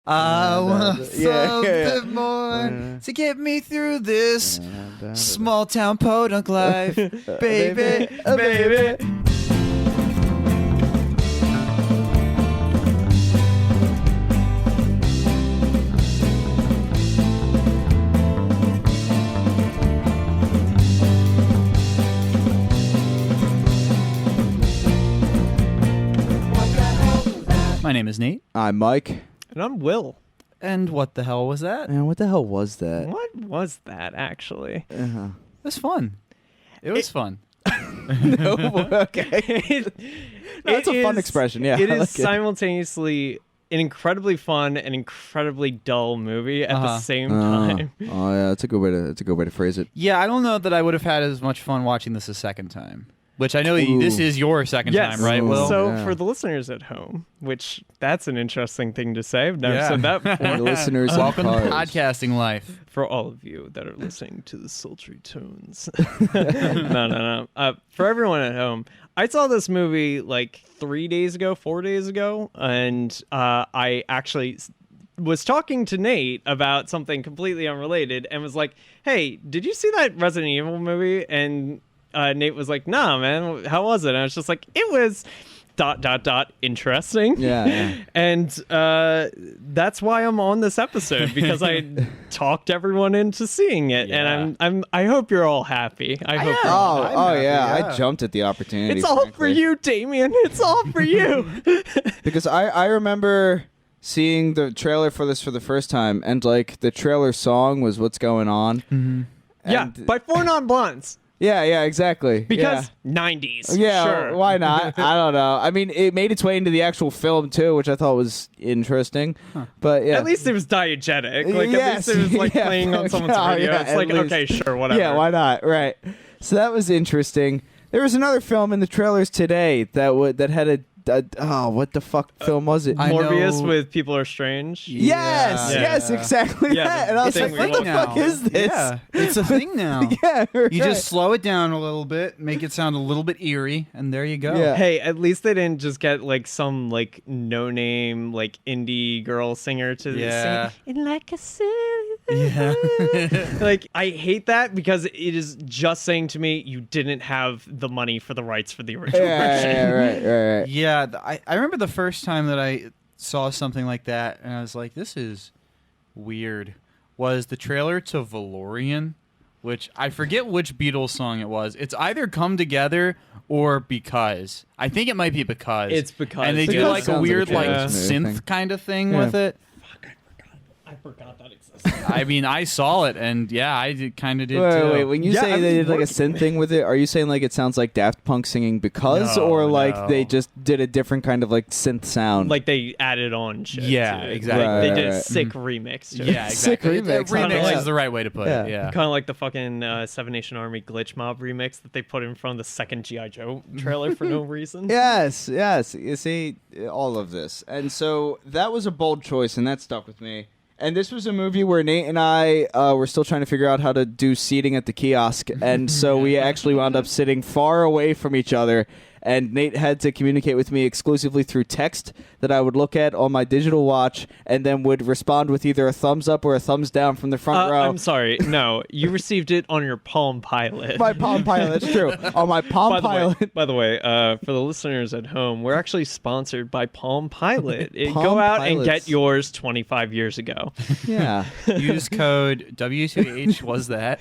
I want something more to get me through this small town podunk life, baby, baby. My name is Nate. I'm Mike. And I'm Will. And what the hell was that? Man, what the hell was that? What was that, actually? It was fun. It was fun. No, okay. That's a fun expression, yeah. It I is like simultaneously an incredibly fun and incredibly dull movie at the same time. Oh yeah, that's a good way to phrase it. Yeah, I don't know that I would have had as much fun watching this a second time. Which I know this is your second time, right, Will? So for the listeners at home, which that's an interesting thing to say. I've never said that before. The listeners in Welcome to cars. podcasting life. For all of you that are listening to the sultry tones. No. For everyone at home, I saw this movie like 4 days ago, and I actually was talking to Nate about something completely unrelated and was like, hey, did you see that Resident Evil movie? And Nate was like, nah, man, how was it? And I was just like, it was ... interesting. Yeah. And that's why I'm on this episode, because I talked everyone into seeing it. Yeah. And I hope you're all happy. I hope you're all happy. Oh yeah, I jumped at the opportunity. It's all frankly. for you, Damien. It's all for you. Because I remember seeing the trailer for this for the first time, and like the trailer song was "What's Going On." Mm-hmm. Yeah, by Four Non-Blondes. Yeah, exactly. Because 90s. Yeah, sure. why not? I don't know. I mean, it made its way into the actual film too, which I thought was interesting. But yeah, At least it was diegetic. Like Yes. at least it was like Yeah. playing on someone's Oh, radio. yeah, It's at like, least. okay, sure, whatever. Yeah, why not? Right. So that was interesting. There was another film in the trailers today that had a what the fuck film was it? I Morbius know- with People Are Strange. Yes, Yeah. yes, exactly Yeah, that. the And I was thing like, we what the watched. fuck is this? Yeah, it's a thing now. Yeah, right. You just slow it down a little bit, make it sound a little bit eerie, and there you go. Yeah. Hey, at least they didn't just get like some like no-name like indie girl singer to Yeah. sing in like a silly Yeah. Like, I hate that because it is just saying to me you didn't have the money for the rights for the original version. Yeah, right. Yeah, I remember the first time that I saw something like that, and I was like, this is weird, was the trailer to Valorian, which I forget which Beatles song it was. It's either Come Together or Because. I think it might be Because. It's Because. And they do Because like a sounds weird like a like James May synth thing. kind of thing Yeah. with it. I forgot that existed. I mean, I saw it, and yeah, I kind of did Wait, too. wait, when you Yeah, say I they was did like a working- synth thing with it, are you saying like it sounds like Daft Punk singing Because, No, or like no. they just did a different kind of like synth sound? Like they added on shit. Yeah, to it. exactly. They did a Right. sick remix to Yeah, it. Sick exactly. remix. Remix Yeah. is the right way to put it. Yeah. Kind of like the fucking Seven Nation Army Glitch Mob remix that they put in front of the second G.I. Joe trailer for no reason. Yes. You see, all of this. And so that was a bold choice, and that stuck with me. And this was a movie where Nate and I were still trying to figure out how to do seating at the kiosk. And so we actually wound up sitting far away from each other. And Nate had to communicate with me exclusively through text that I would look at on my digital watch and then would respond with either a thumbs up or a thumbs down from the front row. I'm sorry. No, you received it on your Palm Pilot. My Palm Pilot, that's true. On my Palm Pilot. By the way, for the listeners at home, we're actually sponsored by Palm Pilot. Palm Go out and Pilots. get yours 25 years ago. Yeah. Use code W2H was that.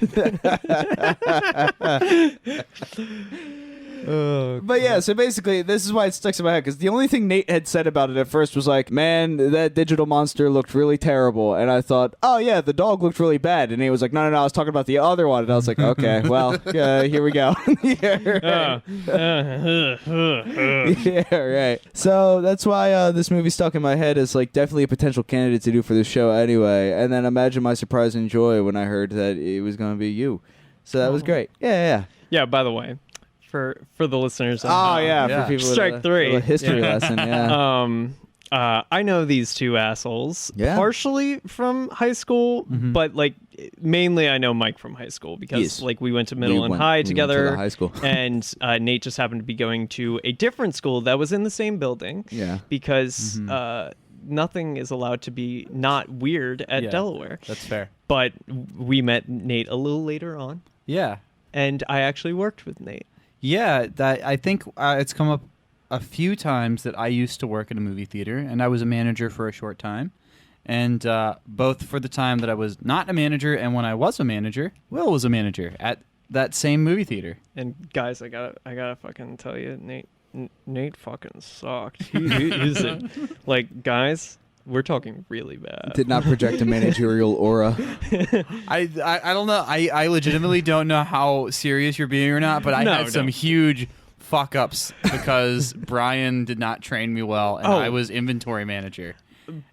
But yeah, so basically, this is why it sticks in my head, because the only thing Nate had said about it at first was like, man, that digital monster looked really terrible. And I thought, oh yeah, the dog looked really bad. And he was like, no, I was talking about the other one. And I was like, okay, well, here we go. Yeah, right. Yeah, right. So that's why this movie stuck in my head as like definitely a potential candidate to do for this show anyway. And then imagine my surprise and joy when I heard that it was going to be you. So that was great. Yeah. Yeah, by the way, for the listeners at Oh home, yeah, Yeah. for people Strike with three. a history lesson. Yeah. I know these two assholes Yeah. partially from high school, but like mainly I know Mike from high school because Yes. like we went to We middle and went- high we went to together. the high school. And Nate just happened to be going to a different school that was in the same building. Yeah. Because nothing is allowed to be not weird at Yeah, Delaware. That's fair. But we met Nate a little later on, Yeah. and I actually worked with Nate. Yeah, that I think it's come up a few times that I used to work at a movie theater, and I was a manager for a short time. And both for the time that I was not a manager and when I was a manager, Will was a manager at that same movie theater. And guys, I gotta fucking tell you, Nate fucking sucked. He's like, guys, we're talking really bad. Did not project a managerial aura. I don't know. I legitimately don't know how serious you're being or not, but I had some huge fuck ups because Brian did not train me well, and I was inventory manager.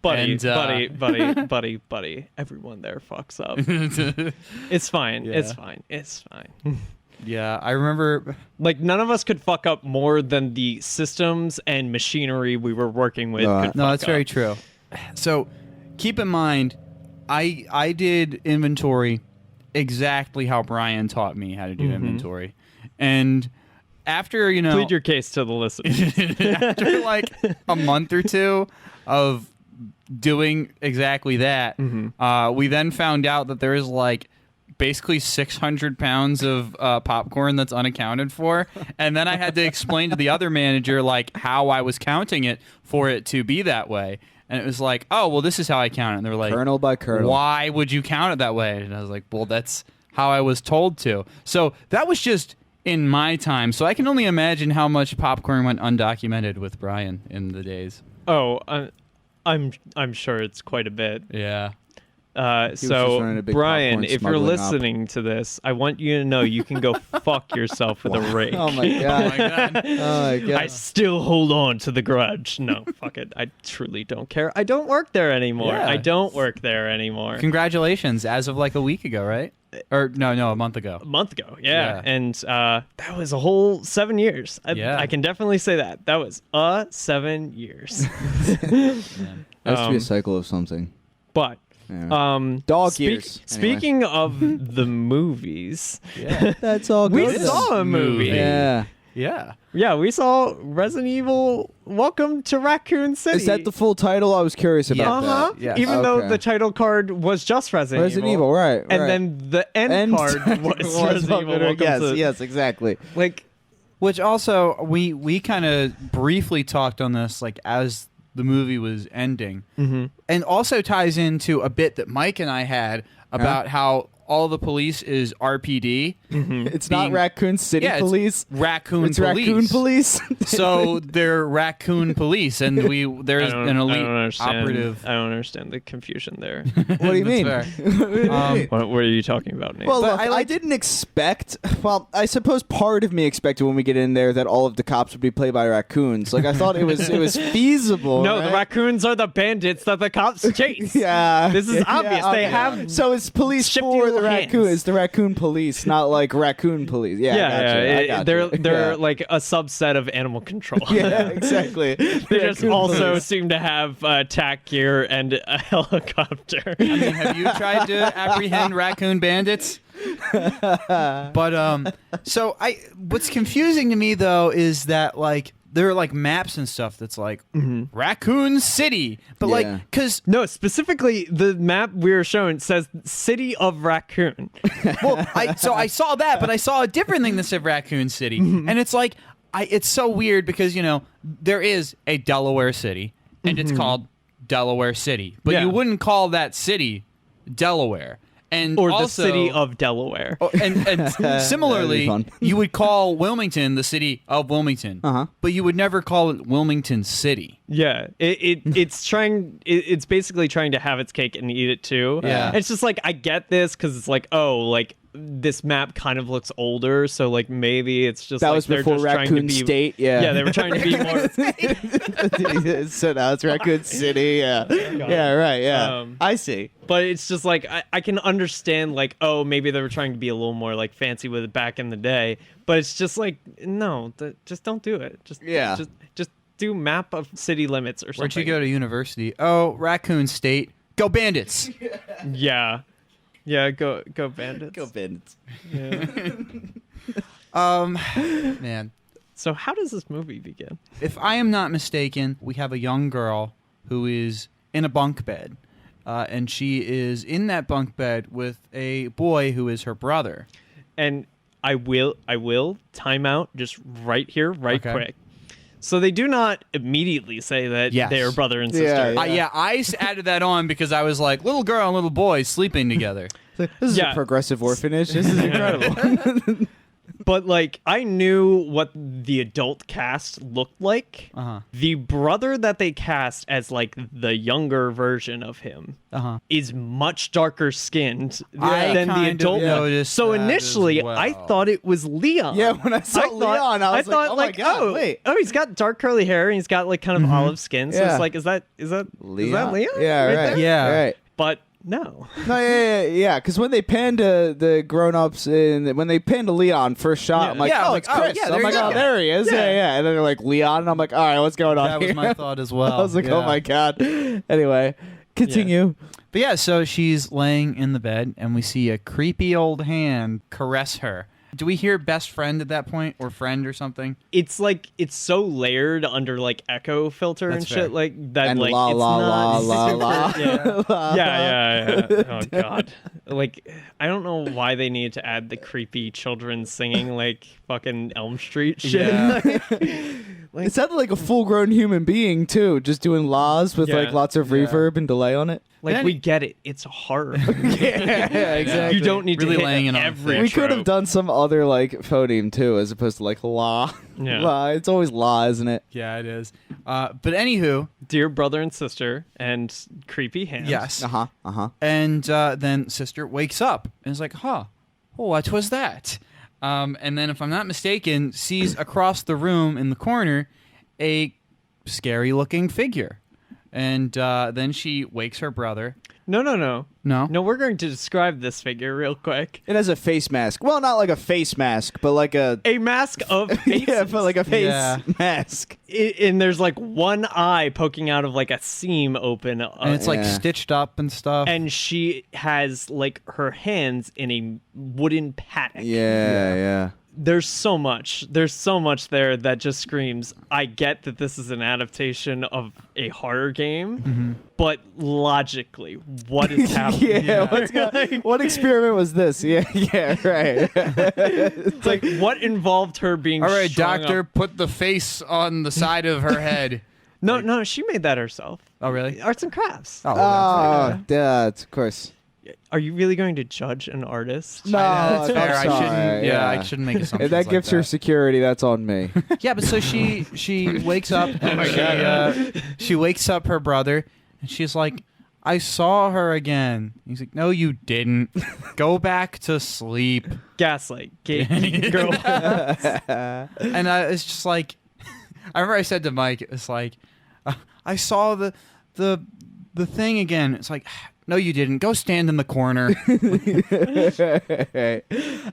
Buddy, And, buddy. Everyone there fucks up. It's fine. Yeah. It's fine. Yeah, I remember. Like, none of us could fuck up more than the systems and machinery we were working with. Could No, fuck that's up. very true. So, keep in mind, I did inventory exactly how Brian taught me how to do inventory, and after Plead your case to the listeners. after like a month or two of doing exactly that, we then found out that there is like basically 600 pounds of popcorn that's unaccounted for, and then I had to explain to the other manager like how I was counting it for it to be that way, and it was like, oh well, this is how I count it. And they were like, Kernel by kernel. why would you count it that way? And I was like, well, that's how I was told to. So that was just in my time, so I can only imagine how much popcorn went undocumented with Brian in the days. Oh, I'm sure it's quite a bit. Yeah. just running So a big Brian, popcorn if you're smuggling op. listening to this, I want you to know you can go fuck yourself with a rake. Oh my Oh god. my god. Oh my god. I still hold on to the grudge. No, fuck it. I truly don't care. I don't work there anymore. Yeah. I don't work there anymore. Congratulations, as of like a week ago, right? Or no, a month ago. A month ago, yeah. Yeah. And that was a whole 7 years. Yeah. I can definitely say that. That was 7 years. Has to be a cycle of something. But Yeah. Dog years. Anyway. Speaking of the movies, Yeah. That's all we good. saw a movie. Yeah. Yeah. Yeah, we saw Resident Evil Welcome to Raccoon City. Is that the full title? I was curious about Uh-huh. that. Yes. Even though Okay. the title card was just Resident Evil, right? And right. then the end card was Resident Evil Welcome yes, to... yes, exactly. Like, Which also we kind of briefly talked on this like as the movie was ending, and also ties into a bit that Mike and I had about how all the police is RPD. It's Being- not Raccoon City Yeah, it's Police. Raccoon It's police. Raccoon Police. So they're Raccoon Police, and there's an elite operative. I don't understand the confusion there. What do you mean? Fair. What do you mean? What are you talking about, Nate? Well, But look, I I, like- didn't expect. Well, I suppose part of me expected when we get in there that all of the cops would be played by raccoons. Like I thought it was feasible. no, right? the raccoons are the bandits that the cops chase. Yeah, This is Yeah, obvious. They okay. have So it's police shifty for the little raccoon. hands. It's the raccoon police, not like raccoon police. Yeah, I got you. they're Yeah. like a subset of animal control. Yeah, exactly. They just also seem to have tack gear and a helicopter. I mean, have you tried to apprehend raccoon bandits? But so what's confusing to me though is that like there are like maps and stuff that's like Raccoon City, but Yeah. like because No, specifically the map we were shown says City of Raccoon. well, I saw that, but I saw a different thing that said Raccoon City, and it's like it's so weird because there is a Delaware City, and it's called Delaware City, but Yeah. you wouldn't call that city Delaware, and Or the also, City of Delaware. Oh, and similarly, That'd be fun. you would call Wilmington the city of Wilmington, but you would never call it Wilmington City. Yeah, it's basically trying to have its cake and eat it too. Yeah. It's just like I get this because it's like, oh, like this map kind of looks older, so like maybe it's just That like was they're before just trying to Raccoon be, State. Yeah, Yeah, they were trying to be more. So now it's Raccoon City. Yeah, yeah, right. Yeah, I see. But it's just like I can understand like, oh, maybe they were trying to be a little more like fancy with it back in the day. But it's just like no, just don't do it. Just do map of city limits or something. Where'd you go to university? Oh, Raccoon State. Go Bandits. Yeah. Yeah, go bandits. Go Bandits. Yeah. Man, So how does this movie begin? if I am not mistaken, we have a young girl who is in a bunk bed. And she is in that bunk bed with a boy who is her brother. And I will time out just right here, right quick. So they do not immediately say that they are brother and sister. I added that on because I was like, little girl and little boy sleeping together. This is a progressive orphanage. This is incredible. But, like, I knew what the adult cast looked like. The brother that they cast as, like, the younger version of him is much darker skinned than the adult. So initially, I thought it was Leon. Yeah, when I saw Leon, I was like, oh my God, wait. Oh, he's got dark curly hair and he's got, like, kind of olive skin. So it's like, is that Leon? Is that Leon? Yeah, right. Yeah. Right. But no. Yeah. Because when they panned to the grown-ups, when they panned to Leon first shot, I'm like, it's Chris. I'm like, there he is. Yeah. And then they're like, Leon, and I'm like, all right, what's going on here? That was my thought as well. I was like, oh my God. Anyway, continue. But yeah, so she's laying in the bed, and we see a creepy old hand caress her. Do we hear best friend at that point, or friend or something? It's like, it's so layered under like echo filter and fair. shit like that. And like la, it's la, not la, super, la, la. Yeah. Oh God. Like, I don't know why they needed to add the creepy children singing like fucking Elm Street shit. Yeah. Like, It sounded like a full-grown human being too, just doing laws with like lots of reverb and delay on it. like we get it. It's horror. Yeah, exactly. You don't need Really to hit laying it on every. We could have trope. done some other like phoneme too, as opposed to like la. Yeah. La. It's always la, isn't it? Yeah, it is. But anywho, Dear brother and sister and creepy hand. yes. Uh-huh. And then sister wakes up and is like, what was that? And then, if I'm not mistaken, sees across the room in the corner a scary-looking figure. And then she wakes her brother. No. No? We're going to describe this figure real quick. It has a face mask. Well, not like a face mask, but like a mask of faces. yeah, but like a face mask. And there's like one eye poking out of like a seam open. And it's like stitched up and stuff. And she has like her hands in a wooden paddock. Yeah. There's so much there that just screams, I get that this is an adaptation of a horror game, but logically, what is happening? What experiment was this? Yeah, right. It's like, what involved her being all right, strung doctor, up? put the face on the side of her head. No, she made that herself. Oh, really? Arts and crafts. Oh, yeah, of course. Are you really going to judge an artist? No, That's fair. I'm sorry. I shouldn't make assumptions. If that gives her security, that's on me. Yeah, but so she wakes up and she wakes up her brother and she's like, I saw her again. He's like, no, you didn't. Go back to sleep. Gaslight. Girl. And it's just like, I remember I said to Mike, it was like, I saw the thing again. It's like, no, you didn't. Go stand in the corner.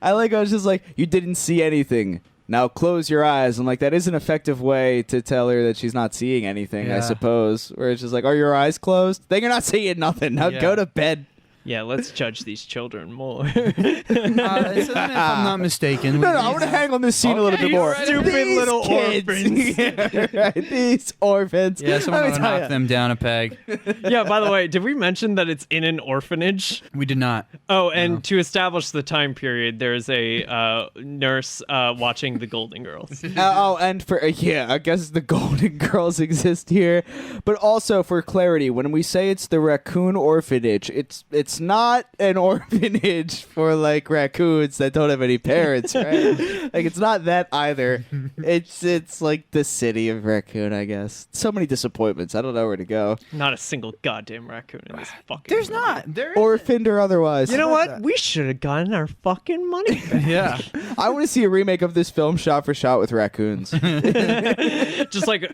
I was just like, you didn't see anything. Now close your eyes. I'm like, that is an effective way to tell her that she's not seeing anything, I suppose. Where it's just like, are your eyes closed? Then you're not seeing nothing. Now go to bed. Yeah, let's judge these children more. So then, if I'm not mistaken. No, I want to hang on this scene a little bit more. Stupid These little kids. orphans. Yeah, right. These orphans. Yeah, someone Let me would tell knock ya. them down a peg. Yeah, by the way, did we mention that it's in an orphanage? We did not. Oh, and to establish the time period, there's a nurse watching the Golden Girls. And for I guess the Golden Girls exist here, but also for clarity, when we say it's the Raccoon Orphanage, it's not an orphanage for like raccoons that don't have any parents, right? Like it's not that either. It's like the city of Raccoon, I guess. So many disappointments. I don't know where to go. Not a single goddamn raccoon in this fucking There's movie. not. There Orphaned or otherwise. You know about what? that. We should have gotten our fucking money back. Yeah. I want to see a remake of this film shot for shot with raccoons. just like a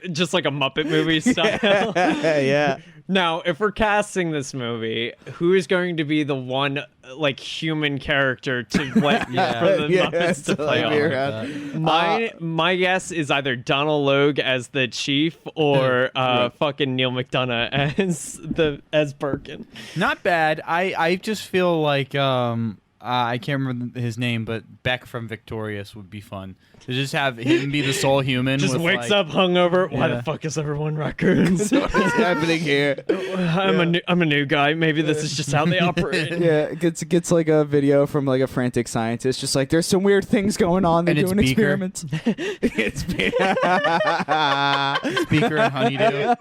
Muppet movie style. Yeah. Now, if we're casting this movie, who is going to be the one like human character to let for the Muppets to play on? My guess is either Donald Logue as the chief or fucking Neil McDonough as Birkin. Not bad. I just feel like I can't remember his name, but Beck from Victorious would be fun. To just have him be the sole human. Just with, wakes like, up hungover. Why Yeah. the fuck is everyone raccoons? What's happening here? I'm a new guy. Maybe this is just how they operate. Yeah, it gets like a video from like a frantic scientist, just like there's some weird things going on. They're And it's doing Beaker. experiments. It's Speaker and Honeydew.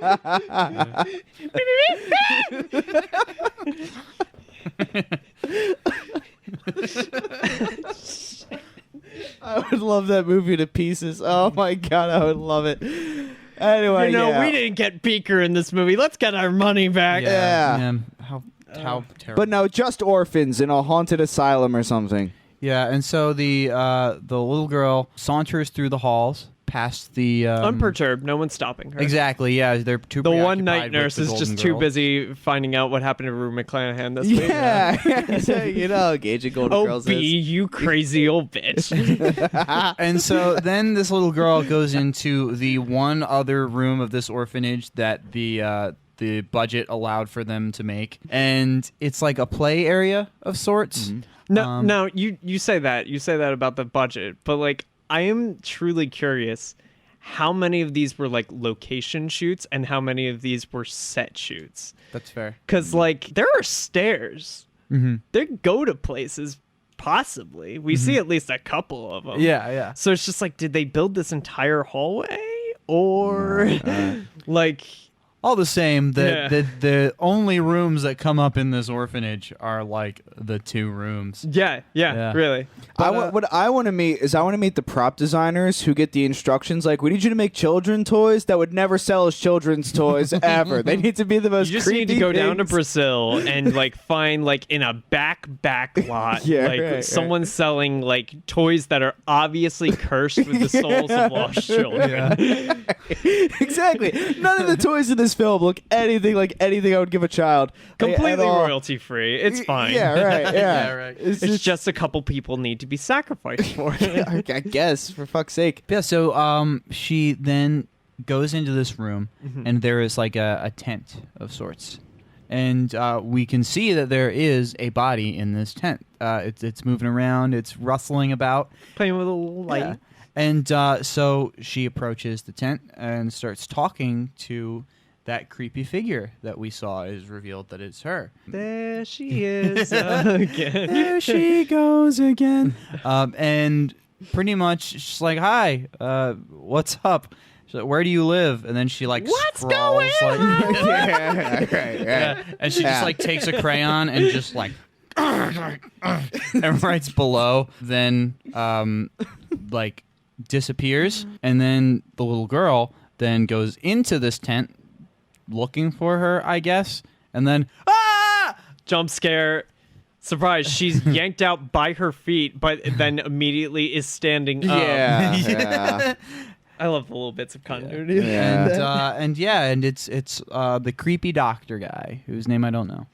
I would love that movie to pieces. Oh my god, I would love it. Anyway, We didn't get Beaker in this movie. Let's get our money back. Yeah. Man, how terrible. But no, just orphans in a haunted asylum or something. Yeah, and so the little girl saunters through the halls past the Unperturbed. No one's stopping her. Exactly. Yeah, they're too. The one preoccupied night with nurse the is just Golden too Girls. busy finding out what happened to Rue McClanahan this week. Yeah, so, you know, Gage and Golden Oh, Girls B, is. you crazy old bitch. And so then this little girl goes into the one other room of this orphanage that the budget allowed for them to make, and it's like a play area of sorts. No, you say that. You say that about the budget, but like I am truly curious how many of these were like location shoots and how many of these were set shoots. That's fair. Cuz like there are stairs. They go to places possibly. We see at least a couple of them. Yeah. So it's just like did they build this entire hallway or like All the same, Yeah. the only rooms that come up in this orphanage are like the two rooms. yeah, really. What I want to meet is the prop designers who get the instructions like, we need you to make children toys that would never sell as children's toys ever. They need to be the most You just creepy need to go down to things. Brazil and like find like in a back lot Yeah, like right. someone selling like toys that are obviously cursed with the souls of lost children. Exactly. None of the toys in this film look anything like anything I would give a child. Like, at Completely all. royalty free. It's fine. Yeah, right. Yeah, Yeah, right. It's just a couple people need to be sacrificed for it. I guess, for fuck's sake. Yeah, so she then goes into this room, and there is like a tent of sorts. And we can see that there is a body in this tent. It's moving around. It's rustling about. Playing with a little light. Yeah. And so she approaches the tent and starts talking to that creepy figure that we saw. Is revealed that it's her. There she is again. There she goes again. And pretty much she's like, "Hi, what's up? She's like, where do you live?" And then she like What's scrawls going like, Right. yeah. And she just like takes a crayon and just like and writes below. Then like disappears, and then the little girl then goes into this tent looking for her, I guess, and then Jump scare. Surprise, she's yanked out by her feet, but then immediately is standing up. Yeah. I love the little bits of continuity. Yeah. and it's the creepy doctor guy whose name I don't know.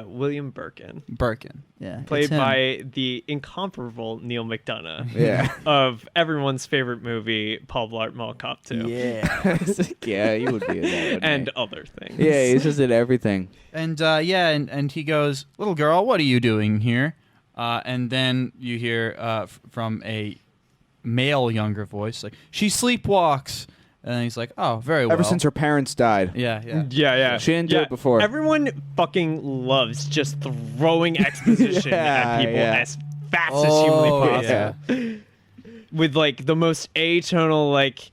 William Birkin, Birkin. Yeah. played it's him. by the incomparable Neil McDonough Yeah. of everyone's favorite movie, Paul Blart Mall Cop 2, Yeah. Yeah, you would be in that, wouldn't and he? other things. Yeah, he's just in everything. And and he goes, "Little girl, what are you doing here?" And then you hear from a male younger voice like, "She sleepwalks." And he's like, "Oh, very well." Ever since her parents died. Yeah. Yeah. She didn't do it before. Everyone fucking loves just throwing exposition at people Yeah. as fast as humanly Oh, possible. yeah. With like the most atonal, like,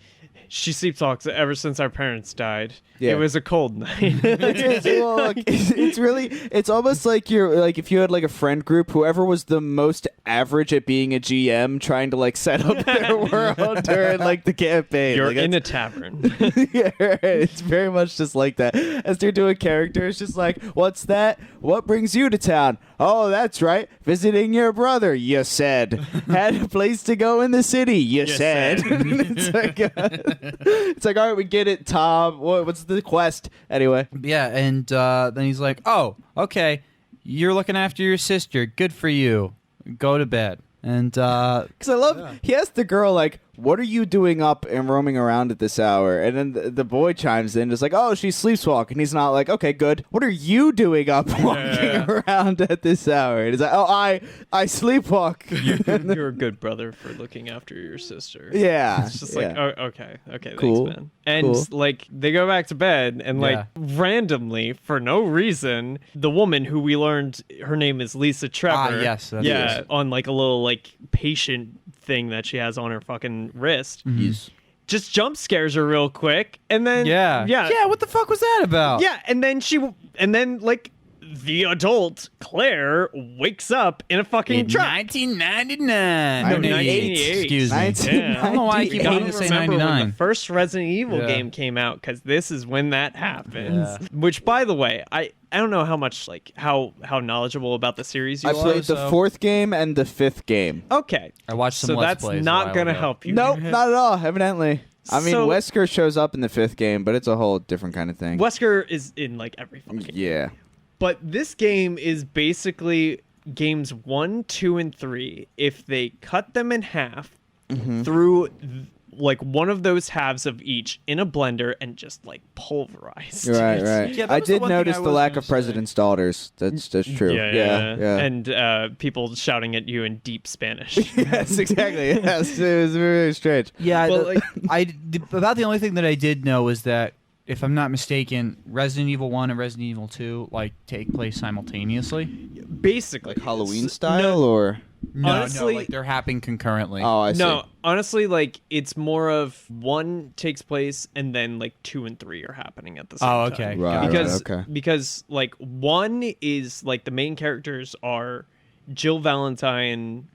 she sleepwalks ever since our parents died. Yeah. It was a cold night. Well, look, it's almost like you're like if you had like a friend group, whoever was the most average at being a GM trying to like set up their world during like the campaign. You're Like, in a tavern. yeah, right. It's very much just like that. As they're doing characters, just like, what's that? What brings you to town? Oh, that's right. Visiting your brother, you said. Had a place to go in the city, you said. It's like, all right, we get it, Tom. What's the quest? Anyway. Yeah, and then he's like, "Oh, okay, you're looking after your sister. Good for you. Go to bed." And Because I love, he asked the girl, like, what are you doing up and roaming around at this hour? And then the boy chimes in, just like, oh, she sleepwalking. And he's not like, okay, good. What are you doing up walking around at this hour? And he's like, oh, I sleepwalk. You're a good brother for looking after your sister. Yeah. It's just like, oh, okay, Cool. thanks, man. And Cool. like they go back to bed, and like randomly, for no reason, the woman who we learned her name is Lisa Trevor. Yes, that's yeah, on like a little like patient thing that she has on her fucking wrist. Yes. Just jump scares her real quick, and then Yeah. What the fuck was that about? yeah, and then like the adult Claire wakes up in a fucking In truck. 1999. No, 98. Excuse me. 1998. Yeah. I don't know why I keep Gotta wanting to say remember when 99. the first Resident Evil Yeah. game came out, because this is when that happens. Yeah. Which, by the way, I don't know how much like how knowledgeable about the series you I are. played the so. 4th game and the 5th game. Okay, I watched some so Let's that's Plays a not while gonna ago. help you. Nope, not at all, evidently. I mean, So- Wesker shows up in the 5th game, but it's a whole different kind of thing. Wesker is in like every fucking game. Yeah. But this game is basically games 1, 2, and 3. If they cut them in half through like one of those halves of each in a blender and just like pulverized. Right. Yeah, that I was the did one thing notice I the was lack gonna of say. president's daughters. That's true. Yeah. And people shouting at you in deep Spanish. Yes, exactly. Yes, it was very strange. Yeah, Well, about the only thing that I did know is that, if I'm not mistaken, Resident Evil 1 and Resident Evil 2 like take place simultaneously. Basically. Like Halloween S- style, or No, Honestly- like they're happening concurrently. oh, I see. No, honestly, like it's more of 1 takes place and then like 2 and 3 are happening at the same Oh, time. okay. Right, Because okay. because like 1 is like the main characters are Jill Valentine,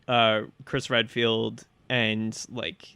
Chris Redfield, and like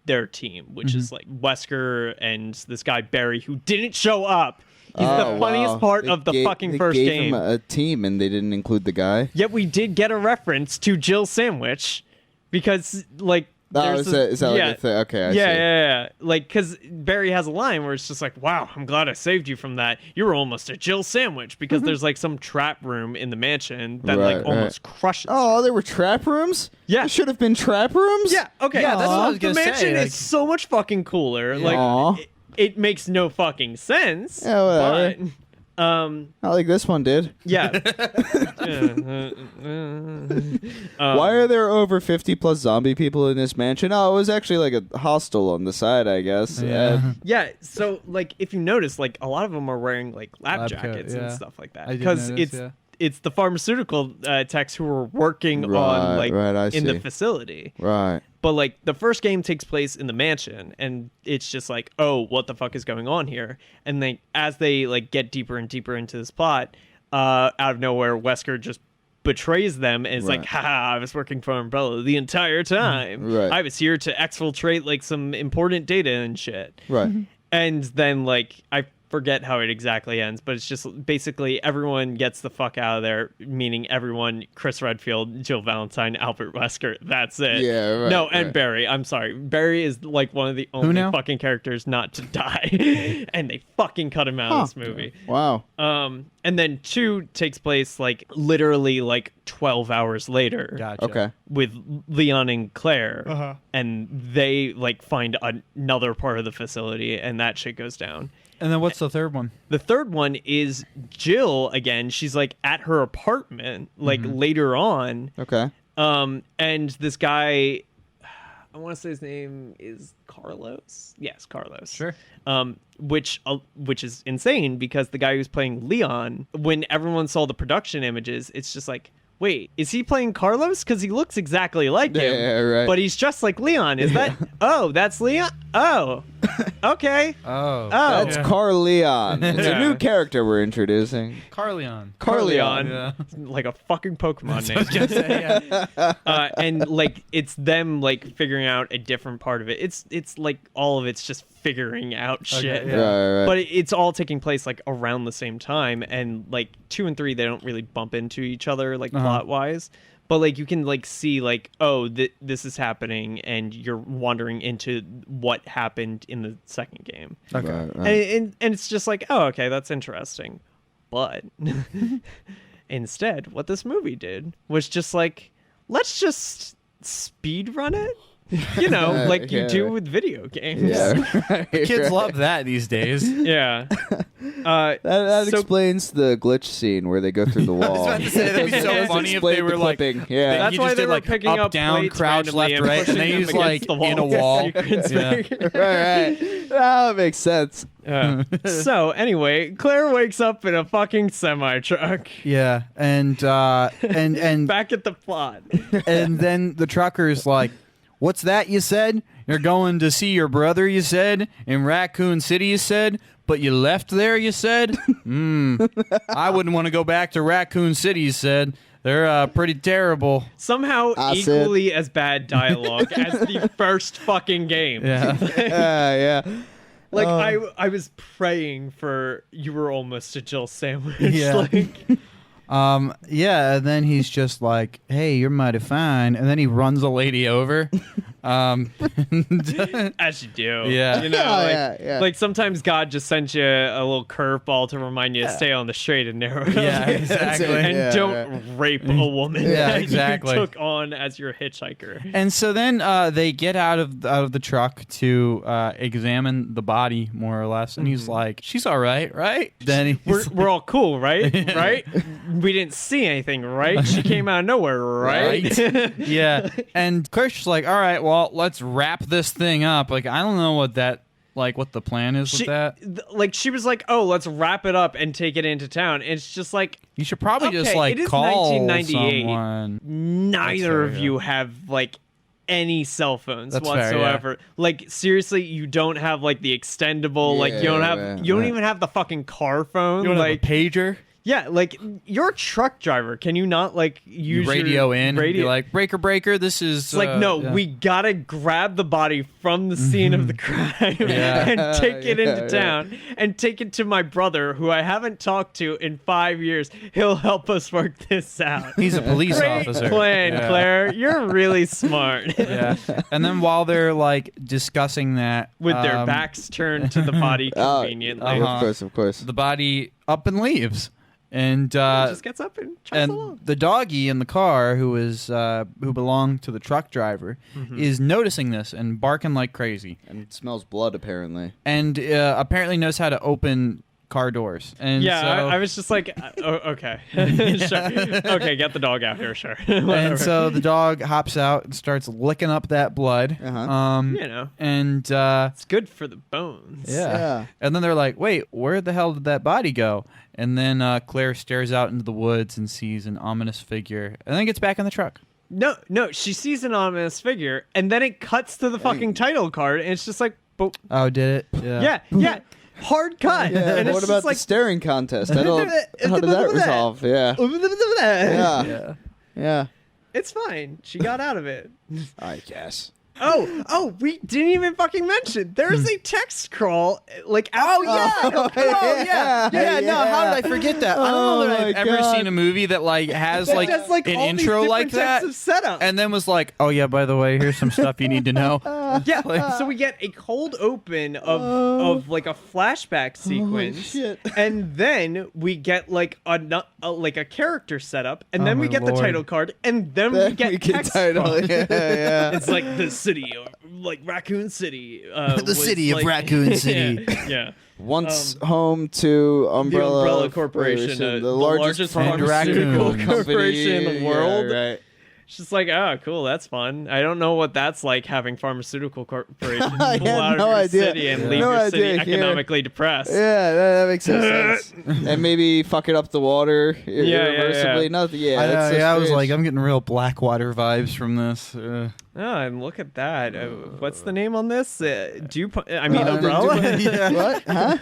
their team, which is like Wesker and this guy Barry, who didn't show up. He's Oh, the funniest wow. part They of the gave- fucking they first gave game. him a team, and they didn't include the guy. Yet we did get a reference to Jill Sandwich, because like Oh, there's is that like yeah, a thing? Okay, I see. yeah. Like, because Barry has a line where it's just like, wow, I'm glad I saved you from that. You were almost a Jill Sandwich, because there's like some trap room in the mansion that Right, like almost crushes. Oh, there were trap rooms? Yeah. There should have been trap rooms? Yeah, okay. Yeah, that's what I was The gonna say, mansion like- is so much fucking cooler. Aw. Like, it makes no fucking sense. Yeah, whatever. But, Not like this one did. yeah. Why are there over 50 plus zombie people in this mansion? Oh, it was actually like a hostel on the side, I guess. Yeah. Yeah, so like if you notice, like a lot of them are wearing like lab Lab coat, jackets and yeah. stuff like that, I did because notice, it's the pharmaceutical techs who are working Right, on like right, I in the see. facility. Right. But like the first game takes place in the mansion, and it's just like, oh, what the fuck is going on here? And then as they like get deeper and deeper into this plot, out of nowhere, Wesker just betrays them and is like, Right. haha, I was working for Umbrella the entire time. Right. I was here to exfiltrate like some important data and shit. Right. And then like I forget how it exactly ends, but it's just basically everyone gets the fuck out of there, meaning everyone: Chris Redfield, Jill Valentine, Albert Wesker. That's it. Yeah, right, No, and right. Barry. I'm sorry, Barry is like one of the only now? fucking characters not to die, and they fucking cut him out of this movie. Wow. And then 2 takes place like literally like 12 hours later. Gotcha. Okay. With Leon and Claire, and they like find another part of the facility, and that shit goes down. And then what's the third one? The third one is Jill again. She's like at her apartment, like later on. Okay. And this guy, I want to say his name is Carlos. Yes, Carlos. Sure. Which is insane, because the guy who's playing Leon, when everyone saw the production images, it's just like, wait, is he playing Carlos? Because he looks exactly like him. Yeah, right. But he's just like Leon. Is that? Oh, that's Leon. Oh, okay. Oh. That's yeah. Carleon. It's Yeah. a new character we're introducing. Carleon. Carleon. Yeah. Like a fucking Pokemon name. I was gonna say, yeah. And like it's them like figuring out a different part of it. It's like all of it's just figuring out shit. yeah. Right. But it's all taking place like around the same time, and like 2 and 3 they don't really bump into each other like plot wise. But like you can like see like, oh, this is happening, and you're wandering into what happened in the second game. Okay. Right, right. And it's just like, oh, okay, that's interesting. But instead, what this movie did was just like, let's just speed run it. You know, like you Yeah. do with video games. Yeah. Kids love that these days. Yeah. That So- explains the glitch scene where they go through the I was wall. about to say that'd be so It's funny if they Explain were the like. clipping. Yeah. That's he why just they did were like picking up down, plates crouch, randomly left, and right, and pushing then them he's against like the wall in a with wall. secrets Yeah. maker. right. That makes sense. So anyway, Claire wakes up in a fucking semi truck. Yeah, and Back at the plot. and then the trucker's like, "What's that you said? You're going to see your brother, you said, in Raccoon City, you said, but you left there, you said? I wouldn't want to go back to Raccoon City, you said. They're pretty terrible." Somehow I said- equally as bad dialogue as the first fucking game. Yeah. Yeah. Like I was praying for you were almost a Jill sandwich. Yeah. Like, Yeah, and then he's just like, "Hey, you're mighty fine," and then he runs a lady over. as you do. Yeah. You know, Yeah. like sometimes God just sends you a little curveball to remind you to stay on the straight and narrow. Yeah, exactly. And Yeah, don't rape a woman Yeah, that exactly. you took on as your hitchhiker. And so then they get out of the truck to examine the body, more or less, and he's like, "She's all right, right?" Then We're all cool, right? Right? We didn't see anything, right? She came out of nowhere, right? Yeah, and Claire's just like, "All right, well, let's wrap this thing up." Like, I don't know what the plan is with that. Like she was like, "Oh, let's wrap it up and take it into town." And it's just like You should probably just Okay, like it is call 1998. someone. neither fair, of yeah. you have like any cell phones That's fair, whatsoever. Like seriously, you don't have like the extendable. Like you don't have. Yeah, You don't right. even have the fucking car phone. You don't like have a pager. yeah, like you're a truck driver. Can you not like use You radio your in. Radio. Be like, "Breaker, breaker. This is." It's like, no, yeah. we gotta grab the body from the scene of the crime Yeah. and take it into Yeah, town and take it to my brother, who I haven't talked to in 5 years. He'll help us work this out. He's a police Great officer. plan, Yeah. Claire. You're really smart. Yeah, and then while they're like discussing that With their backs turned to the body Oh, conveniently. Uh-huh. Of course. the body up and leaves, and He just gets up and chugs along. and the doggy in the car, who belonged to the truck driver, is noticing this and barking like crazy, And it smells blood, apparently. and apparently knows how to open car doors. And Yeah, so, I was just like, oh, okay. Sure. Okay, get the dog out here, sure. and Whatever. so the dog hops out and starts licking up that blood. Uh-huh. you know, And it's good for the bones. yeah. And then they're like, "Wait, where the hell did that body go?" And then Claire stares out into the woods and sees an ominous figure, and then gets back in the truck. No, she sees an ominous figure, and then it cuts to the fucking title card, and it's just like, but Oh, did it? yeah, hard cut. Yeah, and it's what just about like, the staring contest? How did that resolve? Yeah. yeah. Yeah. Yeah. It's fine. She got out of it. I guess. Oh, we didn't even fucking mention. There's a text crawl, like, Oh yeah! yeah. No, how did I forget that? I don't know that Oh, I've my ever God. seen a movie that like has like, Just, like, an all these intro different like that, types of setup. and then was like, "Oh yeah, by the way, here's some stuff you need to know." Yeah, so we get a cold open of like a flashback sequence, shit. and then we get like a character setup, and then Oh, we my get the Lord. title card, and then we get text. title. Yeah. It's like the city, or like Raccoon City. The was, city of like- Raccoon City. yeah. Once home to Umbrella, The Umbrella Corporation, the the largest largest pharmaceutical pharmaceutical corporation in the Yeah, world. right. It's just like, oh, cool, that's fun. I don't know what that's like having pharmaceutical corporations I pull had out no of your idea. city and Yeah. leave No your city idea, yeah. economically depressed. Yeah, that makes sense. And maybe fucking up the water yeah, irreversibly. yeah. Nothing. Yeah, I know, that's so yeah, I was strange. like, I'm getting real Blackwater vibes from this. Oh, and look at that. What's the name on this? Umbrella? Yeah. What? Huh?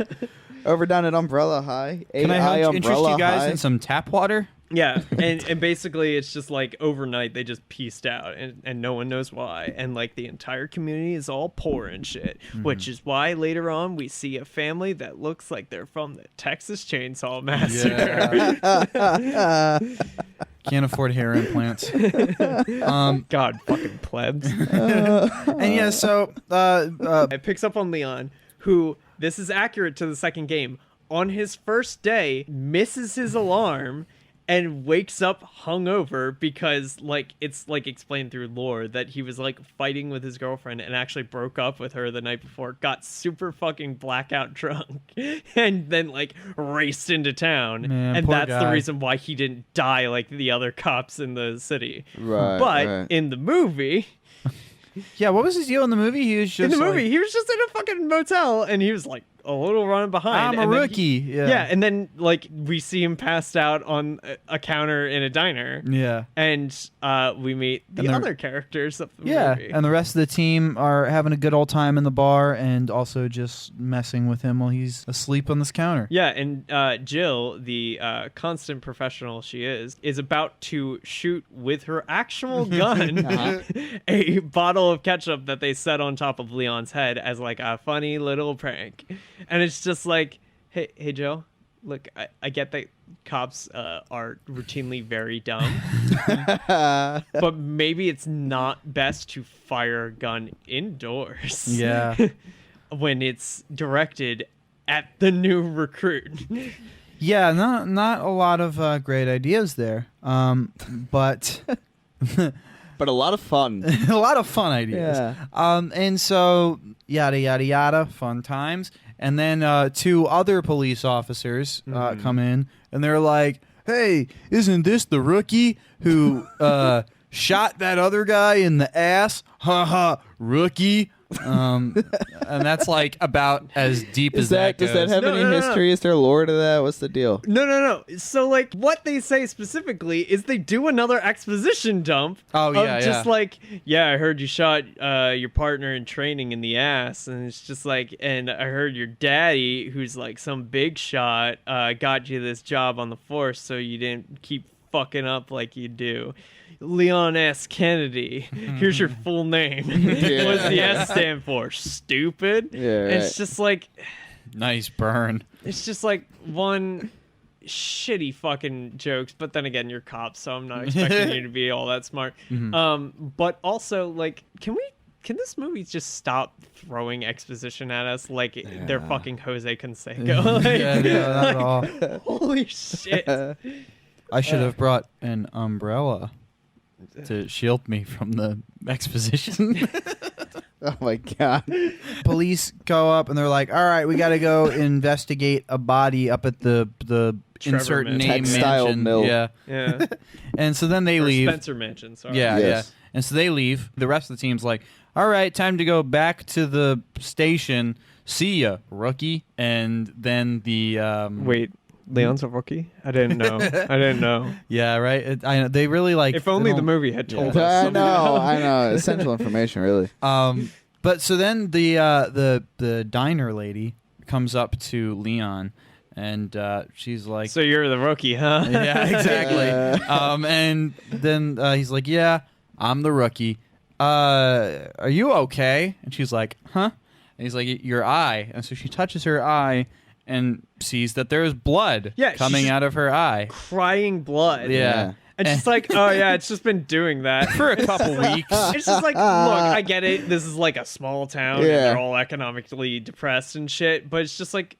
Over down at Umbrella High. Can I AI interest Umbrella you guys High. in some tap water? Yeah, and basically it's just like overnight they just pieced out and no one knows why. And like the entire community is all poor and shit, which is why later on we see a family that looks like they're from the Texas Chainsaw Massacre. Can't afford hair implants. God fucking plebs. And yeah, so It picks up on Leon, who, this is accurate to the second game, on his first day misses his alarm and wakes up hungover because like it's like explained through lore that he was like fighting with his girlfriend and actually broke up with her the night before, got super fucking blackout drunk, and then like raced into town. Man, and poor that's the guy. reason why he didn't die like the other cops in the city. Right. But right. in the movie, Yeah, what was his deal in the movie? He was just in the movie, like, he was just in a fucking motel and he was like a little running behind. I'm a and then rookie. yeah, and then like we see him passed out on a counter in a diner. Yeah. And we meet the And other characters of the Yeah, movie. and the rest of the team are having a good old time in the bar and also just messing with him while he's asleep on this counter. Yeah, and Jill, the constant professional she is about to shoot with her actual gun a bottle of ketchup that they set on top of Leon's head as like a funny little prank. And it's just like, hey Jill, look, I get that cops are routinely very dumb, but maybe it's not best to fire a gun indoors. Yeah. When it's directed at the new recruit. Yeah, not a lot of great ideas there. But But a lot of fun. a lot of fun ideas. Yeah. And so yada yada yada, fun times. And then two other police officers come in, and they're like, "Hey, isn't this the rookie who shot that other guy in the ass? Ha ha, rookie." And that's like about as deep as that goes. Does that have No, any no, no. history? Is there lore to that? What's the deal? No. So, like, what they say specifically is they do another exposition dump. Oh, of yeah, just yeah. like, yeah, I heard you shot your partner in training in the ass. And it's just like, and I heard your daddy, who's like some big shot, got you this job on the force so you didn't keep fucking up like you do. Leon S. Kennedy. Here's your full name. Yeah. What's the S stand for? Stupid? Yeah, And right. it's just like... Nice burn. It's just like one shitty fucking jokes, but then again, you're cops, so I'm not expecting you to be all that smart. But also, like, can this movie just stop throwing exposition at us like they're fucking Jose Canseco? Like, Yeah, not at all. holy shit. I should have brought an umbrella to shield me from the exposition. Oh my god. Police go up and they're like, "All right, we got to go investigate a body up at the Trevor insert Mansion. name Textile mansion." mill. Yeah, Yeah. and so then they Or leave. Spencer Mansion, sorry. Yeah, Yes. yeah. And so they leave. The rest of the team's like, "All right, time to go back to the station. See ya, rookie." And then the Wait, Leon's a rookie? I didn't know. yeah, right. They really like. If only they the don't- movie had told us. I something know. else. I know. Essential information, really. But so then the diner lady comes up to Leon, and she's like, So you're the rookie, huh? "Yeah, exactly." And then he's like, "Yeah, I'm the rookie. Are you okay?" And she's like, "Huh?" And he's like, "Your eye." And so she touches her eye and sees that there's blood Yeah, she's coming just- out of her eye. Crying blood. Yeah. And she's like, oh yeah, it's just been doing that. For a couple weeks. It's just like, look, I get it. This is like a small town, and Yeah. they're all economically depressed and shit. But it's just like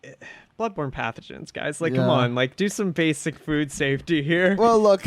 bloodborne pathogens, guys. Like, come Yeah. on, like do some basic food safety here. Well, look.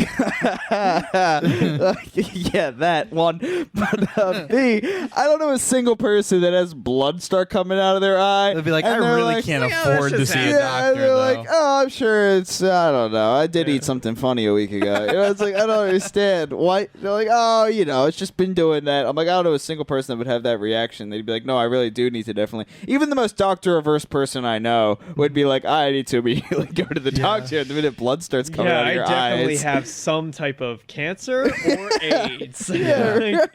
Yeah, that one. But B, I don't know a single person that has blood start coming out of their eye. They'd be like, and "I they're really like, can't "Yeah, afford that's to just see a happened." Yeah, and doctor." they're though. like, "Oh, I'm sure it's. I don't know. I did eat something funny a week ago." You know, it's like I don't understand. Why? They're like, "Oh, you know, it's just been doing that." I'm like, I don't know a single person that would have that reaction. They'd be like, "No, I really do need to definitely." Even the most doctor-averse person I know would be like, "I need to immediately go to the doctor the minute blood starts coming Yeah, out of I your definitely eyes." have some type of cancer or AIDS. Yeah,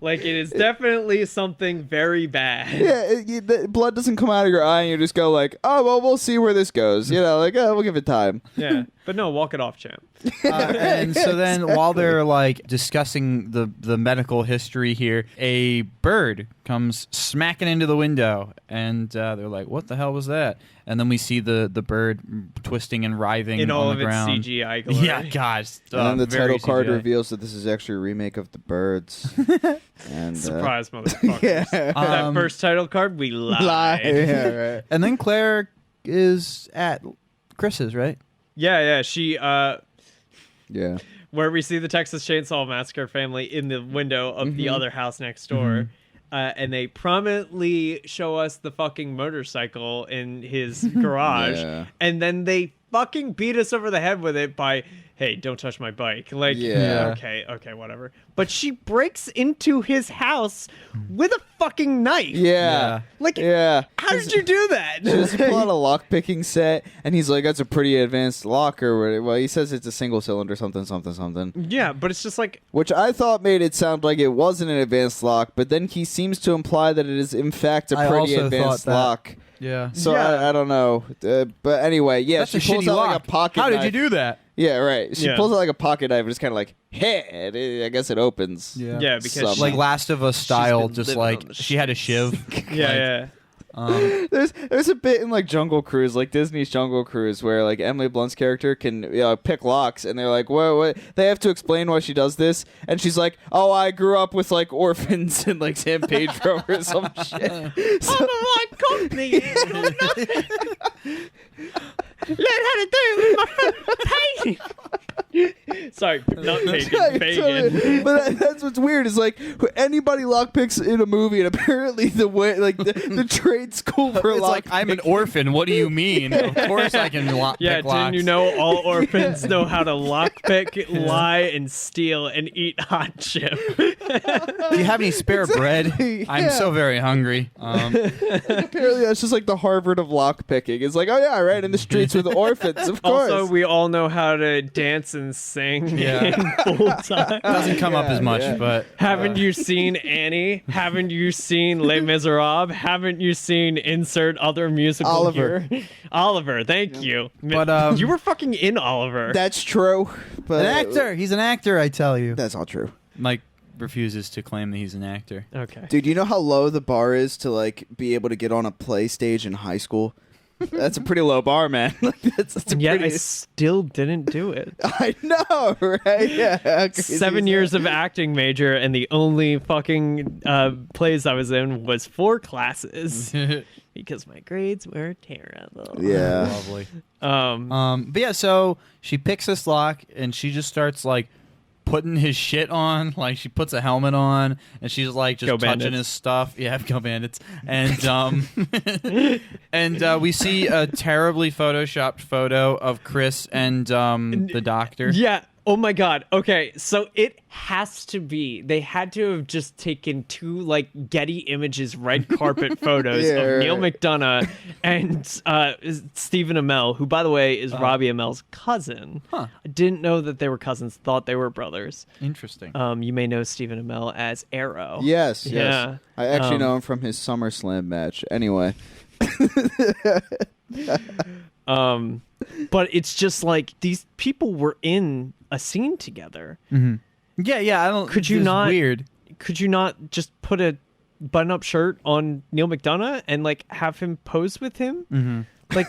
like it is definitely something very bad. Yeah, the blood doesn't come out of your eye, and you just go like, "Oh, well, we'll see where this goes." You know, like, "Oh, we'll give it time." Yeah, but no, walk it off, champ. And so then while they're like discussing the medical history here, a bird comes smacking into the window, and they're like, "What the hell was that?" And then we see the bird twisting and writhing In all on of the its ground. CGI glory. Yeah, gosh. And then the very title card CGI. reveals that this is actually a remake of The Birds. And Surprise, motherfuckers. yeah. That first title card, we lied. Lie. Yeah, right. And then Claire is at Chris's, right? Yeah. She Yeah. where we see the Texas Chainsaw Massacre family in the window of the other house next door. And they prominently show us the fucking motorcycle in his garage. Yeah. And then they fucking beat us over the head with it by, hey, don't touch my bike. Like, Yeah. okay, whatever. But she breaks into his house with a fucking knife. Yeah. Like, Yeah. how did you do that? Just pull out a lockpicking set, and he's like, "That's a pretty advanced lock," or whatever. Well, he says it's a single cylinder, something. Yeah, but it's just like, Which I thought made it sound like it wasn't an advanced lock, but then he seems to imply that it is in fact a I pretty also advanced thought that. lock. Yeah. So Yeah. I don't know, but anyway, yeah, That's she a pulls shitty out lock. like a pocket. How did knife. you do that? Yeah, right. She Yeah. pulls out like a pocket knife, and it's kind of like, hey, I guess it opens. yeah, because Some- she, Like Last of Us style, been just living like on the she had a shiv. yeah. There's a bit in like Jungle Cruise, like Disney's Jungle Cruise, where like Emily Blunt's character can pick locks, and they're like, what? They have to explain why she does this, and she's like, oh, I grew up with like orphans in like San Pedro or some shit. So, company. Learn how to do it with my friend Pagan. Sorry, not Pagan. Pagan. But that's what's weird is like anybody lockpicks in a movie, and apparently the way like the trade school for It's like I'm an orphan. What do you mean? Of course I can Yeah, pick locks. didn't you know all orphans know how to lockpick, lie, and steal and eat hot chip? Do you have any spare bread? I'm yeah. so very hungry. apparently that's just like the Harvard of lockpicking. It's like, oh yeah, right in the streets with orphans, of course. Also, we all know how to dance and sing Yeah. in full time. Doesn't come up as much, yeah. but Haven't you seen Annie? Haven't you seen Les Miserables? Haven't you seen insert other musical Oliver. here? Oliver, thank you. But, you were fucking in Oliver. That's true. But an actor. He's an actor. I tell you. That's all true. Mike refuses to claim that he's an actor. Okay. Dude, you know how low the bar is to like be able to get on a play stage in high school? That's a pretty low bar, man. Like, that's a Yet pretty... I still didn't do it. I know, right? Yeah. How crazy 7 is years that? of acting major, and the only fucking plays I was in was 4 classes because my grades were terrible. Yeah. Lovely. Um, But yeah, so she picks this lock and she just starts like putting his shit on. Like she puts a helmet on and she's like just Go touching Bandits. his stuff. Yeah, go Bandits. And and we see a terribly photoshopped photo of Chris and the doctor. yeah. Oh my god. Okay, so it has to be. They had to have just taken 2 like Getty Images red carpet photos Yeah, of Neil right. McDonough and Stephen Amell, who by the way is Robbie Amell's cousin. Huh. I didn't know that they were cousins. Thought they were brothers. Interesting. You may know Stephen Amell as Arrow. Yes, yes. Yeah. I actually know him from his SummerSlam match. Anyway. But it's just like these people were in a scene together. Yeah. I don't. Could you it's not- Weird. Could you not just put a button-up shirt on Neil McDonough and like have him pose with him? Like,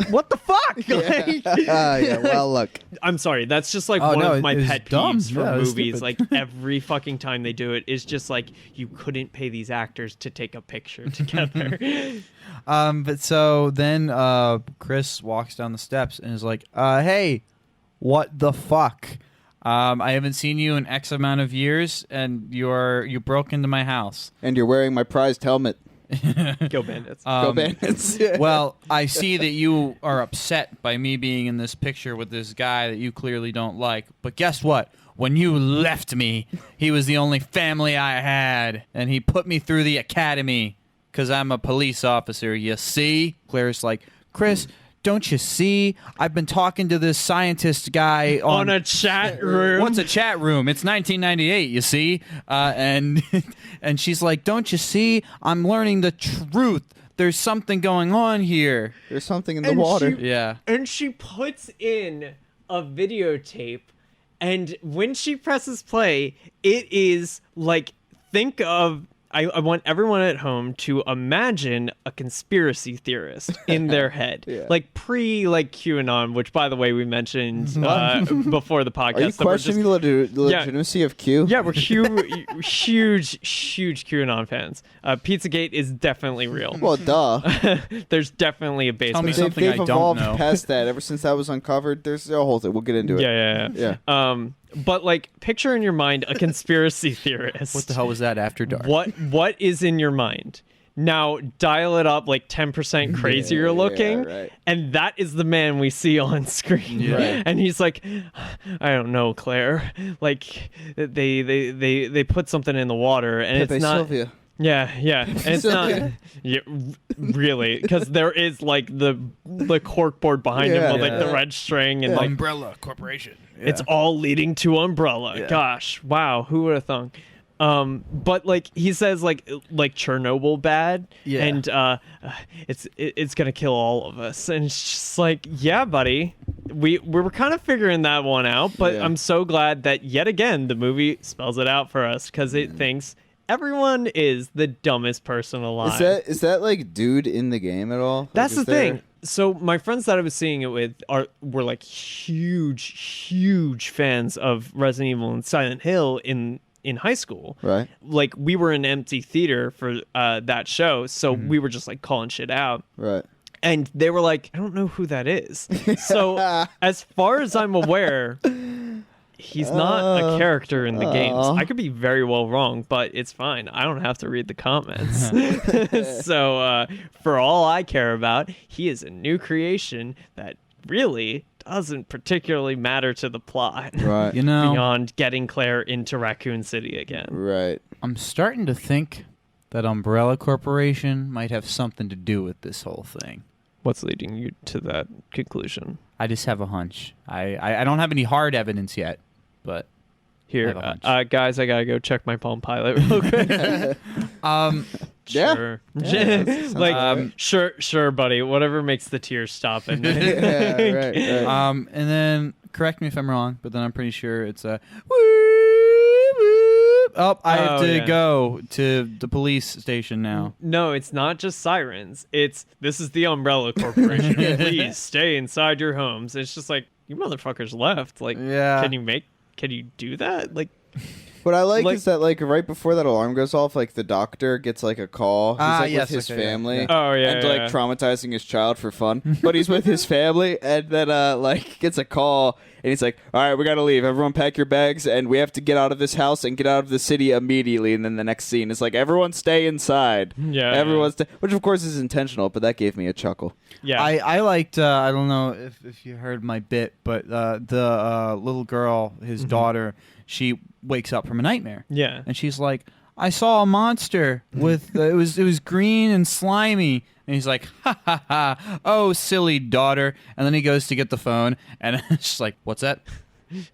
what the fuck? Like, Yeah, well, look. I'm sorry. That's just like Oh, one no, of my it was pet dumb. peeves for Yeah, it was movies. stupid. Like every fucking time they do it is just like you couldn't pay these actors to take a picture together. But so then Chris walks down the steps and is like, hey, what the fuck? I haven't seen you in X amount of years, and you broke into my house. And you're wearing my prized helmet. Go Bandits. Go Bandits. Yeah. Well, I see that you are upset by me being in this picture with this guy that you clearly don't like. But guess what? When you left me, he was the only family I had, and he put me through the academy because I'm a police officer. You see? Claire's like, Chris, don't you see? I've been talking to this scientist guy on a chat room. What's a chat room? It's 1998, you see? And and she's like, don't you see? I'm learning the truth. There's something going on here. There's something in the And water. Yeah. And she puts in a videotape, and when she presses play, it is like, think of I want everyone at home to imagine a conspiracy theorist in their head, like QAnon, which by the way we mentioned before the podcast. Are you questioning the legitimacy of Q? Yeah, we're huge QAnon fans. Pizzagate is definitely real. Well, duh. There's definitely a basis. Tell me something They've I don't evolved know. past that. Ever since that was uncovered, there's a whole thing. We'll get into it. Yeah. But like, picture in your mind a conspiracy theorist. What the hell was that after dark? What is in your mind? Now dial it up like 10% crazier looking, right. and that is the man we see on screen. Yeah. Right. And he's like, I don't know, Claire. Like they put something in the water, and Pepe it's not. Sylvia. Yeah, and it's not. Yeah, really, because there is like the corkboard behind him with like the red string and like Umbrella Corporation. it's all leading to Umbrella. Yeah. Gosh, wow, who would have thunk? But like he says, like Chernobyl bad, and it's gonna kill all of us, and it's just like, yeah, buddy, we were kind of figuring that one out, but I'm so glad that yet again the movie spells it out for us because it thinks everyone is the dumbest person alive. Is that like dude in the game at all? That's like, the thing. So my friends that I was seeing it with were like huge fans of Resident Evil and Silent Hill in high school. Right. Like we were in an empty theater for that show, so we were just like calling shit out. Right. And they were like, I don't know who that is. So as far as I'm aware, he's not a character in the games. I could be very well wrong, but it's fine. I don't have to read the comments. So for all I care about, he is a new creation that really doesn't particularly matter to the plot. Right. You know, Beyond getting Claire into Raccoon City again. Right. I'm starting to think that Umbrella Corporation might have something to do with this whole thing. What's leading you to that conclusion? I just have a hunch. I don't have any hard evidence yet, but Here, I have a hunch. guys, I gotta go check my Palm Pilot real quick. Sure. Like, sure, buddy. Whatever makes the tears stop. And right. and then correct me if I'm wrong, but then I'm pretty sure it's a woo. Oh, I have to go to the police station now. No, it's not just sirens. This is the Umbrella Corporation. Please stay inside your homes. It's just like, you motherfuckers left. Like, Yeah. can you do that? Like, What I like is that, like, right before that alarm goes off, like, the doctor gets, like, a call. He's, like, yes, with his okay, yeah, family. yeah. Oh, yeah, And, yeah. like, traumatizing his child for fun. But he's with his family, and then, like, gets a call, and he's like, all right, we gotta leave. Everyone pack your bags, and we have to get out of this house and get out of the city immediately. And then the next scene is like, everyone stay inside. Yeah. Everyone stay, which, of course, is intentional, but that gave me a chuckle. yeah. I liked, I don't know if you heard my bit, but the little girl, his daughter, she wakes up from a nightmare. yeah. And she's like, I saw a monster with, it was green and slimy. And he's like, ha ha ha, oh, silly daughter. And then he goes to get the phone, and it's just like, what's that?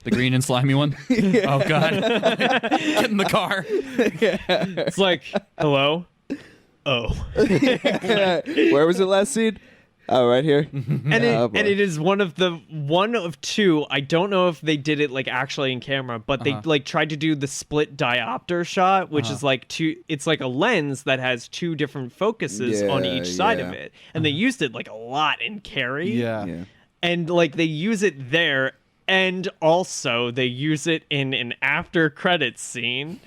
The green and slimy one? Oh, God. Get in the car. It's like, hello? Oh. Where was it last scene? Oh, right here. And Oh, boy. it is one of two. I don't know if they did it like actually in camera, but they like tried to do the split diopter shot, which is like it's like a lens that has two different focuses on each side of it. And they used it like a lot in Carrie. Yeah. And like they use it there, and also they use it in an after credits scene.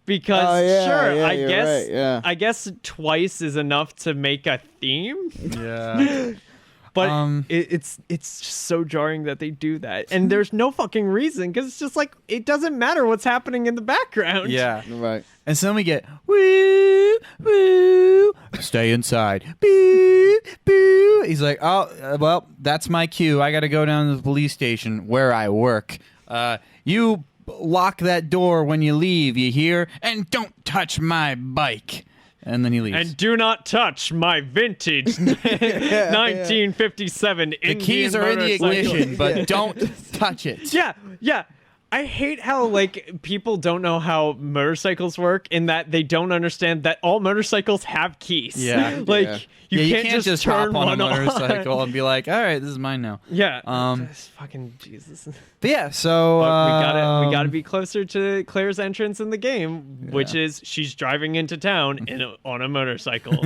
Because I guess twice is enough to make a theme. Yeah. But it's just so jarring that they do that, and there's no fucking reason, because it's just like, it doesn't matter what's happening in the background. Yeah. Right. And so then we get, woo, woo, stay inside. Boo, boo. He's like, oh, well, that's my cue. I got to go down to the police station where I work. You lock that door when you leave, you hear? And don't touch my bike. And then he leaves. And do not touch my vintage 1957 the keys are in the ignition, but don't touch it. Yeah. I hate how like people don't know how motorcycles work in that they don't understand that all motorcycles have keys. Yeah. like Yeah. you can't just turn hop on one a on. motorcycle and be like, all right, this is mine now. Yeah. That's fucking Jesus. But yeah, so But we gotta be closer to Claire's entrance in the game, which is she's driving into town on a motorcycle.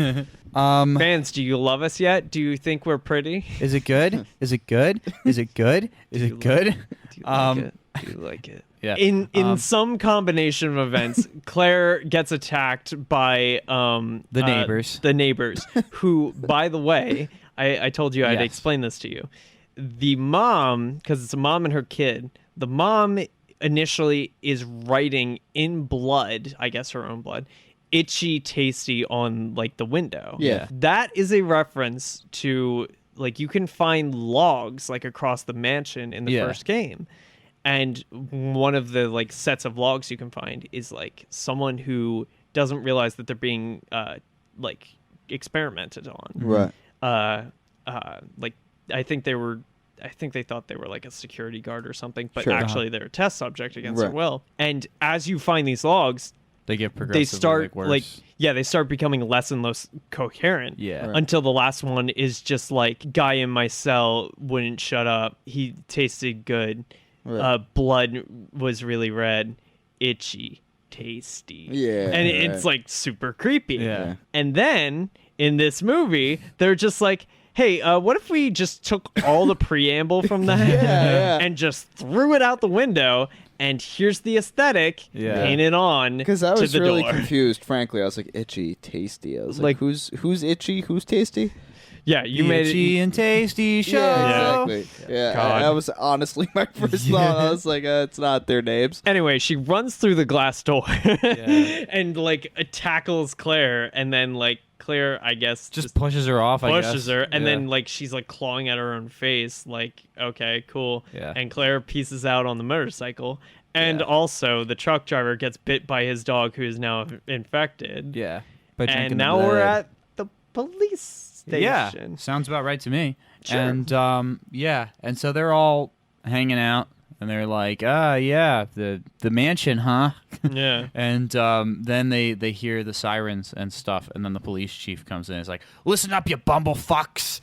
Fans, do you love us yet? Do you think we're pretty? Is it good? Is it good? Is it good? Is it good? Do you like it? Do you like it? Yeah. In some combination of events, Claire gets attacked by The neighbors. The neighbors, who, by the way, I told you I'd Yes. explain this to you. The mom, because it's a mom and her kid, the mom initially is writing in blood, I guess her own blood, itchy tasty on like the window. Yeah. That is a reference to like you can find logs like across the mansion in the first game. And one of the like sets of logs you can find is like someone who doesn't realize that they're being like experimented on. Right. Like I think they thought they were like a security guard or something, but Sure. actually they're a test subject against Right. their will. And as you find these logs, They get progressively they start worse. they start becoming less and less coherent. Yeah. Right. Until the last one is just like guy in my cell wouldn't shut up. He tasted good. Right. Blood was really red, itchy, tasty. Yeah, and it's right. like super creepy. Yeah. And then in this movie, they're just like, hey, what if we just took all the preamble from that yeah. and just threw it out the window? And here's the aesthetic painted on Because I to was the really door. confused, frankly. I was like, itchy, tasty. I was Like- like who's itchy? Who's tasty? Yeah, you made Itchy it. and tasty show. Yeah, exactly. Yeah, God. that was honestly my first thought. I was like, it's not their names. Anyway, she runs through the glass door Yeah. and like tackles Claire, and then like Claire, I guess, Just pushes her off, I guess. pushes her, and Yeah. then like she's like clawing at her own face, like okay, cool. Yeah. And Claire pieces out on the motorcycle, and Yeah. also the truck driver gets bit by his dog, who is now infected. Yeah. By drinking And the now we're blood. at the police Yeah, station. sounds about right to me. Sure. And and so they're all hanging out, and they're like, the mansion, huh? Yeah. And then they hear the sirens and stuff, and then the police chief comes in and is like, listen up, you bumblefucks.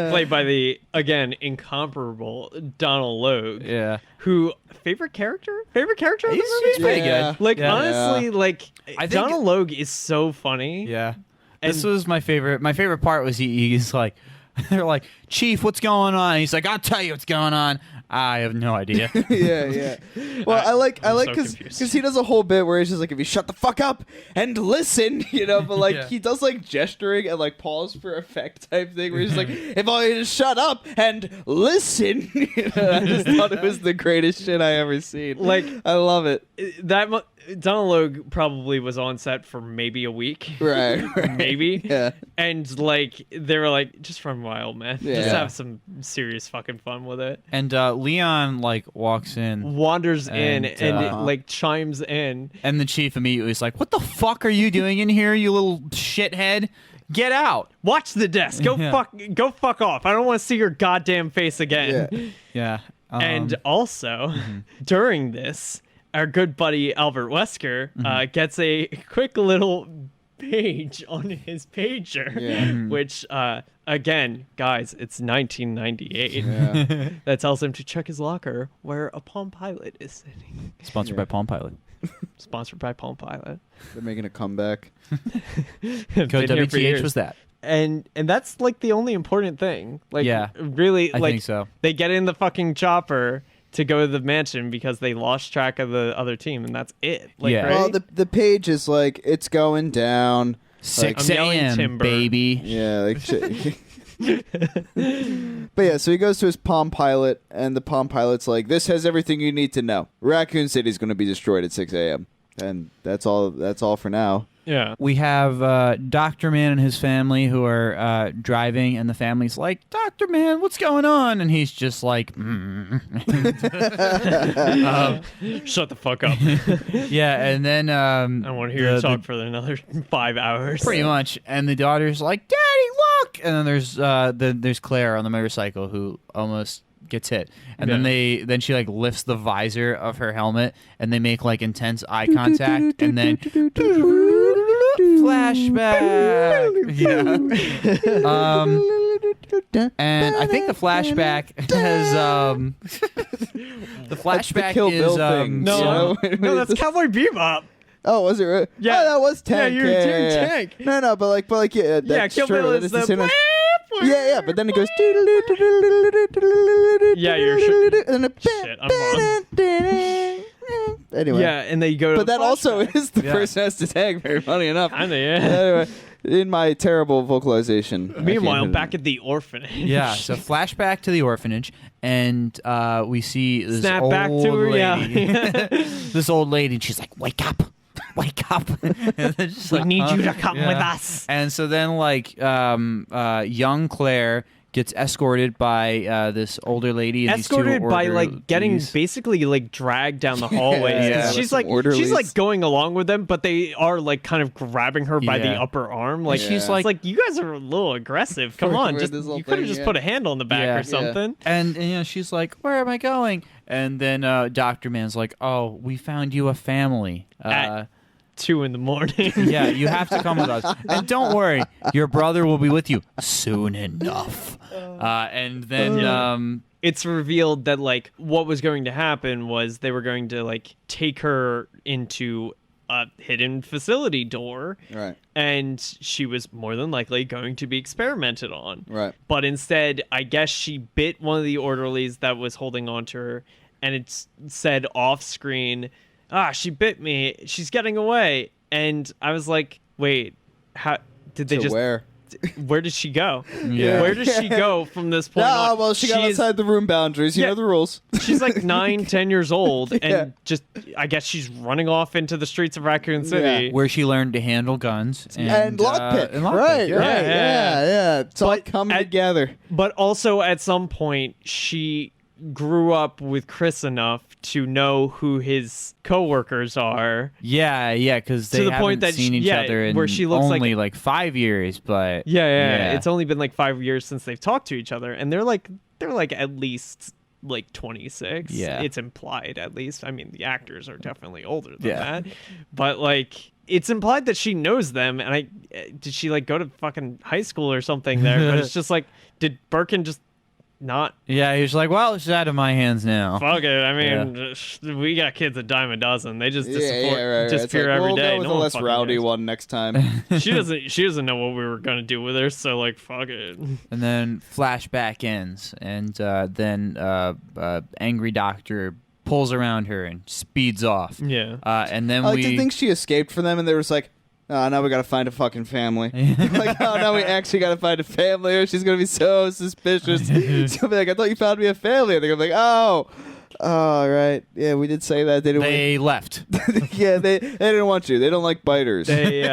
Played by the again incomparable Donald Logue. Yeah. Who favorite character of the movie? He's pretty Yeah. good. Like Yeah. honestly, like I think- Donald Logue is so funny. Yeah. And- This was my favorite. My favorite part was he's like, they're like, Chief, what's going on? And he's like, I'll tell you what's going on. I have no idea. yeah. Well, I like I'm so because confused. he does a whole bit where he's just like, if you shut the fuck up and listen, but like Yeah. he does like gesturing and like pause for effect type thing where he's like, if I just shut up and listen. I just thought it was the greatest shit I ever seen. Like- I love it. Donald Logue probably was on set for maybe a week. Right. Maybe. Yeah. And like they were like, just run wild, man. Just Yeah. have some serious fucking fun with it. And Leon like walks in, Wanders in And, and it, uh-huh. like chimes in. and the chief immediately is like, what the fuck are you doing in here, you little shithead? Get out. Watch the desk. Go Yeah. fuck off. I don't want to see your goddamn face again. Yeah. Yeah. And also, during this, our good buddy Albert Wesker gets a quick little page on his pager, Yeah. which, again, guys, it's 1998. Yeah. That tells him to check his locker where a Palm Pilot is sitting. Sponsored Yeah. by Palm Pilot. Sponsored by Palm Pilot. They're making a comeback. Been Code here for WTH years. was that. And that's like the only important thing. Like, Yeah. really, I like think so. they get in the fucking chopper to go to the mansion because they lost track of the other team, and that's it. Like, Yeah. right? Well, the page is like, it's going down. 6 I'm yelling a.m., timber. baby. Yeah, like but yeah, so he goes to his Palm Pilot, and the Palm Pilot's like, "This has everything you need to know. Raccoon City's going to be destroyed at 6 a.m." And that's all. That's all for now. yeah. We have Dr. Man and his family who are driving, and the family's like, Dr. Man, what's going on? And he's just like, Shut the fuck up. yeah. And then I don't want to hear you the- talk for another 5 hours. pretty much. And the daughter's like, Daddy, look! And then there's Claire on the motorcycle who almost gets hit, and then she like lifts the visor of her helmet, and they make like intense eye contact, and then flashback. And I think the flashback has the flashback Kill is Bill thing. No, no, that's Cowboy Bebop. Oh, was it? Right? Yeah. Oh, that was Tank. Yeah, you're doing Tank. No, but like, yeah, that's Kill true. Bill That is the same the. as- Yeah, but then it goes. Yeah, you're sure. And Shit, I'm wrong. Anyway. Yeah, and then you go to But that also flashback. is the first has to tag. Very funny enough. Kinda, yeah. Anyway, in my terrible vocalization. Meanwhile, back at the orphanage. Yeah, so flashback to the orphanage, and we see this Snap old back to lady. reality. This old lady, and she's like, "Wake up, wake up!" And they're just We like, need "Huh?" you to come Yeah. with us. And so then, like, young Claire gets escorted by this older lady and Escorted these two by like getting orderlies. basically like dragged down the hallways. Yeah. She's Some like orderlies. going along with them, but they are like kind of grabbing her by the Yeah. upper arm. Like she's it's like- like you guys are a little aggressive. Come on, For just this whole you could have thing, just yeah. put a handle on the back Yeah. or something. And she's like, "Where am I going?" And then Dr. Man's like, "Oh, we found you a family. At 2 a.m. Yeah, you have to come with us. And don't worry, your brother will be with you soon enough." And then It's revealed that like what was going to happen was they were going to like take her into a hidden facility door, Right. and she was more than likely going to be experimented on. Right. But instead, I guess she bit one of the orderlies that was holding on to her, and it said off screen, she bit me. She's getting away. And I was like, wait, how did they just... Where did she go? Yeah. Where does she go from this point No, on? well, she got is- outside the room boundaries. You Yeah. know the rules. She's like 9-10 years old, and Yeah. just I guess she's running off into the streets of Raccoon City. where she learned to handle guns And lockpick. and lockpick, Right, yeah. right. Yeah. Yeah. It's all But coming at- together. But also at some point she grew up with Chris enough to know who his coworkers are. Yeah, because To they the haven't point that seen she- each yeah, other in where she looks only like- 5 years, but Yeah. It's only been like 5 years since they've talked to each other, and they're like at least like 26. Yeah. It's implied at least. I mean, the actors are definitely older than Yeah. that. But like it's implied that she knows them, and did she like go to fucking high school or something there? But it's just like, did Birkin just not yeah, he was like, "Well, it's out of my hands now." fuck it? I mean, we got kids a dime a dozen. They just disappear It's disappear like, every we'll day. go with No a one less fucking rowdy cares. one next time. She doesn't know what we were gonna do with her. So like, fuck it. And then flashback ends, and then angry doctor pulls around her and speeds off. Yeah. And then I like we to think she escaped from them, and they were just like, "Oh, now we gotta find a fucking family." Like, oh, now we actually gotta find a family, or she's gonna be so suspicious. She's gonna be like, "I thought you found me a family." And they're gonna be like, "Oh, right, yeah, we did say that, didn't they left. we?" Yeah, they didn't want you. They don't like biters. They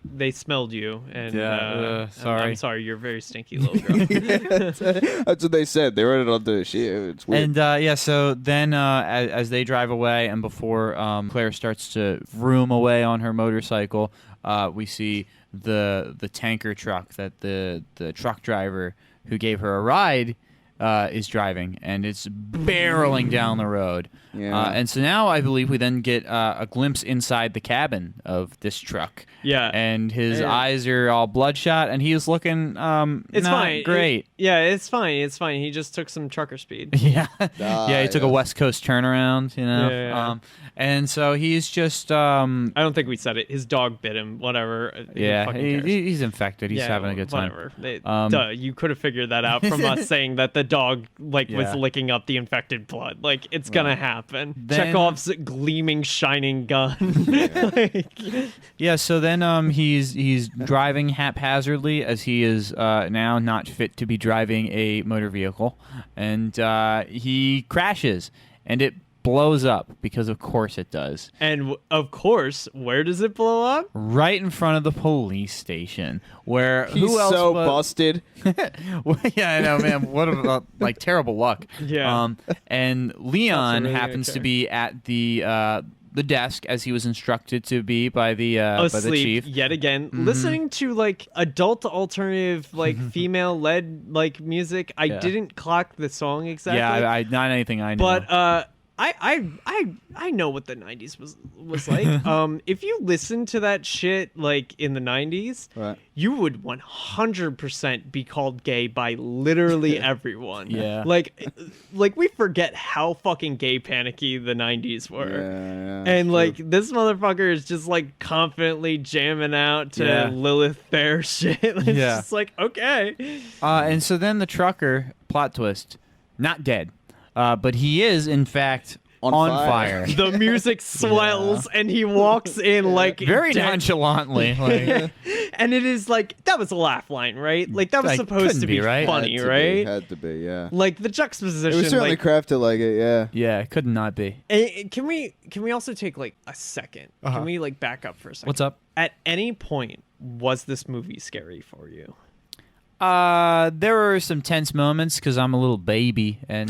they smelled you, and sorry. I'm sorry, you're a very stinky little girl. That's what they said. They wrote it on the shit. It's weird. And so then as they drive away, and before Claire starts to vroom away on her motorcycle, we see the tanker truck that the truck driver who gave her a ride is driving, and it's barreling down the road. Yeah. And so now I believe we then get a glimpse inside the cabin of this truck. Yeah. And his Yeah. eyes are all bloodshot, and he is looking It's not fine. great. It's fine. It's fine. He just took some trucker speed. Yeah, yeah. He took a yeah. West Coast turnaround, you know. Yeah. And so he's just, I don't think we said it. His dog bit him. Whatever. Who yeah, fucking cares? he's infected. He's Yeah, having a good time. Whatever. Duh, you could have figured that out from us saying that the dog was Yeah. licking up the infected blood. Like it's gonna happen. Then- Chekhov's gleaming, shining gun. Yeah. So then he's driving haphazardly, as he is now not fit to be driving a motor vehicle, and he crashes, and it blows up, because of course it does, And of course, where does it blow up? right in front of the police station, where He's who else so but- busted. Well, yeah, I know, man. What a terrible luck. Yeah. And Leon really happens to okay. be at the desk as he was instructed to be by the Asleep chief. yet again, listening to like adult alternative, like female led like music. I didn't clock the song exactly. Yeah, I not anything I know. But I know what the 90s was like. If you listen to that shit like in the 90s, Right. you would 100% be called gay by literally everyone. Yeah. Like we forget how fucking gay panicky the 90s were. Yeah, And true. like this motherfucker is just like confidently jamming out to Lilith Fair shit. It's just like, okay. And so then the trucker, plot twist, not dead. But he is, in fact, on fire. The music swells and he walks in like Very dead. nonchalantly. Like, And it is like, that was a laugh line, right? Like that was Like, supposed couldn't to be, be right? funny, Had to right? Be, had to be, yeah. Like the juxtaposition. It was certainly like, crafted like it, yeah. yeah, it could not be. can we also take like a second? Can we like back up for a second? What's up? At any point, was this movie scary for you? There were some tense moments because I'm a little baby, and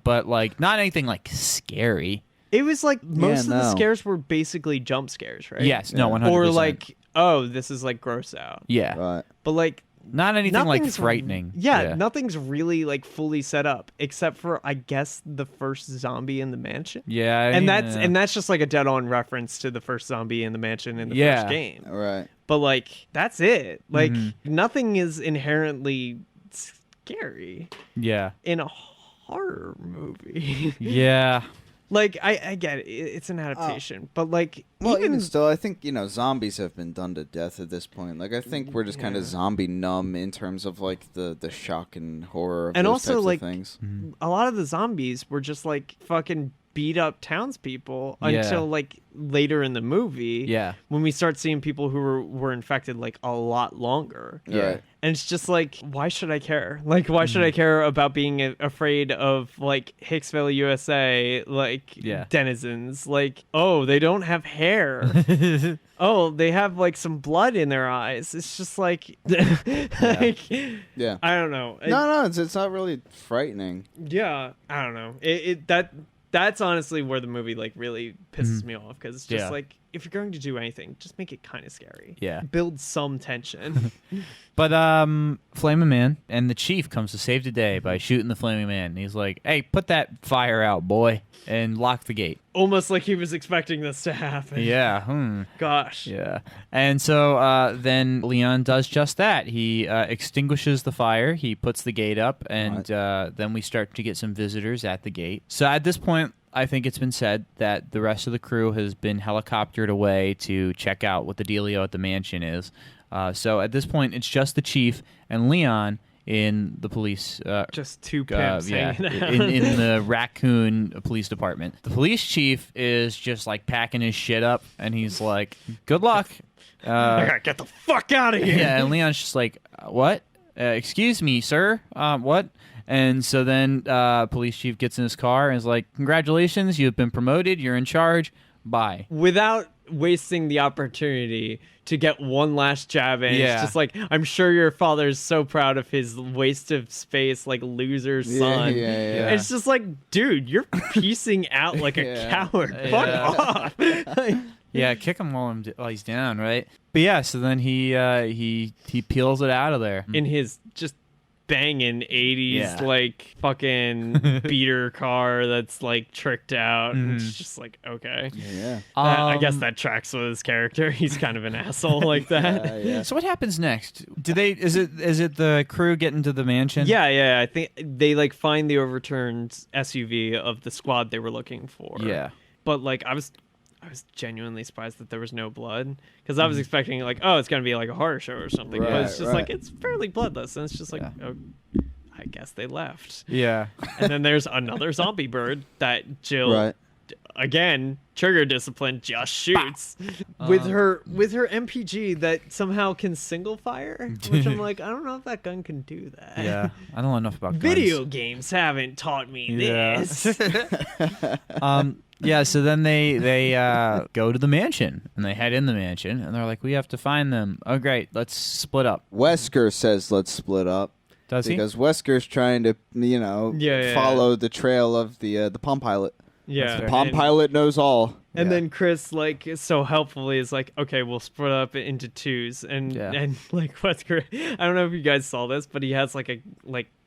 but like not anything like scary. It was like most of the no. scares were basically jump scares, right? Yes, no, Yeah. 100%. Or like, oh, this is like gross out. yeah, Right. But like not anything like nothing's- frightening. Yeah, nothing's really like fully set up except for I guess the first zombie in the mansion. Yeah, And that's just like a dead-on reference to the first zombie in the mansion in the first game. Right. But like that's it. Like Mm-hmm. nothing is inherently scary yeah, in a horror movie. yeah. Like I get it. It's an adaptation, but like Well, even still, I think, zombies have been done to death at this point. Like, I think we're just kind of zombie numb in terms of, like, the shock and horror of And those also, types like, of things. a lot of the zombies were just like fucking beat up townspeople Yeah. until like later in the movie. Yeah. When we start seeing people who were infected like a lot longer. Yeah. Right. And it's just like, why should I care? Like, why should I care about being afraid of like Hicksville, USA, like denizens? Like, oh, they don't have hair. Oh, they have like some blood in their eyes. It's just like, like Yeah. I don't know. No, it's not really frightening. Yeah, I don't know. That's honestly where the movie like really pisses me off because it's just like if you're going to do anything, just make it kind of scary. Yeah. Build some tension. But Flaming Man and the chief comes to save the day by shooting the Flaming Man. And he's like, "Hey, put that fire out, boy, and lock the gate." Almost like he was expecting this to happen. Yeah. Gosh. Yeah. And so then Leon does just that. He extinguishes the fire. He puts the gate up, and then we start to get some visitors at the gate. So at this point, I think it's been said that the rest of the crew has been helicoptered away to check out what the dealio at the mansion is. So at this point, it's just the chief and Leon in the police. Just two pimps hanging out. in the Raccoon Police Department. The police chief is just like packing his shit up, and he's like, "Good luck." I gotta get the fuck out of here. Yeah, and Leon's just like, "What? Excuse me, sir. What?" And so then police chief gets in his car and is like, "Congratulations, you've been promoted. You're in charge. Bye." Without wasting the opportunity to get one last jab in. Yeah. It's just like, I'm sure your father's so proud of his waste of space, like loser son. Yeah. It's just like, dude, you're piecing out like a coward. Fuck off. Like, Yeah, kick him while he's down, right? But yeah, so then he peels it out of there. in his just banging 80s Yeah. like fucking beater car that's like tricked out. And Mm-hmm. it's just like, okay. Yeah. I guess that tracks with his character. He's kind of an asshole like that. Yeah. So what happens next? Is it the crew getting to the mansion? Yeah. I think they like find the overturned SUV of the squad they were looking for. Yeah. But like I was genuinely surprised that there was no blood because I was expecting like, oh, it's gonna be like a horror show or something. But it's just like it's fairly bloodless, and it's just like, oh, I guess they left. Yeah. And then there's another zombie bird that Jill, again, trigger discipline, just shoots with her MPG that somehow can single fire, which I'm like, I don't know if that gun can do that. Yeah. I don't know enough about guns. Video games haven't taught me this. Yeah, so then they go to the mansion, and they head in the mansion, and they're like, "We have to find them." Oh, great, let's split up. Wesker says let's split up. Does he? Because Wesker's trying to, follow the trail of the Palm Pilot. Yeah. Palm Pilot knows all. And Yeah. then Chris, like, so helpfully is like, okay, we'll split up into twos. And like, what's great? I don't know if you guys saw this, but he has like a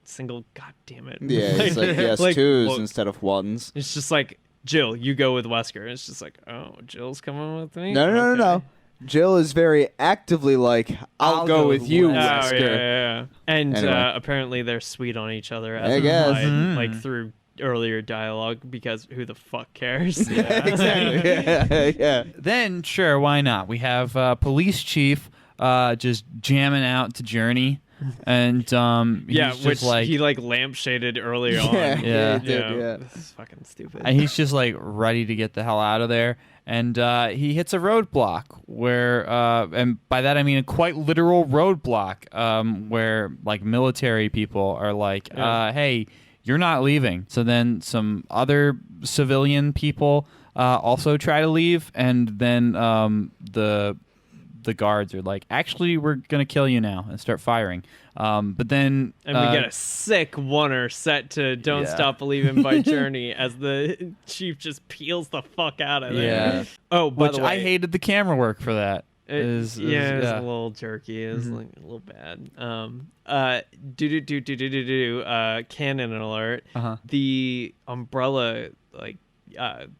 single. God damn it! Yeah, it's like he has like, twos well, instead of ones. It's just like, Jill, you go with Wesker. It's just like, oh, Jill's coming with me. No. Jill is very actively like, I'll go with you, Oh, Wesker. yeah. And Anyway. Apparently they're sweet on each other as I guess. implied, like through earlier dialogue, because who the fuck cares? Exactly. Yeah. Then sure, why not? We have police chief just jamming out to Journey, and he's just which like he like lampshaded earlier on. Yeah, he did, yeah. This is fucking stupid. and he's just like ready to get the hell out of there. And he hits a roadblock where, and by that I mean a quite literal roadblock, where like military people are like, "Hey, you're not leaving." So then some other civilian people also try to leave, and then the guards are like, "Actually, we're gonna kill you now," and start firing. But then And we get a sick oneer set to "Don't Yeah. Stop Believing" by Journey as the chief just peels the fuck out of there. Yeah. Oh, by which the way, I hated the camera work for that. It's a little jerky. It's like a little bad. Canon alert. Uh-huh. The Umbrella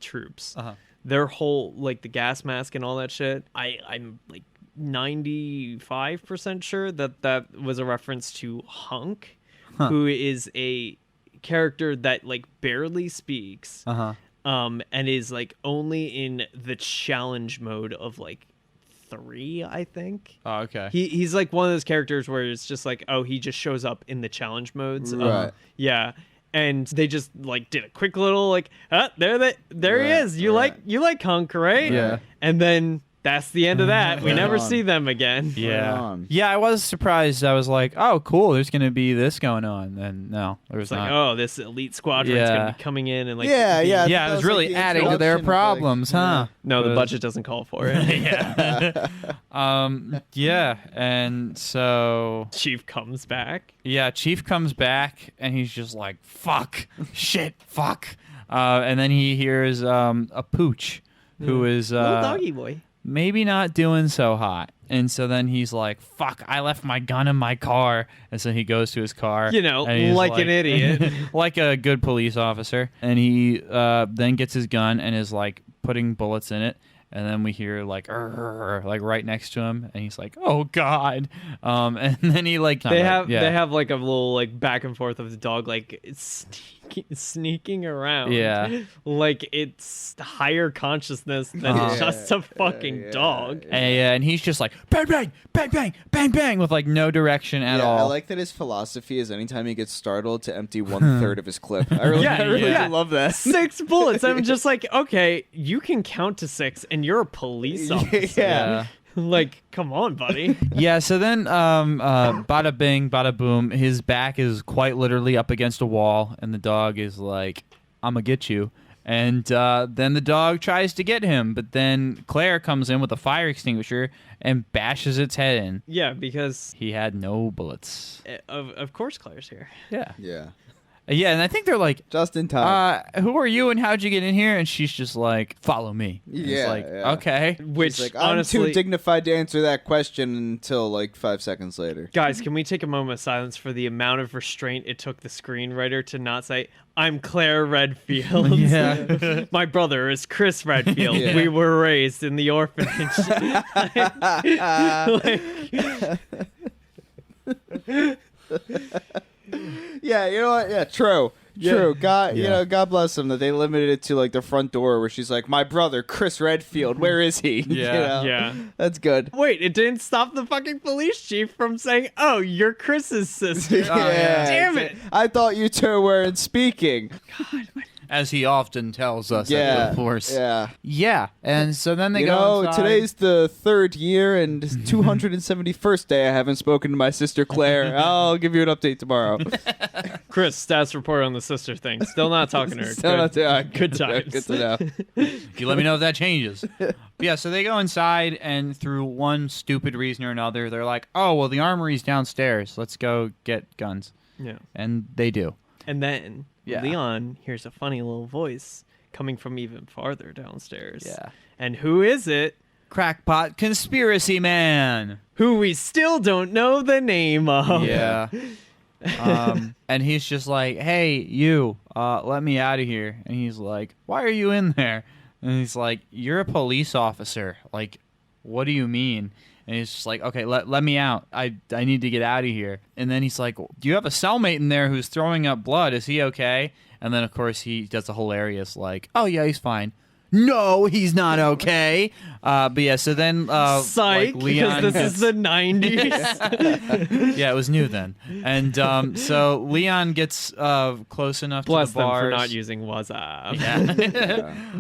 troops. Their whole like the gas mask and all that shit. I'm like 95% sure that was a reference to Hunk, who is a character that like barely speaks. And is like only in the challenge mode of like 3, I think. Oh, okay. He's like one of those characters where it's just like, oh, he just shows up in the challenge modes. Right. Yeah. And they just like did a quick little like, there he Right, is. You right. like Hunk, right? Yeah. And then that's the end of that. We Right never on. see them again. Yeah. on. Yeah, I was surprised. I was like, oh, cool, there's going to be this going on. And no, there was It's like, not. oh, this elite squadron's Yeah. gonna be coming in and like Yeah, being- yeah. Yeah, it That was was really like the adding to their introduction of, like- problems, huh? No, the But- budget doesn't call for it. Yeah. Yeah, and so Chief comes back. yeah, Chief comes back and he's just like, fuck, shit, fuck. And then he hears a pooch who is Little doggy boy. maybe not doing so hot. And so then he's like, fuck, I left my gun in my car. And so he goes to his car. You know, and he's like an idiot. like a good police officer. And he then gets his gun and is like putting bullets in it. And then we hear like, "Arr," like right next to him. And he's like, oh, God. And then he like... They have like a little like back and forth of the dog like sneaking around. Yeah. Like it's higher consciousness than Uh-huh. just a fucking dog. And he's just like, bang, bang, bang, bang, bang, bang, with like no direction at all. I like that his philosophy is anytime he gets startled to empty 1/3 of his clip. I really Yeah. love that. 6 bullets. I'm just like, okay, you can count to 6 and you're a police officer. Yeah. Like, come on, buddy. Yeah, so then bada bing, bada boom, his back is quite literally up against a wall, and the dog is like, I'm gonna get you. And then the dog tries to get him, but then Claire comes in with a fire extinguisher and bashes its head in. Yeah, because He had no bullets. of course Claire's here. Yeah. Yeah. Yeah, and I think they're like, Just in time. who are you and how'd you get in here? And she's just like, follow me. And Yeah, it's like, yeah. okay. Which He's like, I'm honestly, too dignified to answer that question until like 5 seconds later. guys, can we take a moment of silence for the amount of restraint it took the screenwriter to not say, I'm Claire Redfield. Yeah. My brother is Chris Redfield. Yeah. We were raised in the orphanage. Yeah, you know what? Yeah, true. True. God, you Yeah. know, God bless them that they limited it to like the front door where she's like, "My brother, Chris Redfield, where is he?" You Yeah. know? Yeah. That's good. Wait, it didn't stop the fucking police chief from saying, "Oh, you're Chris's sister." yeah. Damn it. I thought you two weren't speaking. As he often tells us Yeah. at the force. Yeah. Yeah, and so then they You go know, inside. today's the 3rd year and 271st day I haven't spoken to my sister Claire. I'll give you an update tomorrow. Chris, stats report on the sister thing. Still not talking to her. Still not Good- good times. Good to know. You let me know if that changes. But yeah, so they go inside, and through one stupid reason or another, they're like, oh, well, the armory's downstairs. Let's go get guns. Yeah. And they do. And then Yeah. Leon hears a funny little voice coming from even farther downstairs. Yeah. And who is it? Crackpot conspiracy man. Who we still don't know the name of. Yeah. And he's just like, hey, you, let me out of here. And he's like, why are you in there? And he's like, you're a police officer. Like, what do you mean? And he's just like, okay, let me out. I need to get out of here. And then he's like, do you have a cellmate in there who's throwing up blood? Is he okay? And then, of course, he does a hilarious, like, oh, yeah, he's fine. No, he's not okay. But yeah, so then Psych, like Leon because this is the 90s. yeah, it was new then. And so Leon gets close enough Bless to the bars. them for not using WhatsApp.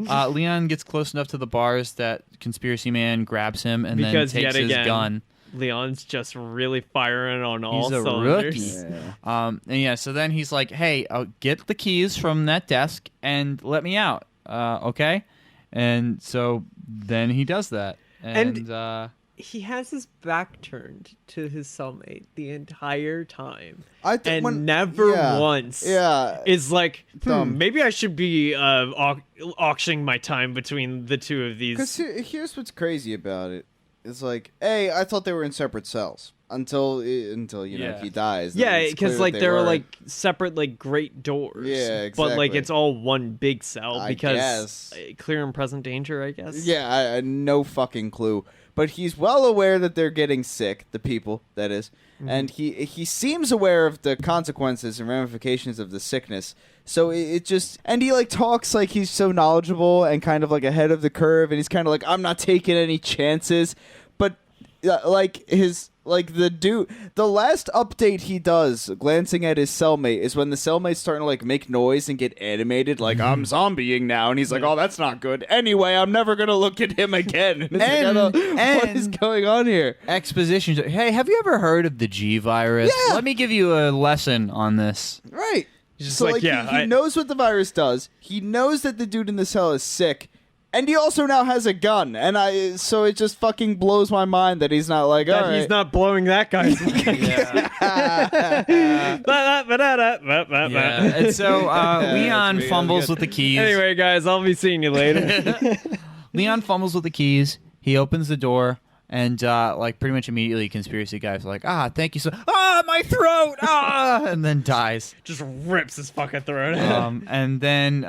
Yeah. Leon gets close enough to the bars that Conspiracy Man grabs him and Because then takes yet his again, gun. Leon's just really firing on all He's a cylinders. rookie. And yeah, so then he's like, hey, get the keys from that desk and let me out. Okay? And so then he does that. And he has his back turned to his cellmate the entire time. When, never once is like, maybe I should be auctioning my time between the two of these. Because here's what's crazy about it. It's like, hey, I thought they were in separate cells until you know he dies. Yeah, because like there are like separate like great doors. Yeah, exactly. But like it's all one big cell I because guess. Clear and present danger, I guess. Yeah, I no fucking clue. But he's well aware that they're getting sick, the people, that is. Mm-hmm. And he seems aware of the consequences and ramifications of the sickness. So it just... And he, like, talks like he's so knowledgeable and kind of, like, ahead of the curve. And he's kind of like, I'm not taking any chances. But, like, his... Like, the last update he does, glancing at his cellmate, is when the cellmate's starting to, like, make noise and get animated, like, I'm zombieing now. And he's like, oh, that's not good. Anyway, I'm never going to look at him again. And what is going on here? Exposition. Hey, have you ever heard of the G virus? Yeah. Let me give you a lesson on this. Right. Just So, like, like, yeah, he knows what the virus does. He knows that the dude in the cell is sick. And he also now has a gun, and so it just fucking blows my mind that he's not like, all right. He's not blowing that guy's mind. Yeah. And so Leon pretty fumbles good. with the keys. Anyway, guys, I'll be seeing you later. Leon fumbles with the keys. He opens the door, and like pretty much immediately, conspiracy guys are like, thank you so. My throat. And then dies. Just rips his fucking throat. And then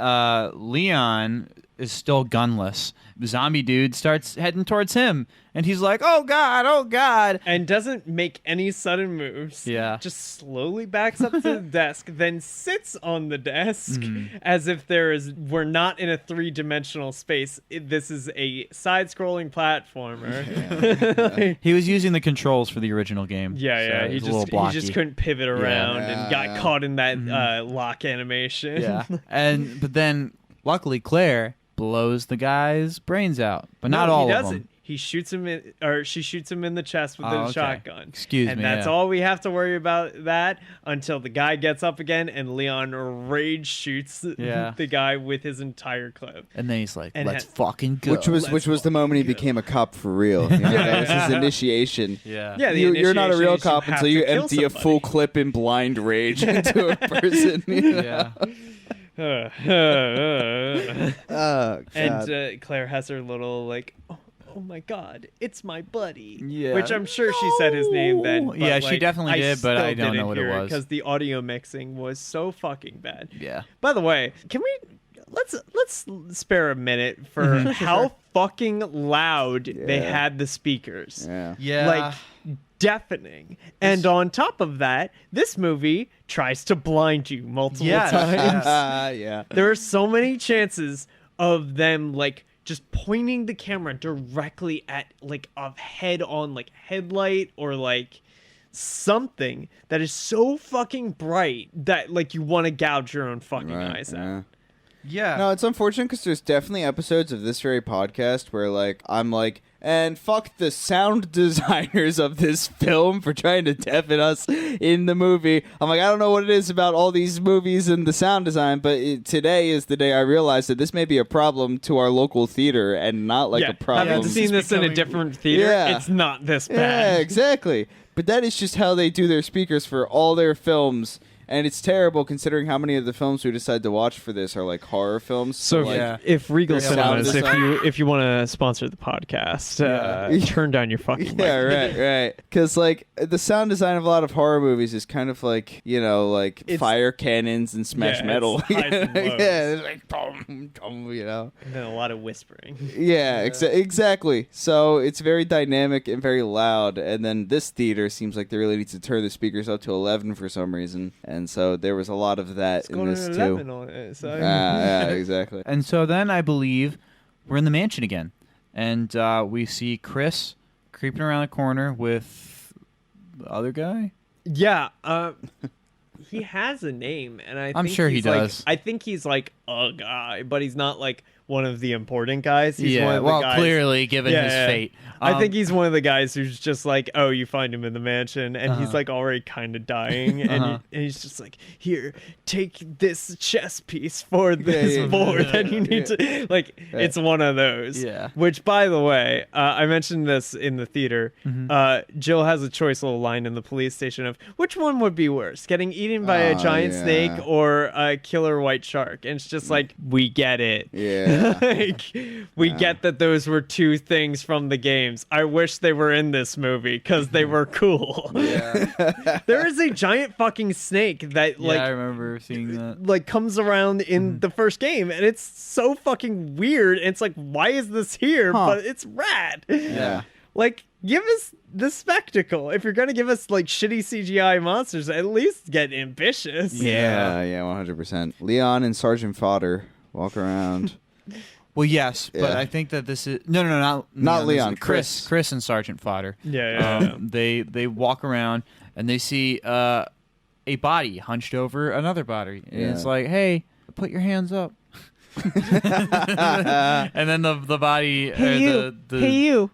Leon is still gunless. The zombie dude starts heading towards him, and he's like, oh god, and doesn't make any sudden moves. Yeah. Just slowly backs up to the desk, then sits on the desk as if we're not in a 3-dimensional space. This is a side-scrolling platformer. He was using the controls for the original game. Yeah. So He it was a little blocky. just couldn't pivot around and got caught in that lock animation. Yeah. But then luckily Claire blows the guy's brains out, but not all of them. He shoots him she shoots him in the chest with the shotgun. Excuse and me. that's all we have to worry about that until the guy gets up again and Leon rage shoots the guy with his entire clip. And then he's like, let's fucking go. Which was the moment he became a cop for real. You know, that was his initiation. Yeah. You're not a real initiation cop is you until have you to kill empty a somebody. full clip in blind rage into a person. You know? Yeah. Oh, God. And Claire has her little like, oh my god, it's my buddy. Yeah. Which I'm sure she said his name then. But Yeah, she definitely did, but I don't know what it was. because the audio mixing was so fucking bad. Yeah. By the way, can we let's spare a minute for how fucking loud they had the speakers. Yeah. Like deafening. And on top of that, this movie tries to blind you multiple times. Yeah. There are so many chances of them like just pointing the camera directly at like a head-on like headlight or like something that is so fucking bright that like you want to gouge your own fucking eyes out. Yeah. No, it's unfortunate because there's definitely episodes of this very podcast where, like, I'm like, and fuck the sound designers of this film for trying to deafen us in the movie. I'm like, I don't know what it is about all these movies and the sound design, but today is the day I realized that this may be a problem to our local theater and not like a problem. Having seen this in a different theater, it's not this bad. Yeah, exactly. But that is just how they do their speakers for all their films. And it's terrible considering how many of the films we decided to watch for this are like horror films. So like, if Regal Yeah. Cinemas, Sound if you want to sponsor the podcast, turn down your fucking yeah, mic. right. Because like the sound design of a lot of horror movies is kind of like like It's- fire cannons and smash metal. it's highs and lows. Yeah, it's like boom, boom, And then a lot of whispering. Yeah, exactly. So it's very dynamic and very loud. And then this theater seems like they really need to turn the speakers up to 11 for some reason. And so there was a lot of that It's in going this to too. 11 on it. So Yeah, exactly. And so then I believe we're in the mansion again, and we see Chris creeping around the corner with the other guy. Yeah, he has a name, and I'm think sure he he's like- does. I think he's like a guy, but he's not like one of the important guys. He's one Yeah, of the well, guys. clearly, given his fate. I think he's one of the guys who's just like, oh, you find him in the mansion, and he's like already kind of dying, and he's just like, here, take this chess piece for this board that you need to. Like, it's one of those. Yeah. Which, by the way, I mentioned this in the theater. Jill has a choice little line in the police station of which one would be worse, getting eaten by a giant snake or a killer white shark, and it's just like, we get it. Yeah. Like, we get that those were two things from the games. I wish they were in this movie because they were cool. Yeah. There is a giant fucking snake that Yeah, I remember seeing that. like comes around in the first game, and it's so fucking weird. It's like, why is this here? Huh. But it's rad. Yeah. Like, give us the spectacle. If you're gonna give us like shitty CGI monsters, at least get ambitious. Yeah, 100%. Leon and Sergeant Fodder walk around. Well, yes, but Yeah. I think that this is not Not Leon, this is Chris and Sergeant Fodder. Yeah. They walk around and they see a body hunched over another body, and it's Yeah. like, hey, put your hands up. And then the body, you,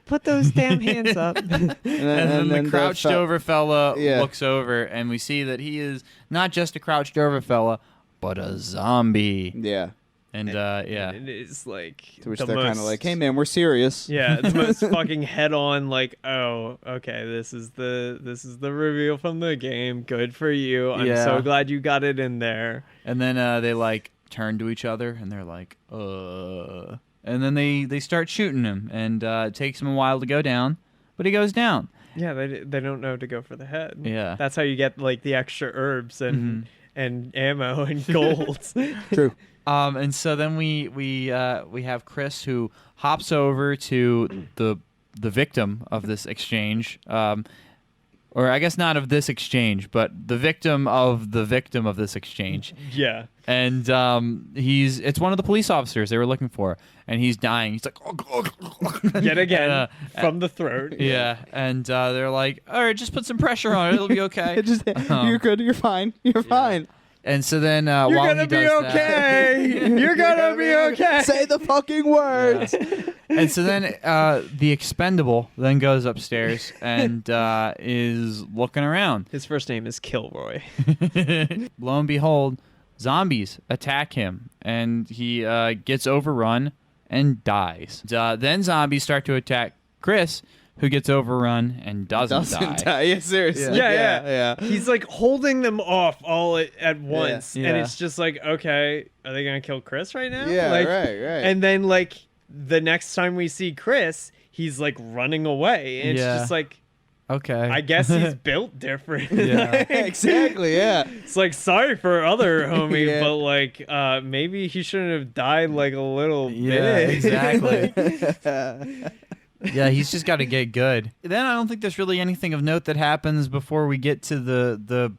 put those damn hands up. and then the crouched over fella Yeah. looks over, and we see that he is not just a crouched over fella, but a zombie. Yeah. And It is like To which the they're kind of most- like, hey, man, we're serious. Yeah, the most fucking head on, like, oh, okay, this is the reveal from the game. Good for you. I'm Yeah. so glad you got it in there. And then they like turn to each other and they're like, and then they start shooting him, and it takes him a while to go down, but he goes down. Yeah, they don't know to go for the head. Yeah. That's how you get like the extra herbs and ammo and gold. True. And so then we have Chris, who hops over to the victim of this exchange, or I guess not of this exchange, but the victim of this exchange. Yeah. And it's one of the police officers they were looking for, and he's dying. He's like, Yet again from the throat. yeah, and they're like, all right, just put some pressure on it, it'll be okay. You're good. You're fine. You're fine. And so then You're while gonna he be does okay. You're gonna be okay. Say the fucking words. and so then the expendable then goes upstairs and is looking around. His first name is Kilroy. Lo and behold, zombies attack him, and he gets overrun and dies. Then zombies start to attack Chris, who gets overrun and doesn't die. Yeah, seriously. Yeah. He's like holding them off all at once, and Yeah. it's just like, okay, are they gonna kill Chris right now? Yeah, like, right. And then like the next time we see Chris, he's like running away, and Yeah. it's just like, Okay. I guess he's built different. Yeah. Exactly, yeah. It's like, sorry for other homie, Yeah. but like maybe he shouldn't have died like a little Yeah, bit. exactly. Yeah, he's just got to get good. Then I don't think there's really anything of note that happens before we get to the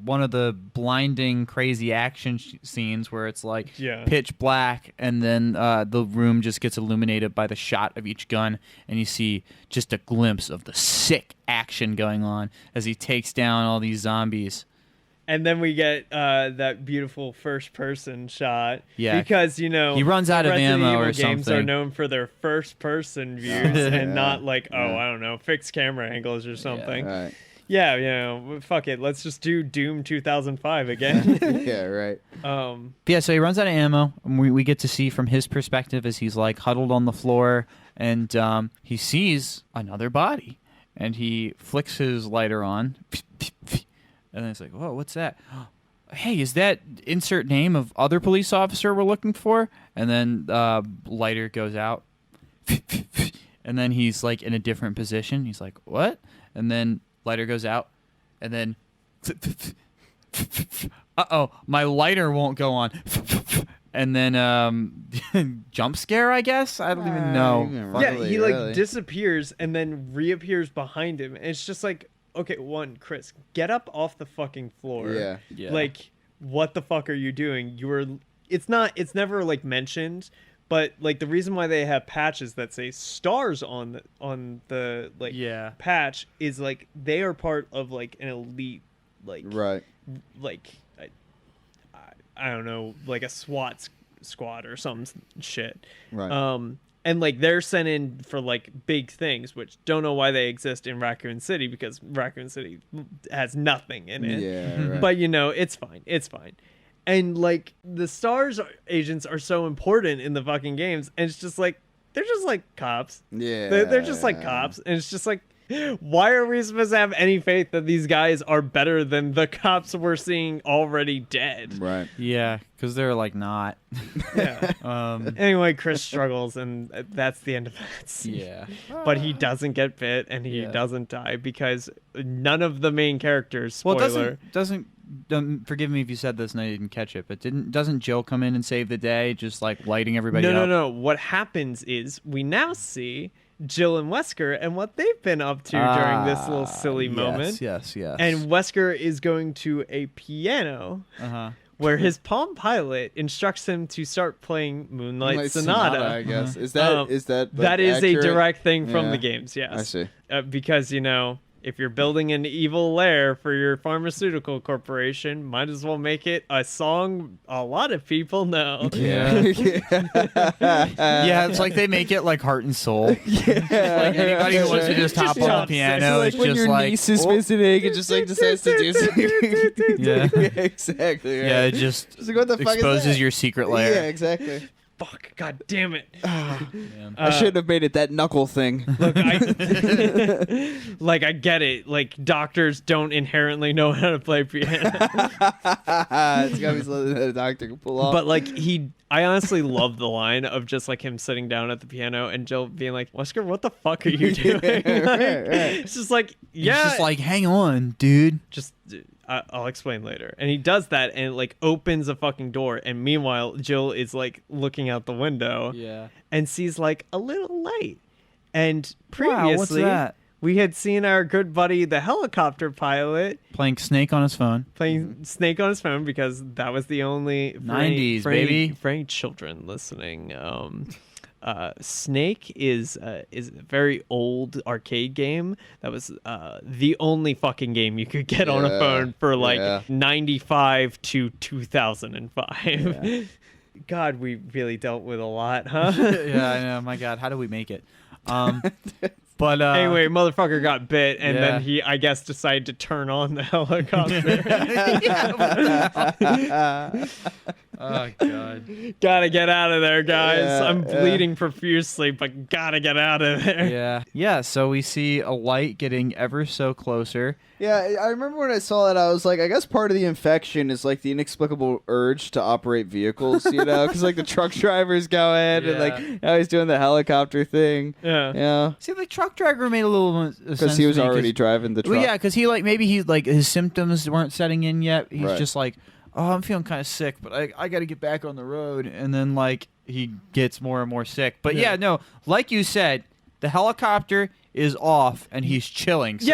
one of the blinding, crazy action scenes where it's like Yeah. pitch black, and then the room just gets illuminated by the shot of each gun, and you see just a glimpse of the sick action going on as he takes down all these zombies. And then we get that beautiful first-person shot. Yeah. Because, you know, He runs out of Resident ammo Evil or games something. are known for their first-person views and not like, I don't know, fixed camera angles or something. Right. Yeah, you know, fuck it. Let's just do Doom 2005 again. Yeah, right. Yeah, so he runs out of ammo, and we get to see from his perspective as he's like huddled on the floor, and he sees another body, and he flicks his lighter on, And then it's like, whoa, what's that? Hey, is that insert name of other police officer we're looking for? And then lighter goes out. And then he's like in a different position. He's like, what? And then lighter goes out. And then, uh-oh, my lighter won't go on. And then jump scare, I guess? I don't even know. Yeah, he like disappears and then reappears behind him. And it's just like, okay, Chris, get up off the fucking floor. Yeah. Like, what the fuck are you doing? It's never like mentioned, but like the reason why they have patches that say stars on the like patch is like they are part of like an elite like I don't know, like a SWAT squad or some shit. Right. And like they're sent in for like big things, which don't know why they exist in Raccoon City because Raccoon City has nothing in it. Yeah, right. But it's fine. It's fine. And like the STARS agents are so important in the fucking games, and it's just like they're just like cops. Yeah. They're just like cops, and it's just like, why are we supposed to have any faith that these guys are better than the cops we're seeing already dead? Right. Yeah, because they're like not. Yeah. Anyway, Chris struggles, and that's the end of that scene. Yeah. But he doesn't get bit, and he doesn't die because none of the main characters. Spoiler. Well, doesn't forgive me if you said this and I didn't catch it, but doesn't Jill come in and save the day, just like lighting everybody up? No. What happens is we now see Jill and Wesker and what they've been up to during this little silly moment. Yes. And Wesker is going to a piano where his Palm Pilot instructs him to start playing Moonlight Sonata. I guess. Is that that is accurate? a direct thing from the games, yes. I see. Because, if you're building an evil lair for your pharmaceutical corporation, might as well make it a song a lot of people know. Yeah. Yeah, it's like they make it like heart and soul. Yeah. Like anybody who wants to just hop on the piano, it's it's when just your like niece is visiting and just like decides to do something. Yeah. Exactly. Right. Yeah, it just like, what the fuck is exposes that? your secret lair. Yeah, exactly. Fuck, god damn it. I shouldn't have made it that knuckle thing. Look, I get it. Like, doctors don't inherently know how to play piano. It's gotta be something that a doctor can pull off. But like I honestly love the line of just like him sitting down at the piano and Jill being like, Wesker, what the fuck are you doing? It's just like, yeah. It's just like, hang on, dude. Just I'll explain later. And he does that and it like opens a fucking door. And meanwhile, Jill is like looking out the window and sees like a little light. And previously, what's that? We had seen our good buddy, the helicopter pilot, playing Snake on his phone. Playing Snake on his phone because that was the only 90s, for any, baby. For any children listening, Snake is a very old arcade game that was the only fucking game you could get on a phone for like 95 to 2005. Yeah. God, we really dealt with a lot, huh? Yeah, I know. My God, how do we make it? But anyway, motherfucker got bit, and then he, I guess, decided to turn on the helicopter. Oh God! Gotta get out of there, guys. I'm bleeding profusely, but gotta get out of there. Yeah. So we see a light getting ever so closer. Yeah, I remember when I saw that, I was like, I guess part of the infection is like the inexplicable urge to operate vehicles, because like the truck drivers go in and like now he's doing the helicopter thing. Yeah. See, the truck driver made a little sense because he was already driving the truck. Well, yeah, because maybe his symptoms weren't setting in yet. He's just like, oh, I'm feeling kind of sick, but I got to get back on the road. And then, like, he gets more and more sick. But, no, like you said, the helicopter is off, and he's chilling. So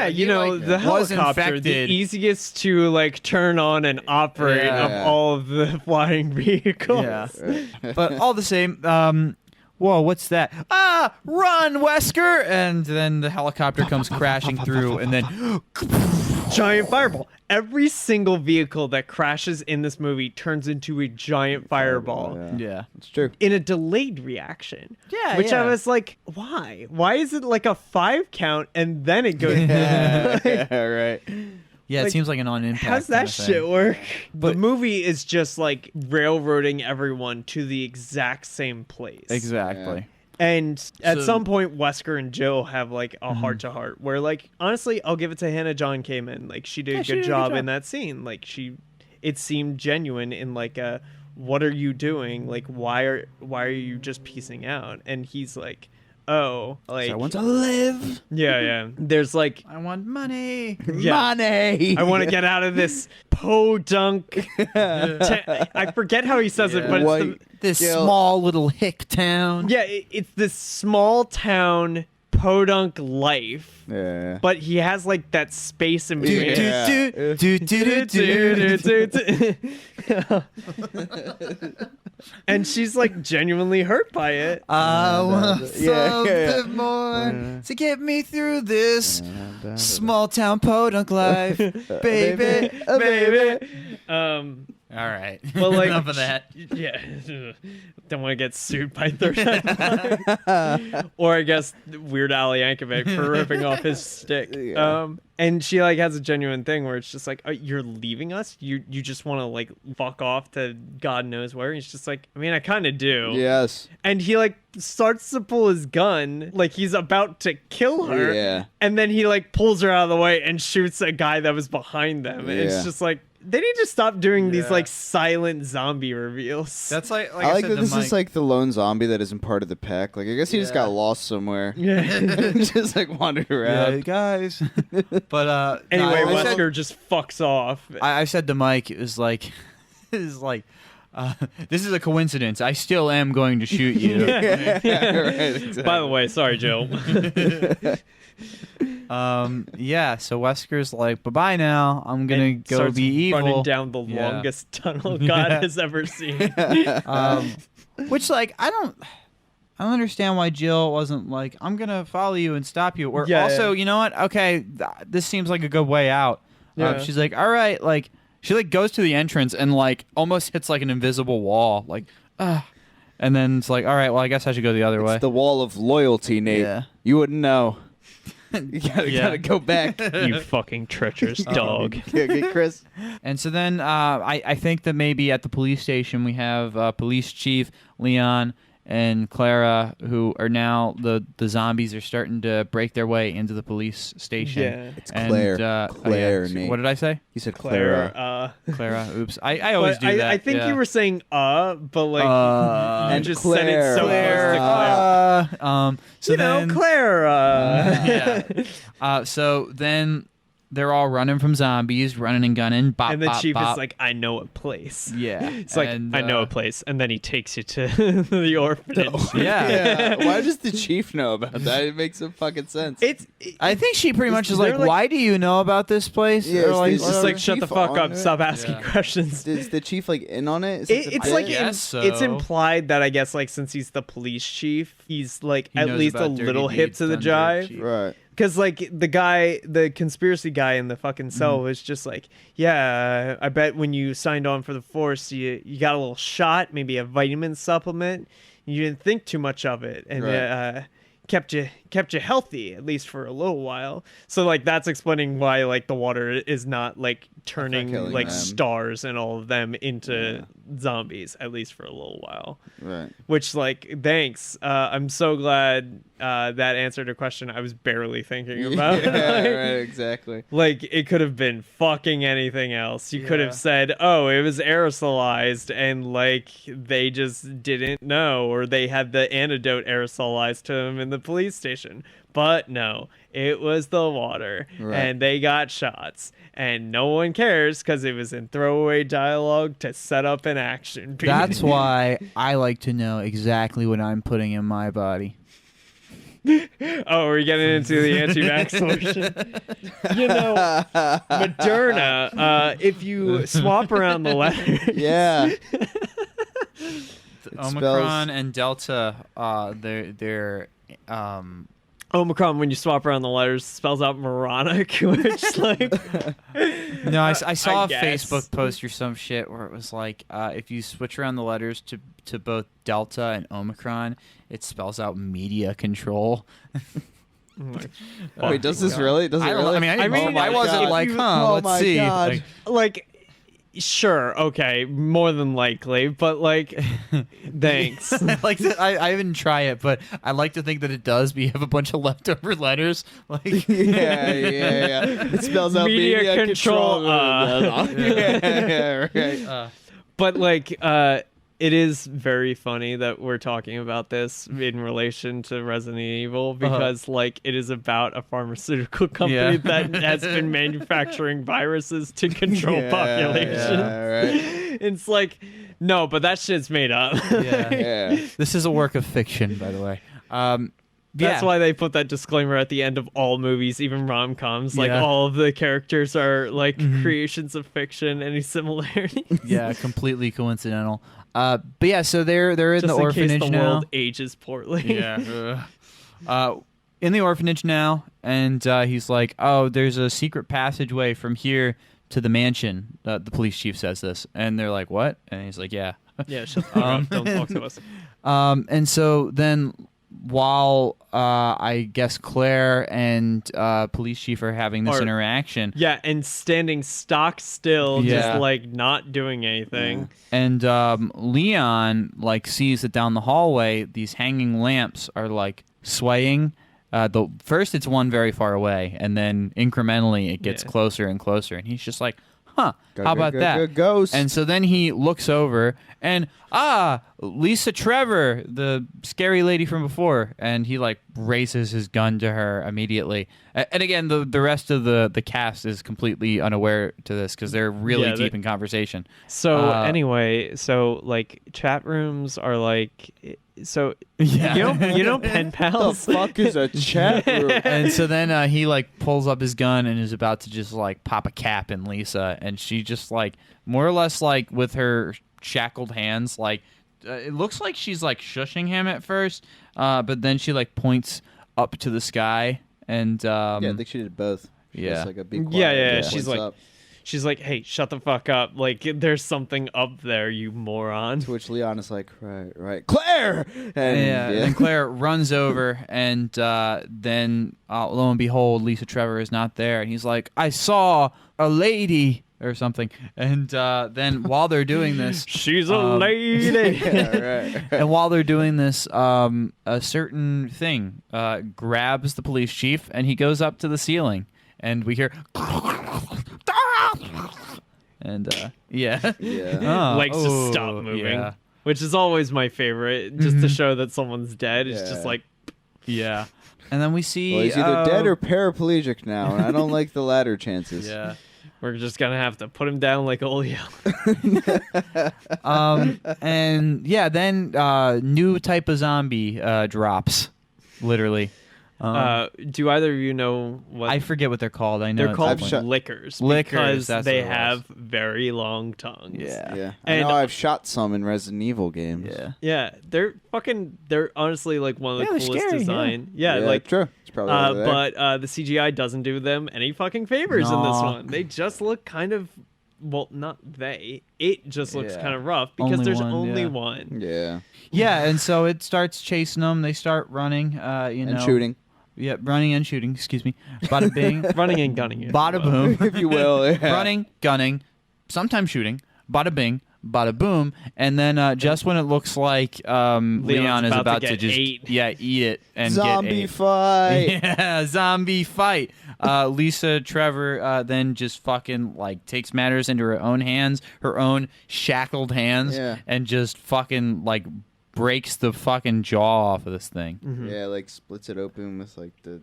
the helicopter, the easiest to, like, turn on and operate of all of the flying vehicles. Yeah. But all the same, whoa, what's that? Ah, run, Wesker! And then the helicopter comes crashing through, and then... giant fireball. Every single vehicle that crashes in this movie turns into a giant fireball. Yeah, it's true. In a delayed reaction. Yeah, which I was like, why? Why is it like a 5 count and then it goes? Right. Yeah, it seems like an on-impact. How's that shit work? The movie is just like railroading everyone to the exact same place. Exactly. And at So- some point, Wesker and Jill have like a heart to heart where, like, honestly, I'll give it to Hannah John Kamen. Like, she did a good job in that scene. Like, it seemed genuine in like a, what are you doing? Like, why are you just piecing out? And he's like, oh, like, I want to live. yeah. There's like, I want money. Money. I want to get out of this podunk. I forget how he says it, but it's the, This Gil. small little hick town. yeah, it's this small town podunk life. Yeah. But he has like that space in between. And she's like genuinely hurt by it. I want Yeah. something more to get me through this small town podunk life, baby. Baby. All right. Well, like, enough of that. Yeah. Don't want to get sued by Third Eye. Or I guess Weird Al Yankovic for ripping off his stick. Yeah. And she like has a genuine thing where it's just like, oh, you're leaving us? You just want to like fuck off to God knows where? And he's just like, I mean, I kind of do. Yes. And he like starts to pull his gun like he's about to kill her. Yeah. And then he like pulls her out of the way and shoots a guy that was behind them. And Yeah. it's just like, they need to stop doing these Yeah. like silent zombie reveals. That's like I like said that to this Mike, is like the lone zombie that isn't part of the pack. Like, I guess he just got lost somewhere. Yeah. Just like wandered yeah, around. guys. But Anyway, no, I said- Wesker just fucks off. I said to Mike, it was like, this is a coincidence. I still am going to shoot you. Yeah, right, exactly. By the way, sorry, Jill. Yeah. So Wesker's like, bye bye now. I'm gonna And go starts be evil. running down the Yeah. longest tunnel God Yeah. has ever seen. Which like I don't understand why Jill wasn't like, I'm gonna follow you and stop you. Or Yeah, also, you know what? Okay, this seems like a good way out. Yeah. She's like, all right, like she like goes to the entrance and like almost hits like an invisible wall, like, and then it's like, all right, well, I guess I should go the other way. It's the wall of loyalty, Nate. Yeah. You wouldn't know. You gotta go back. You fucking treacherous dog. Get Chris. And so then I think that maybe at the police station we have police chief Leon and Clara, who are now the zombies are starting to break their way into the police station. Yeah. It's And, Claire. Claire, yeah. Nate. What did I say? You said Clara. Clara. Clara. Oops. I always But do that. I think yeah. you were saying but like you and just Claire. said it so Claire. close to Claire. So You know, then, Clara. yeah. So then they're all running from zombies, running and gunning. Bop, And the bop, chief bop. is like, I know a place. yeah. It's like, And, I know a place. And then he takes you to the orphanage. Yeah. Why does the chief know about that? It makes some fucking sense. I think she pretty much is they're like, like- why do you know about this place? Yeah, Or it's like, It's just whatever. like, shut the Chief fuck on up. it. Stop asking Yeah. questions. Is the chief like in on it? Is It's the like bit? Yes, so. it's implied that I guess like since he's the police chief, he's like He at knows least a about dirty little hip deeds to the done dirty jive. cheap. right. Because like the conspiracy guy in the fucking cell was just like, yeah, I bet when you signed on for the force, you got a little shot, maybe a vitamin supplement. You didn't think too much of it, and Right. kept you healthy at least for a little while. So like that's explaining why like the water is not like turning killing like them. stars and all of them into zombies at least for a little while. Right. Which like thanks. I'm so glad that answered a question I was barely thinking about. Yeah, Like, right, exactly. like it could have been fucking anything else. You could Yeah. have said, "Oh, it was aerosolized," and like they just didn't know, or they had the antidote aerosolized to them in the police station. But no, it was the water, Right. and they got shots, and no one cares because it was in throwaway dialogue to set up an action beat. That's why I like to know exactly what I'm putting in my body. Oh, we're getting into the anti-vax portion. You know, Moderna, if you swap around the letters, Yeah. Omicron and Delta, they're Omicron, when you swap around the letters, spells out moronic, which like no, I saw I a guess. Facebook post or some shit where it was like, if you switch around the letters to both Delta and Omicron, it spells out media control. Wait, does this really? Does it I don't. really? I mean, I, didn't I mean, know. I oh my wasn't God. like, If huh? you- oh let's my see. God. Like, like Sure, okay, more than likely, but like, thanks. I didn't try it, but I like to think that it does. But you have a bunch of leftover letters, like yeah. It spells out Media control. Right. But like, it is very funny that we're talking about this in relation to Resident Evil because like it is about a pharmaceutical company that has been manufacturing viruses to control populations. Yeah, right. It's like, no, but that shit's made up. Yeah. This is a work of fiction, by the way. That's why they put that disclaimer at the end of all movies, even rom-coms. Like all of the characters are like creations of fiction. Any similarities? Yeah, completely coincidental. But yeah, so they're in Just the orphanage in case the now. world ages poorly. Yeah. In the orphanage now, and he's like, "Oh, there's a secret passageway from here to the mansion." The police chief says this, and they're like, "What?" And he's like, "Yeah." Yeah, shut the fuck up. Don't talk to us. And so then, while I guess Claire and police chief are having this interaction, Yeah, and standing stock still, Yeah. just like not doing anything. and Leon like sees that down the hallway these hanging lamps are like swaying. First it's one very far away, and then incrementally it gets closer and closer, and he's just like, "Huh, how about that?" Ghost. And so then he looks over, and Lisa Trevor, the scary lady from before, and he like raises his gun to her immediately. And again, the rest of the cast is completely unaware to this because they're really deep in conversation. So anyway, so like chat rooms are like, so Yeah. you know pen What pals. the fuck is a chat room? And so then he like pulls up his gun and is about to just like pop a cap in Lisa, and she just like more or less like with her shackled hands, like it looks like she's like shushing him at first, but then she like points up to the sky, and Yeah, I think she did both. She Yeah. was like a big Yeah. points She's like, up. she's like, hey, shut the fuck up. Like, there's something up there, you moron. To which Leon is like, right, Claire. And and Claire runs over, and then lo and behold, Lisa Trevor is not there, and he's like, "I saw a lady." Or something, and then while they're doing this, She's a lady. right. and while they're doing this, a certain thing grabs the police chief, and he goes up to the ceiling, and we hear, and Yeah. Likes to stop moving, yeah. which is always my favorite, just to show that someone's dead. It's just Yeah. like, Yeah, and then we see Well, he's either dead or paraplegic now, and I don't like the latter chances. yeah. we're just gonna have to put him down like Olio. And yeah, then new type of zombie drops, literally. Do either of you know what I forget what they're called. I know they're it's called? like- Lickers. Lickers, because that's they what it was. have very long tongues. Yeah. Yeah. I And- know I've shot some in Resident Evil games. Yeah. Yeah, they're honestly like one of the Yeah, they're coolest scary, design. Yeah, Yeah, like true. It's probably over there. but the CGI doesn't do them any fucking favors in this No. one. They just look kind of, well, not they. It just looks Yeah. kind of rough because Only there's one, only yeah. one. Yeah. Yeah, and so it starts chasing them. They start running, And shooting, Yeah, running and shooting. Excuse me. Bada bing, Running and gunning it. bada boom. if you will. Yeah. Running, gunning, sometimes shooting. Bada bing, bada boom, and then just when it looks like Leon is about to get just ate. eat it and Zombie get ate. fight. Yeah, zombie fight. Lisa Trevor then just fucking like takes matters into her own hands, her own shackled hands, Yeah. and just fucking like breaks the fucking jaw off of this thing. Yeah, like splits it open with like the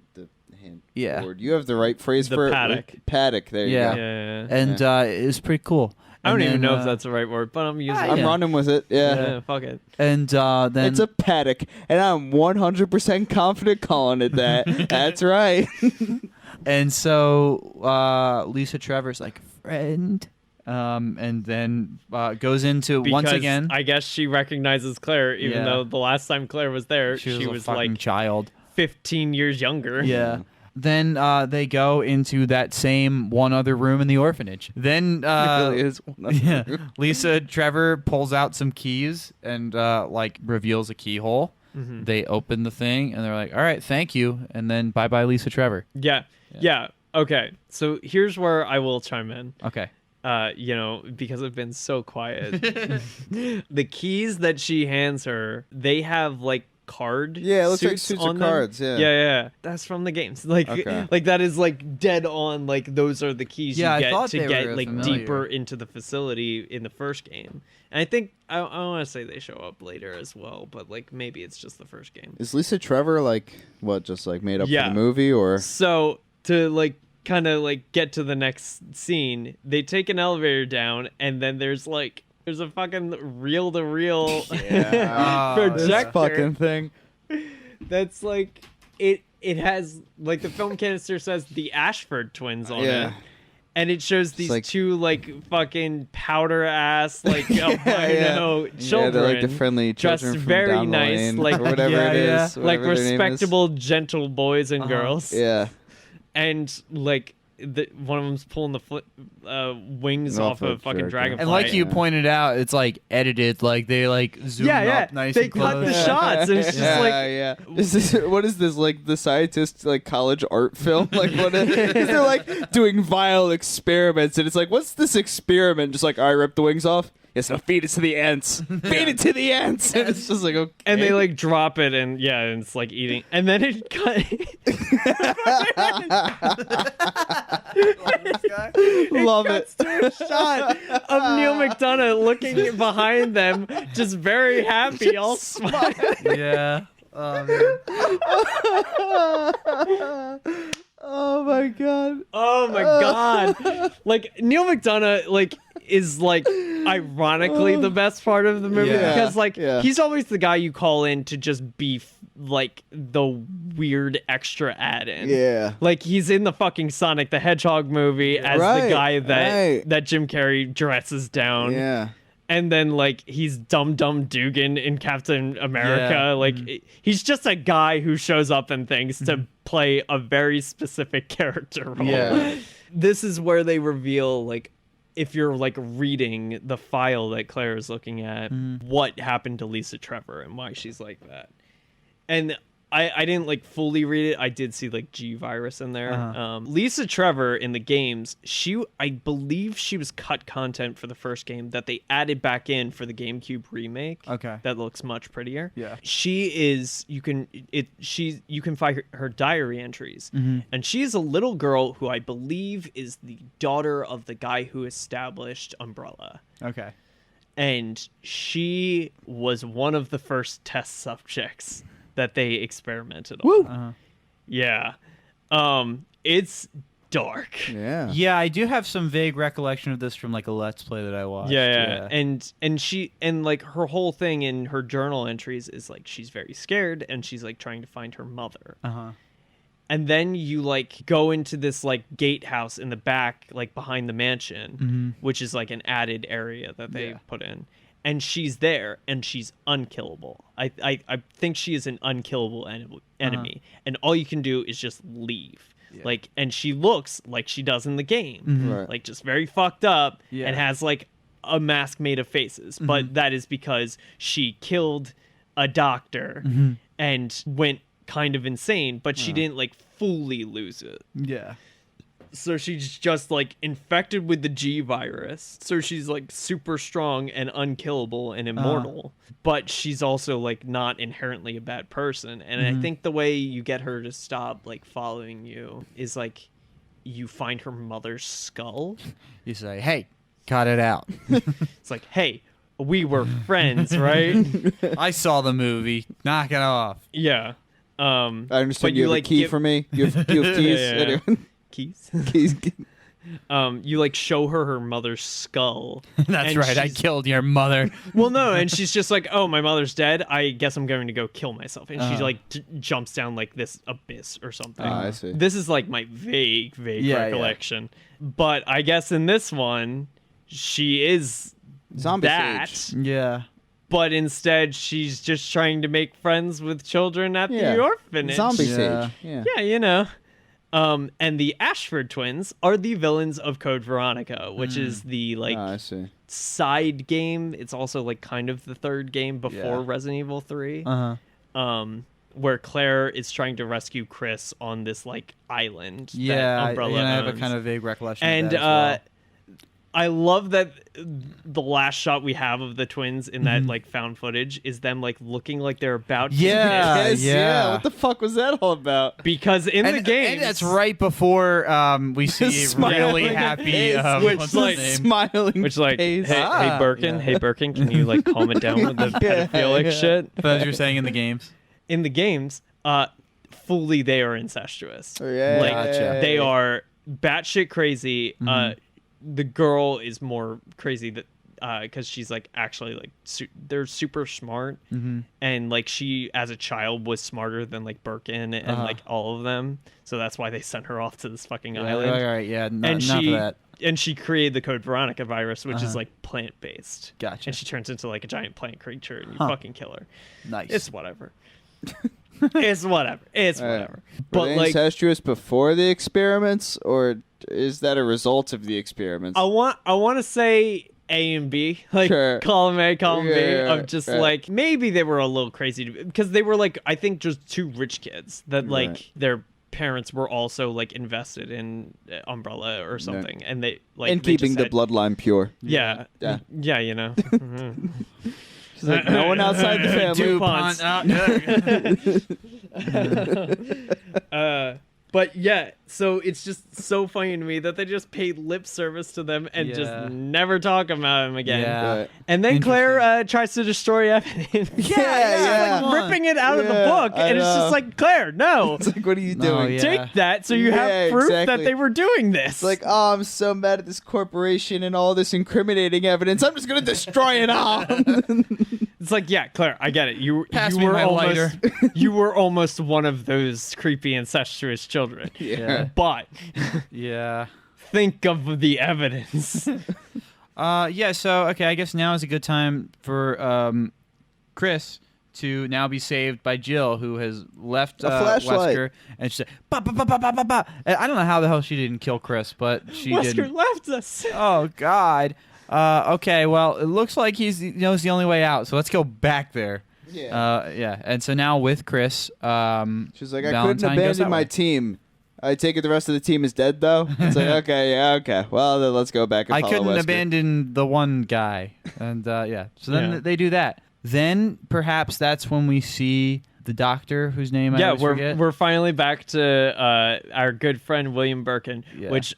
hand. Yeah. cord. You have the right phrase The for paddock. it. Paddock. There you Yeah. go. Yeah. And it was pretty cool. I don't And even then, know if that's the right word, but I'm using I'm it. yeah. running with it. Yeah. Yeah, fuck it. And then It's a paddock, and I'm 100% confident calling it that. That's right. and so Lisa Trevor's like friend, and then goes into once Because again. I guess she recognizes Claire, even Yeah. though the last time Claire was there, she she was, was a fucking like child. 15 years younger. Yeah. Then they go into that same one other room in the orphanage. Then It really is. yeah, Lisa Trevor pulls out some keys and like reveals a keyhole. They open the thing and they're like, "All right, thank you," and then bye, Lisa Trevor. Yeah. Okay. So here's where I will chime in. Okay. because I've been so quiet. The keys that she hands her, they have like card Yeah, it looks like suits suits on of them. cards, yeah. Yeah. That's from the games. Like, Okay. like that is like dead on. Like those are the keys Yeah, I you get thought to they get were like familiar. deeper into the facility in the first game. And I think I want to say they show up later as well, but like maybe it's just the first game. Is Lisa Trevor like what? Just like made up Yeah. for the movie, or So to like kind of like get to the next scene, they take an elevator down, and then there's a fucking reel-to-reel projector. this fucking thing. That's like it has like the film canister says the Ashford twins on Yeah. it. And it shows these like- two like fucking powder ass like albino children. Yeah, they're like the friendly dressed children from very down the nice, lane, like or whatever Yeah, it yeah. is, like whatever their name is. respectable, gentle boys and girls. Yeah. And like one of them's pulling the wings off a a fucking jerk, dragonfly. And like you Yeah. pointed out, it's like edited, like they like zoom up nice they and cut close. the shots, and it's just yeah, like yeah. Is this what is this like the scientist like college art film? Like what? Because they're like doing vile experiments, and it's like, what's this experiment? Just like I rip the wings off. Yes, now feed it to the ants. Feed it to the ants. And it's just like okay. and they like drop it, and and it's like eating, and then it cut. Love it. cuts to a shot of Neil McDonough looking behind them, just very happy, all smiling. Yeah. Man. Oh my god. Oh my god! Like Neil McDonough, like is like ironically the best part of the movie Yeah. because like Yeah. he's always the guy you call in to just be like the weird extra add-in. Yeah. Like he's in the fucking Sonic the Hedgehog movie as the Right, guy right. that Jim Carrey dresses down. Yeah. And then like he's Dum Dum Dugan in Captain America. Yeah. Like he's just a guy who shows up in things to play a very specific character role. Yeah. This is where they reveal like if you're like reading the file that Claire is looking at, what happened to Lisa Trevor and why she's like that. And I didn't like fully read it. I did see like G virus in there. Lisa Trevor in the games, I believe she was cut content for the first game that they added back in for the GameCube remake. Okay. That looks much prettier. Yeah. She is you can find her diary entries. And she is a little girl who I believe is the daughter of the guy who established Umbrella. Okay. And she was one of the first test subjects that they experimented on. Yeah. It's dark. Yeah. Yeah, I do have some vague recollection of this from like a Let's Play that I watched. Yeah. And she like her whole thing in her journal entries is like she's very scared and she's like trying to find her mother. And then you like go into this like gatehouse in the back, like behind the mansion, which is like an added area that they put in. And she's there, and she's unkillable. I think she is an unkillable enemy, and all you can do is just leave. Like, and she looks like she does in the game, Right. like just very fucked up, Yeah. and has like a mask made of faces. But that is because she killed a doctor and went kind of insane, but she didn't like fully lose it. Yeah. So she's just like infected with the G virus. So she's like super strong and unkillable and immortal. But she's also like not inherently a bad person. And I think the way you get her to stop like following you is like you find her mother's skull. You say, "Hey, cut it out." It's like, hey, we were friends, right? I saw the movie. Knock it off. Yeah. I but understand you have like a key give- for me. You have keys. Yeah. Anyone? keys. Keys. You like show her mother's skull. That's and right. I she's- killed your mother. Well, no, and she's just like, oh, my mother's dead. I guess I'm going to go kill myself. And she like jumps down like this abyss or something. I see. This is like my vague Yeah, recollection. But I guess in this one, she is Zombie that. Sage. Yeah. But instead, she's just trying to make friends with children at Yeah. the orphanage. Zombie Yeah. Sage. Yeah. Yeah, you know. And the Ashford twins are the villains of Code Veronica, which is the like I see. side game. It's also like kind of the third game before Yeah. Resident Evil 3. Uh-huh. Where Claire is trying to rescue Chris on this like island. Yeah, that I Umbrella have a owns. kind of vague recollection And of that as I love that the last shot we have of the twins in that like found footage is them like looking like they're about to Yeah, kiss. yeah. What the fuck was that all about? Because in the game, and that's right before we see a Smiling really happy face, which, what's like, his name? Smiling which like, face. hey Birkin, hey Birkin, can you like calm it down with the pedophilic shit? As you're saying in the games. In the games, fully they are incestuous. Yeah, Like Gotcha. they are batshit crazy. The girl is more crazy that because she's like actually like they're super smart, and like she as a child was smarter than like Birkin and like all of them. So that's why they sent her off to this fucking island. All right, yeah, and enough she of that. and she created the Code Veronica virus, which is like plant based. Gotcha. And she turns into like a giant plant creature, and you Huh. fucking kill her. Nice. It's whatever. It's whatever. It's All right. whatever. Were But they like, incestuous before the experiments, or is that a result of the experiments? I want to say A and B, like Sure. column A, column B, Yeah, of just right. like maybe they were a little crazy because they were like I think just two rich kids that like Right. their parents were also like invested in Umbrella or something, and they like and they just keeping the had- bloodline pure. Yeah, Yeah. yeah, you know. She's like, no one outside the family. DuPont. But yeah, so it's just so funny to me that they just paid lip service to them and Yeah. just never talk about them again. Yeah. Right. And then Claire tries to destroy evidence. yeah. Like ripping it out of the Yeah, book, I and it's know. just like, Claire, no, It's like, what are you No, doing? yeah. take that so you Yeah, have proof that exactly. they were doing this. It's like, oh, I'm so mad at this corporation and all this incriminating evidence. I'm just gonna destroy it all. it's like, yeah, Claire, I get it. You Pass me were my almost lighter. you were almost one of those creepy incestuous children. Yeah. But Yeah. think of the evidence. Yeah, so, okay, I guess now is a good time for Chris to now be saved by Jill, who has left flashlight. Wesker, and she said, ba, ba, ba, ba, ba, ba, ba. I don't know how the hell she didn't kill Chris, but she Wesker didn't. left us. Oh, God. Okay, well, it looks like he knows the only way out, so let's go back there. Yeah, and so now with Chris, She's like, I Valentine couldn't goes abandon that my way. team. I take it the rest of the team is dead, though? It's like, okay, yeah, okay. Well, then let's go back and I follow couldn't Wesker. abandon the one guy, and yeah. So then Yeah. they do that. Then perhaps that's when we see the doctor, whose name I Yeah, always forget. we're finally back to our good friend William Birkin, Yeah. which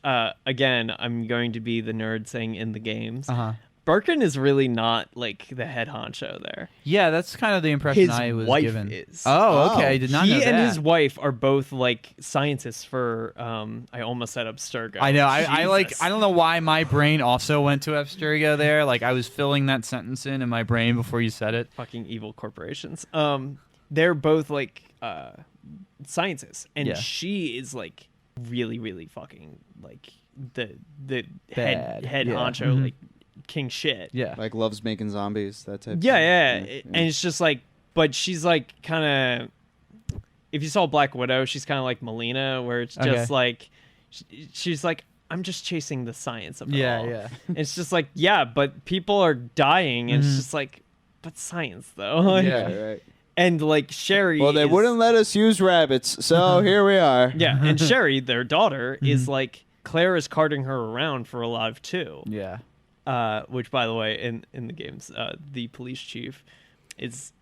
again I'm going to be the nerd saying in the games. Uh-huh. Birkin is really not like the head honcho there. Yeah, that's kind of the impression His I was wife given. is. Oh, okay. Oh. I did not know He that. and his wife are both like scientists for I almost said Abstergo. I know. I like. Jesus. I don't know why my brain also went to Abstergo there. Like I was filling that sentence in my brain before you said it. Fucking evil corporations. They're both like scientists, and Yeah. she is like really, really fucking like the Bad. head Yeah. honcho, Mhm. like king shit. Yeah. Like, loves making zombies, that type Yeah, thing. and it's just like, but she's like kind of. If you saw Black Widow, she's kind of like Melina, where it's just Okay. like, she's like, I'm just chasing the science of it Yeah, all. yeah. And it's just like, yeah, but people are dying, and it's just like, but science though. Like, Yeah. Right. And like Sherry. Well, they is- wouldn't let us use rabbits, so here we are. Yeah, and Sherry, their daughter, is like Claire is carting her around for alive too. Yeah. Which, by the way, in the games, the police chief is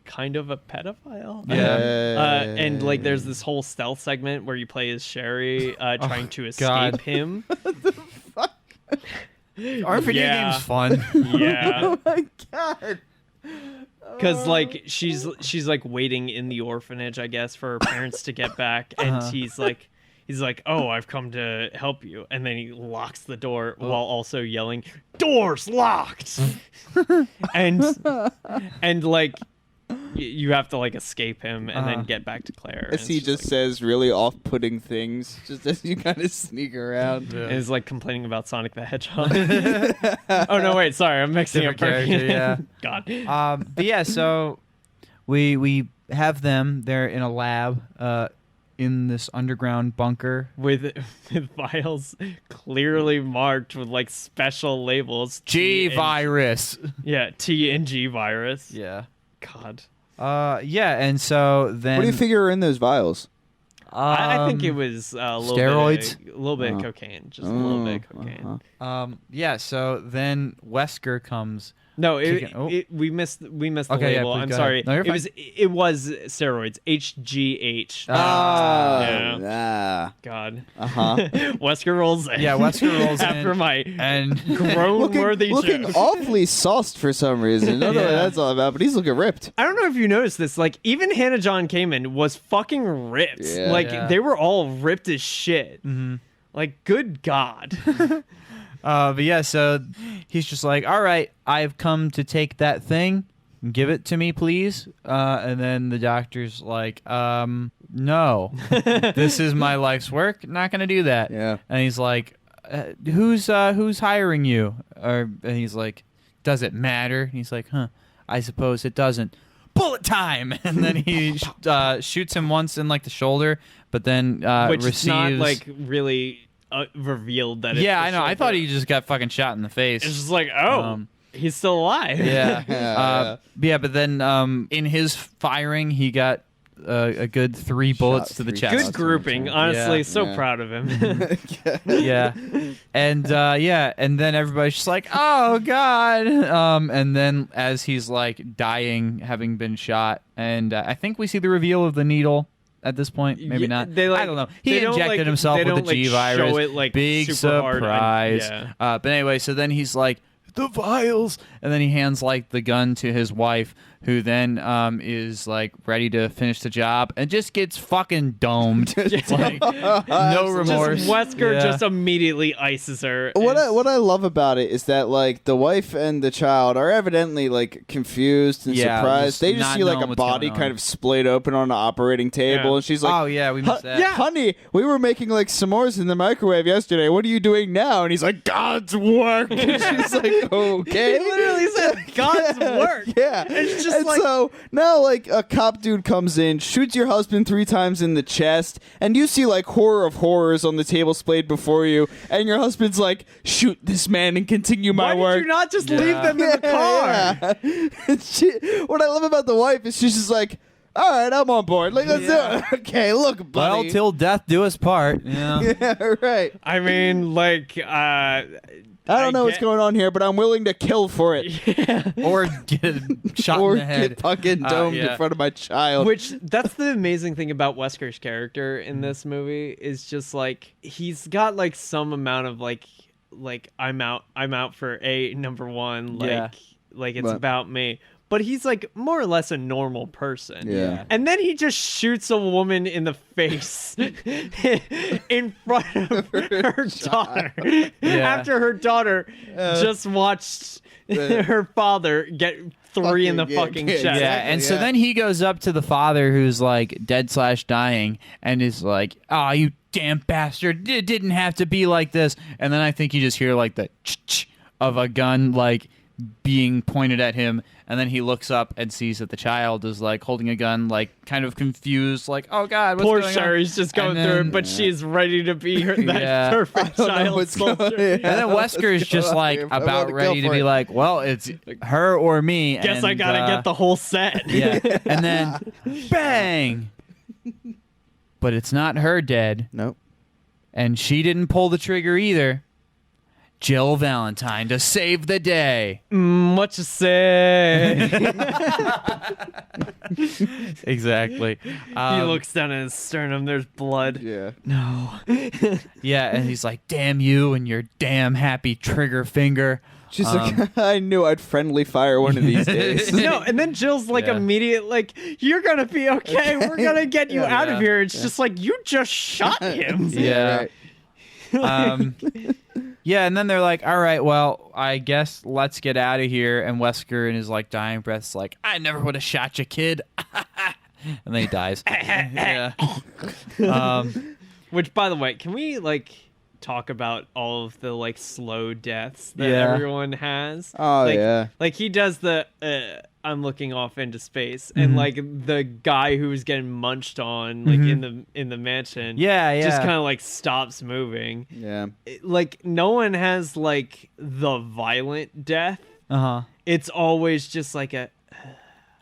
kind of a pedophile. Yeah. And like, there's this whole stealth segment where you play as Sherry trying to escape God. him. Aren't video Yeah. games fun? Yeah, Oh my god. because like she's like waiting in the orphanage, I guess, for her parents to get back, and he's like, "Oh, I've come to help you," and then he locks the door while also yelling, "Door's locked!" and like you have to like escape him and then get back to Claire. As and he it's just says really off-putting things, just as you kind of sneak around. and is like complaining about Sonic the Hedgehog. Oh no, wait, sorry, I'm mixing up Different character, yeah. God. But yeah, so we have them. They're in a lab in this underground bunker. With vials clearly marked with like special labels. G T and- virus. Yeah, T and G virus. Yeah. God. Yeah, and so then What do you figure are in those vials? I think it was a little steroids? bit, a little bit of cocaine, just a little bit of cocaine. Yeah. So then Wesker comes. No, Kicking- we missed the Okay, yeah, label. please I'm go sorry. ahead. No, you're fine. It was steroids. HGH. God. Wesker rolls in. Yeah, Wesker rolls in after my and groan-worthy looking joke. awfully sauced for some reason. I don't know what that's all about, but he's looking ripped. I don't know if you noticed this. Like, even Hannah John Kamen was fucking ripped. Yeah. Like, Yeah. they were all ripped as shit. Mm-hmm. Like, good God. but yeah, so he's just like, all right, I've come to take that thing. Give it to me, please. And then the doctor's like, no, this is my life's work. Not going to do that. Yeah. And he's like, who's hiring you? And he's like, does it matter? And he's like, I suppose it doesn't. Bullet time. And then he shoots him once in like the shoulder, but then Which receives. is not, like, really revealed that it's Yeah, the I know. I shoulder. thought he just got fucking shot in the face. It's just like, oh, he's still alive. Yeah. But then in his firing, he got a good 3 bullets to the 3 chest. Good grouping. Honestly, Yeah. so Yeah. proud of him. Yeah. And and then everybody's just like, oh God. And then as he's like dying, having been shot, and I think we see the reveal of the needle. At this point, maybe Yeah, not. they, like- I don't know. He they don't, injected like- himself they with the don't, like, G virus. show it, like, Big super hard. surprise. Yeah. But anyway, so then he's like, the vials, and then he hands like the gun to his wife, who then is like ready to finish the job and just gets fucking domed. Like, no remorse. Just Wesker Yeah. just immediately ices her. What It's- I love about it is that like the wife and the child are evidently like confused and Yeah, surprised. just They just not see like knowing a what's body going on. kind of splayed open on an operating table, Yeah. and she's like, Oh yeah, we missed that. yeah. honey, we were making like s'mores in the microwave yesterday. What are you doing now?" And he's like, "God's work." And she's like, "Okay." He literally said God's work. Yeah. It's just and like- so now like a cop dude comes in, shoots your husband 3 times in the chest, and you see like horror of horrors on the table splayed before you, and your husband's like, "Shoot this man and continue my Why work." did you not just Yeah. leave them in the car? Yeah. What I love about the wife is she's just like, "All right, I'm on board. Like, let's do it." Okay, look, Well, buddy. till death do us part. Yeah. Yeah, right. I mean, like, I don't know what's going on here, but I'm willing to kill for it. Or get shot Or in the head. get fucking domed yeah. in front of my child. Which that's the amazing thing about Wesker's character in this movie is just like he's got like some amount of like I'm out for number one, like Yeah. like it's But- about me. But he's like more or less a normal person. Yeah. And then he just shoots a woman in the face in front of her daughter. After her daughter just watched her father get 3 in the fucking chest. Yeah, and so then he goes up to the father who's like dead/dying and is like, "Oh, you damn bastard. It didn't have to be like this." And then I think you just hear like the ch-ch of a gun like being pointed at him, and then he looks up and sees that the child is like holding a gun, like kind of confused, like, "Oh God, what's Poor going Sherry's just going And through then- it, but she's ready to be that Yeah. perfect child soldier. And then Wesker is just like about ready to be like, "Well, it's her or me." Guess and, I gotta get the whole set. yeah, and then bang. But it's not her dead, Nope. and she didn't pull the trigger either. Jill Valentine to save the day. What you say? Exactly. He looks down at his sternum. There's blood. Yeah. No. Yeah, and he's like, "Damn you and your damn happy trigger finger." She's like, "I knew I'd friendly fire one of these days." No, and then Jill's like Yeah. immediate, like, "You're gonna be okay. We're gonna get you out of Yeah. here." It's just like you just shot him. Yeah. Right. Yeah, and then they're like, "All right, well, I guess let's get out of here." And Wesker, in his like dying breath's like, "I never would have shot you, kid." And then he dies. Yeah. Which, by the way, can we like talk about all of the like slow deaths that Yeah. everyone has? Oh, like, yeah. Like he does the I'm looking off into space, and like the guy who's getting munched on like in the mansion, Yeah, just yeah. kind of like stops moving. Yeah. Like no one has like the violent death. Uh-huh. It's always just like a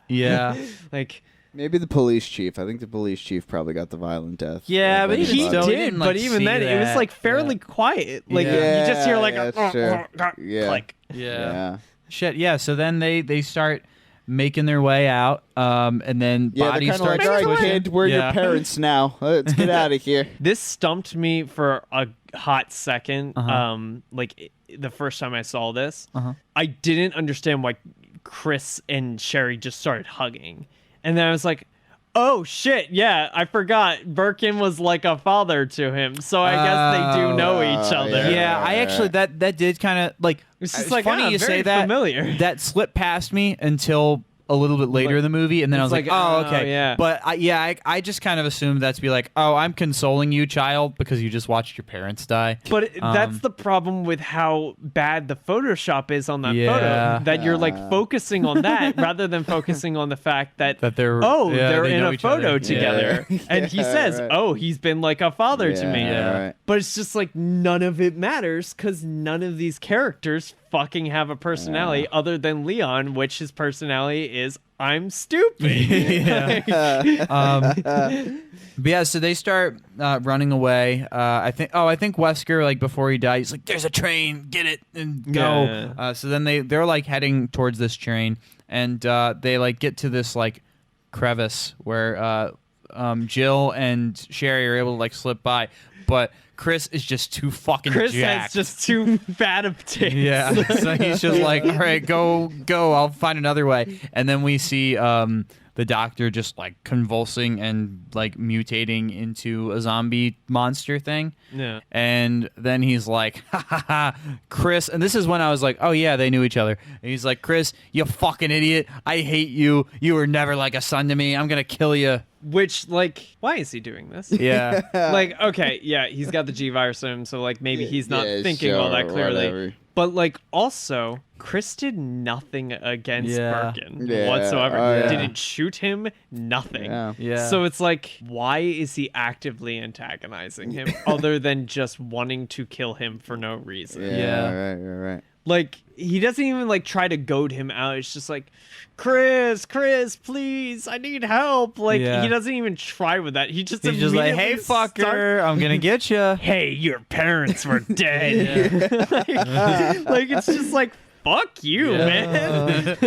Yeah. like Maybe the police chief. I think the police chief probably got the violent death. Yeah, but He Still, did, we didn't, like, but even see then, it was that. like fairly quiet. Like Yeah. you just hear like Yeah, that's true. Yeah. like Yeah. Shit, yeah. So then they start making their way out, and then Yeah, they're bodies kind of start like, all right, twitching. kid, we're Yeah. your parents now. Let's get out of here. This stumped me for a hot second. Uh-huh. The first time I saw this, Uh-huh. I didn't understand why Chris and Sherry just started hugging, and then I was like, "Oh shit, yeah, I forgot. Birkin was like a father to him, so I guess they do know each other." Yeah, I actually that did kind of like. It's just It's like, funny you very say that. familiar. That slipped past me until a little bit later Like, in the movie, and then I was it's like, like, "Oh, oh, okay." yeah. But I just kind of assumed that to be like, "Oh, I'm consoling you, child, because you just watched your parents die." But that's the problem with how bad the Photoshop is on that Yeah. photo. That you're like focusing on that rather than focusing on the fact that That they're they're they in know a each other. photo Yeah. together, and he Yeah, says, right. "Oh, he's been like a father to me." Yeah. Right. But it's just like none of it matters because none of these characters fucking have a personality other than Leon, which his personality is I'm stupid. But yeah, so they start running away. I think Wesker, like before he died, he's like, "There's a train, get it and go." Yeah. So then they're like heading towards this train, and they like get to this like crevice where Jill and Sherry are able to like slip by, but Chris is just too fucking Chris jacked. has just too fat of tits. Yeah, so he's just like, "All right, go, I'll find another way." And then we see the doctor just like convulsing and like mutating into a zombie monster thing. Yeah. And then he's like, "Ha ha ha, Chris." And this is when I was like, "Oh yeah, they knew each other." And he's like, "Chris, you fucking idiot. I hate you. You were never like a son to me. I'm going to kill you." Which, like, why is he doing this? Yeah. Like, okay, yeah, he's got the G virus in him, so like maybe he's not Yeah, thinking all that sure, clearly. whatever. But like, also, Chris did nothing against Yeah. Birkin Yeah, whatsoever. oh, yeah. Didn't shoot him. Nothing. Yeah. Yeah. So it's like, why is he actively antagonizing him other than just wanting to kill him for no reason? Yeah. Right. Like, he doesn't even like try to goad him out. It's just like, Chris, please, I need help. Like, Yeah. he doesn't even try with that. He just He's just like, "Hey, immediately starts- fucker, I'm going to get you." Hey, your parents were dead. like, it's just like, fuck you, man.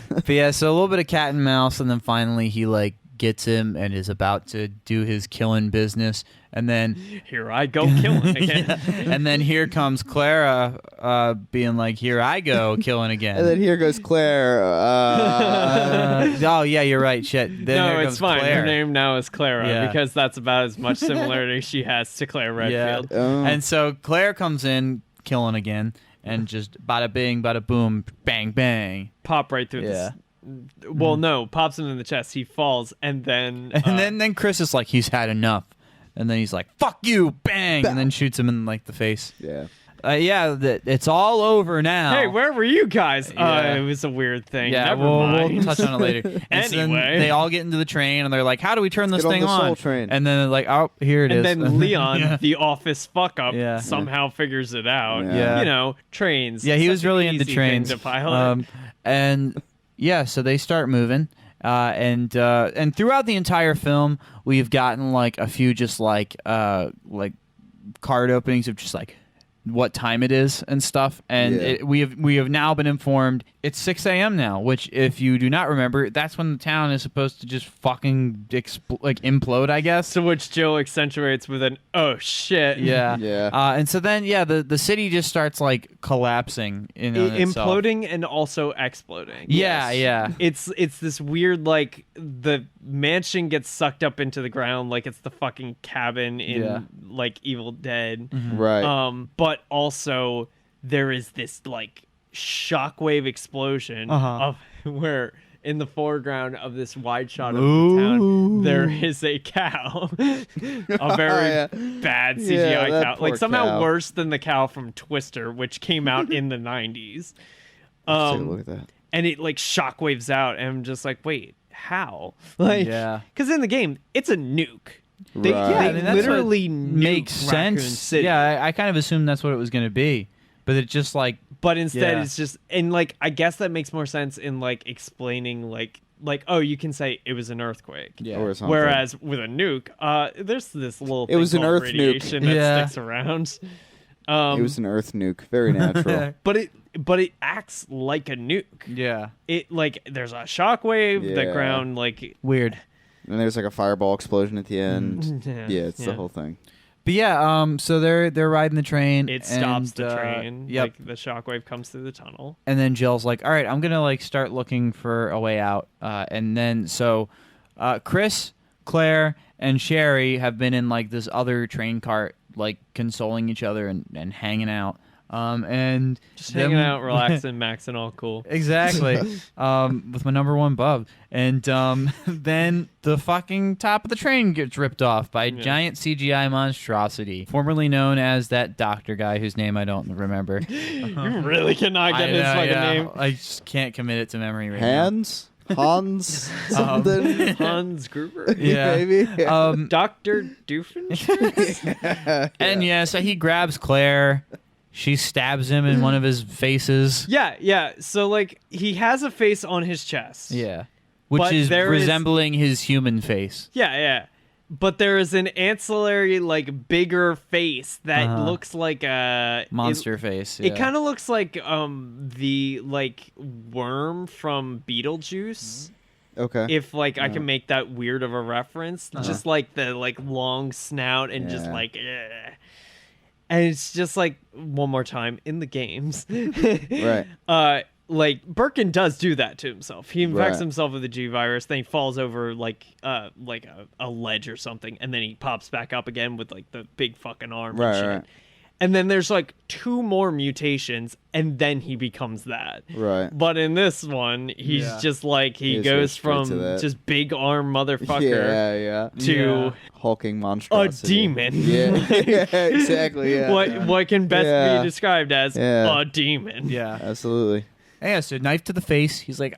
But yeah, so a little bit of cat and mouse, and then finally he like gets him and is about to do his killing business, and then Here I go killing again. and then here comes Clara being like, "Here I go killing again." And then here goes Claire. Oh yeah, you're right. Shit. Then No, here it's comes fine. Claire. Her name now is Clara Yeah. because that's about as much similarity she has to Claire Redfield. Yeah. And so Claire comes in killing again, and just bada bing, bada boom, bang bang, Pop right through this. Well, no, pops him in the chest. He falls, and then and then Chris is like, "He's had enough," and then he's like, "Fuck you," bang, and then shoots him in like the face. Yeah. It's all over now. hey, where were you guys? Yeah. It was a weird thing. Yeah, Never we'll mind. touch on it later. And so then Anyway. they all get into the train and they're like, "How do we turn this get on thing the on?" Soul Train. And then they're like, "Oh, here it is." And then Leon, yeah. the office fuck up, Yeah. somehow figures it out. Yeah. You know, trains. Yeah, he Such was an really into easy trains. thing to pilot. And yeah, so they start moving. And throughout the entire film, we've gotten like a few just like card openings of just like what time it is and stuff, and Yeah. we have now been informed it's 6 a.m. now, which if you do not remember, that's when the town is supposed to just fucking implode, I guess. To which Jill accentuates with an "oh shit." Yeah. Yeah. And so then the city just starts like collapsing in on itself. Imploding and also exploding. Yeah, yeah. It's this weird, like, the mansion gets sucked up into the ground like it's the fucking cabin in Yeah. like Evil Dead. Right. But also there is this like shockwave explosion of where in the foreground of this wide shot of the town there is a cow. A very Yeah. bad CGI Yeah, that cow. poor Like somehow cow. worse than the cow from Twister, which came out in the 90s. Let's take a look at that. And it like shockwaves out, and I'm just like, wait, how? Like, Yeah. because in the game, it's a nuke. They, Right. they Yeah, I mean, that's what literally nuke makes Raccoon sense. City. Yeah, I kind of assumed that's what it was going to be, but it just like But instead, Yeah. it's just, and like, I guess that makes more sense in like explaining like like, oh, you can say it was an earthquake. Yeah. Or something. Whereas with a nuke, there's this little It was thing an called earth nuke. radiation that Yeah. sticks around. It was an earth nuke. Very natural. But it acts like a nuke. Yeah. It like there's a shockwave, the Yeah. ground like Weird. And there's like a fireball explosion at the end. Yeah, it's the Yeah. whole thing. But yeah, so they're riding the train. it stops and, the train. Yep. Like the shockwave comes through the tunnel. And then Jill's like, all right, I'm going to like start looking for a way out. And then so Chris, Claire, and Sherry have been in like this other train cart, like consoling each other and hanging out. And Just them- hanging out, relaxing, maxing, all cool. Exactly. With my number one bub. And then the fucking top of the train gets ripped off by a giant CGI monstrosity, formerly known as that doctor guy whose name I don't remember. You really cannot get his fucking name. I just can't commit it to memory right Hans? Hans? Something? Hans Gruber. Yeah. Maybe? Dr. Doofenshmirtz? And so he grabs Claire. She stabs him in one of his faces. Yeah. So, like, he has a face on his chest. Yeah. Which But is there is- resembling his human face. Yeah. But there is an ancillary, like, bigger face that looks like a Monster face. It kind of looks like the like worm from Beetlejuice. Okay. If like I can make that weird of a reference, just like the like long snout and just Yeah. like, and it's just like one more time in the games, Right. Like Birkin does do that to himself. He infects Right. himself with the G virus, then he falls over like a ledge or something, and then he pops back up again with like the big fucking arm Right, and shit. right. And then there's like 2 more mutations, and then he becomes that. Right. But in this one, he's just like he He just goes goes straight from to that. just big arm motherfucker Yeah. to Hulking a monstrosity. demon. Yeah. Yeah, exactly. Yeah. What can best Yeah. be described as Yeah. a demon? Yeah. Absolutely. Yeah, so knife to the face. He's like,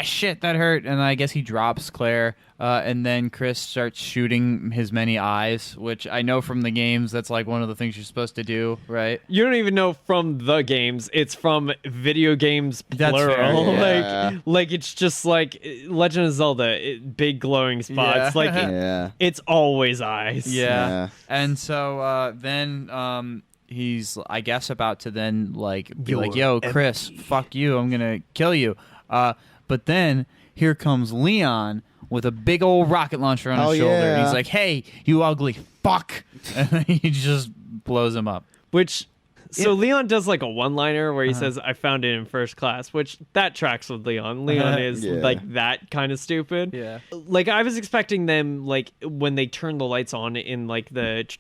shit, that hurt. And I guess he drops Claire. And then Chris starts shooting his many eyes, which I know from the games that's like one of the things you're supposed to do, right? You don't even know from the games. It's from video games That's plural. fair, yeah. Like it's just like Legend of Zelda, big glowing spots. Yeah. Like Yeah. it's always eyes. Yeah. And so then he's, I guess, about to then like be like, yo, Chris, fuck you. I'm going to kill you. But then here comes Leon with a big old rocket launcher on his shoulder. Yeah. He's like, hey, you ugly fuck. And he just blows him up. Which, so Leon does like a one-liner where he says, I found it in first class, which that tracks with Leon. Leon is Yeah. like that kind of stupid. Yeah. Like I was expecting them, like when they turn the lights on in like like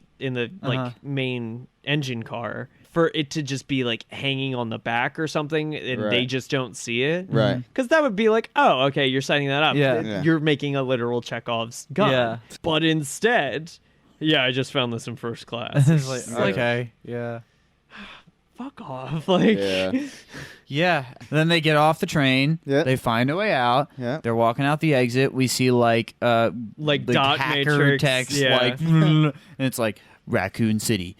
main engine car, for it to just be like hanging on the back or something, and they Right. just don't see it. Right. Because that would be like, oh, okay, you're setting that up. Yeah. Yeah. You're making a literal Chekhov's gun. Yeah. But instead, yeah, I just found this in first class. It's like, It's like, okay. Yeah. fuck off. Like, Yeah. Yeah. Then they get off the train. Yeah. They find a way out. Yeah. They're walking out the exit. We see like dot hacker matrix, text yeah. like and it's like Raccoon City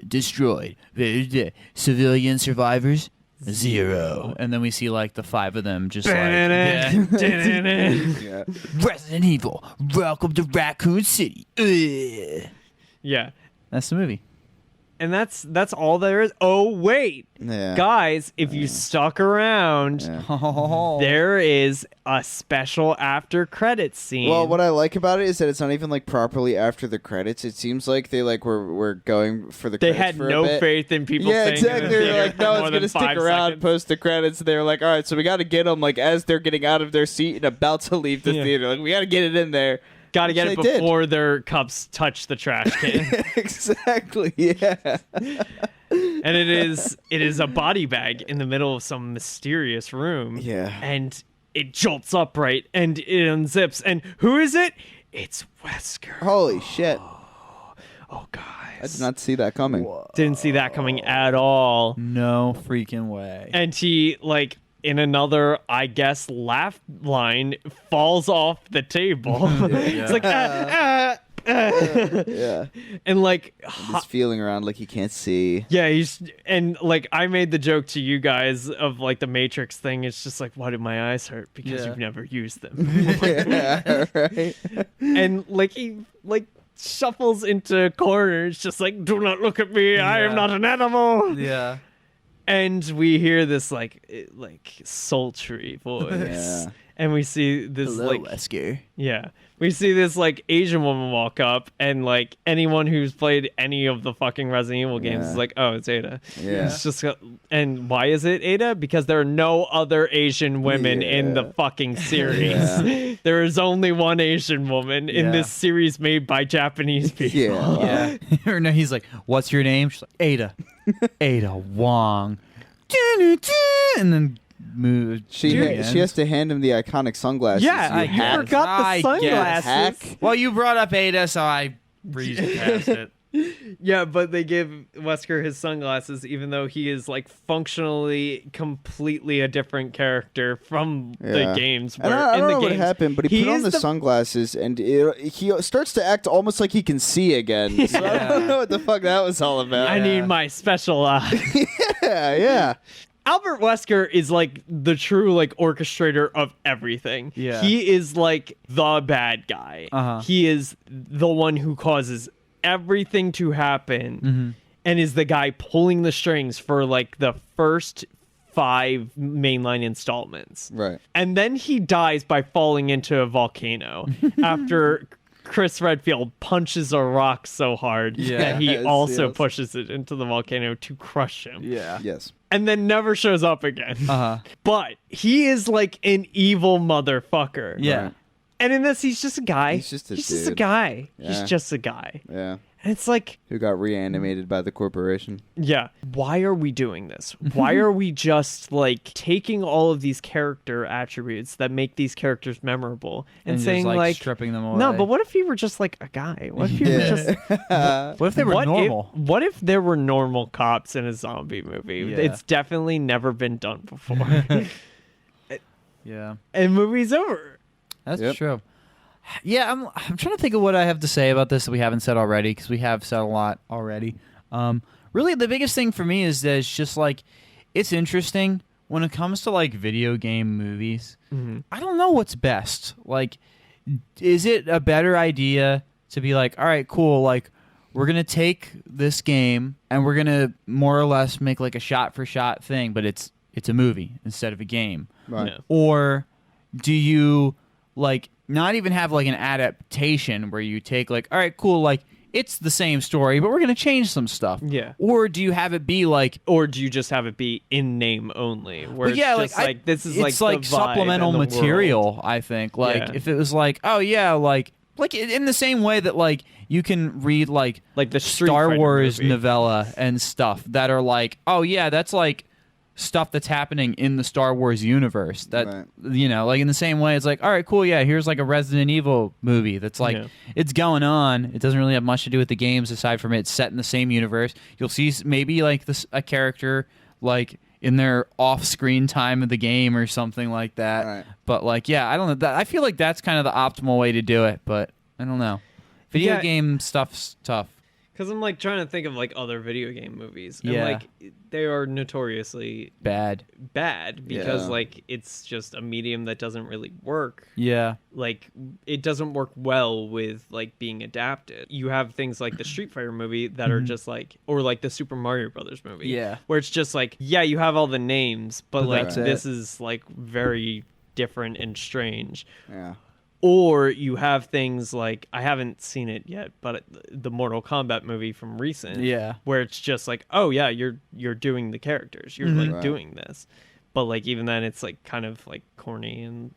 destroyed. Civilian survivors 0. And then we see like the 5 of them just like Yeah. Resident Evil. Welcome to Raccoon City. Ugh. yeah. That's the movie. And that's all there is. Oh, wait. Yeah. Guys, if you stuck around, Yeah. there is a special after credits scene. Well, what I like about it is that it's not even like properly after the credits. It seems like they like were going for the they credits had for a no bit. faith in people Yeah, staying in exactly. the They're theater like, for no, more it's than gonna stick 5 around seconds. post the credits. They were like, all right, so we got to get them like as they're getting out of their seat and about to leave the Yeah. theater. Like we got to get it in there. Got to get it Which they did. before their cups touch the trash can. Exactly. Yeah. And it is a body bag in the middle of some mysterious room. Yeah. And it jolts upright and it unzips. And who is it? It's Wesker. Holy shit! Oh, I guys. did not see that coming. Didn't see that coming at all. No freaking way. And he, like, in another, I guess, laugh line, falls off the table. It's like, Yeah. And like, He's feeling around like he can't see. yeah, and like I made the joke to you guys of like the Matrix thing. It's just like, why do my eyes hurt? Because you've never used them. Yeah, right. And like he like shuffles into corners, just like, do not look at me. I am not an animal. Yeah. And we hear this like sultry voice. Yeah. And we see this like Wesker. yeah. We see this like Asian woman walk up, and like anyone who's played any of the fucking Resident Evil games is like, oh, it's Ada. Yeah. It's just and why is it Ada? Because there are no other Asian women in the fucking series. Yeah. There is only one Asian woman in this series made by Japanese people. Yeah. Yeah. Or no, he's like, what's your name? She's like, Ada. Ada Wong. And then moved. She has to hand him the iconic sunglasses. Yeah, you you hack. forgot the I sunglasses. Hack. Well, you brought up Ada, so I breezed past it. Yeah, but they give Wesker his sunglasses, even though he is like functionally completely a different character from the games. And I don't know what happened, but he put on the sunglasses and he starts to act almost like he can see again. So I don't know what the fuck that was all about. I need my special eye. Yeah. Albert Wesker is like the true like orchestrator of everything. Yeah. He is like the bad guy. Uh-huh. He is the one who causes everything to happen and is the guy pulling the strings for like the first 5 mainline installments. Right. And then he dies by falling into a volcano after Chris Redfield punches a rock so hard that he also pushes it into the volcano to crush him. Yeah. Yes. And then never shows up again. Uh-huh. But he is like an evil motherfucker. Yeah. Right. And in this, he's just a guy. He's just a dude. guy. Yeah. He's just a guy. Yeah. And it's like, Who got reanimated by the corporation? yeah, why are we doing this? Why are we just like taking all of these character attributes that make these characters memorable and saying just, like stripping them away? no, but what if he were just like a guy? What if he were just What if they were normal? What if there were normal cops in a zombie movie? Yeah. It's definitely never been done before. Yeah. And movie's over. That's true. Yeah, I'm trying to think of what I have to say about this that we haven't said already, because we have said a lot already. Really, the biggest thing for me is that it's just like, it's interesting when it comes to like video game movies. I don't know what's best. Like, is it a better idea to be like, all right, cool, like we're gonna take this game and we're gonna more or less make like a shot for shot thing, but it's a movie instead of a game, Right. Yeah. or do you like not even have like an adaptation where you take like, all right, cool, like it's the same story, but we're gonna change some stuff. Yeah. Or do you have it be like, Or do you just have it be in name only? Where yeah, it's just like this is it's like like the vibe supplemental and the material. world. I think like Yeah. if it was like, oh yeah, like in the same way that like you can read like Like the Street Star Fighter Wars movie. novella and stuff that are like, oh yeah, that's like stuff that's happening in the Star Wars universe. That Right. you know, like in the same way, it's like, all right, cool, yeah, here's like a Resident Evil movie that's like it's going on. It doesn't really have much to do with the games aside from it's set in the same universe. You'll see maybe like a character like in their off-screen time of the game or something like that. Right. But like, yeah, I don't know. I feel like that's kind of the optimal way to do it, but I don't know. Video Yeah. game stuff's tough. Because I'm like trying to think of like other video game movies. And Yeah. like they are notoriously Bad. bad because Yeah. like it's just a medium that doesn't really work. Yeah. Like it doesn't work well with like being adapted. You have things like the Street Fighter movie that are just like, or like the Super Mario Brothers movie. Yeah. Where it's just like, yeah, you have all the names, but like that's this is like very different and strange. Yeah. Or you have things like, I haven't seen it yet, but the Mortal Kombat movie from recent, Yeah. where it's just like, oh yeah, you're doing the characters, you're like Right. doing this, but like even then it's like kind of like corny and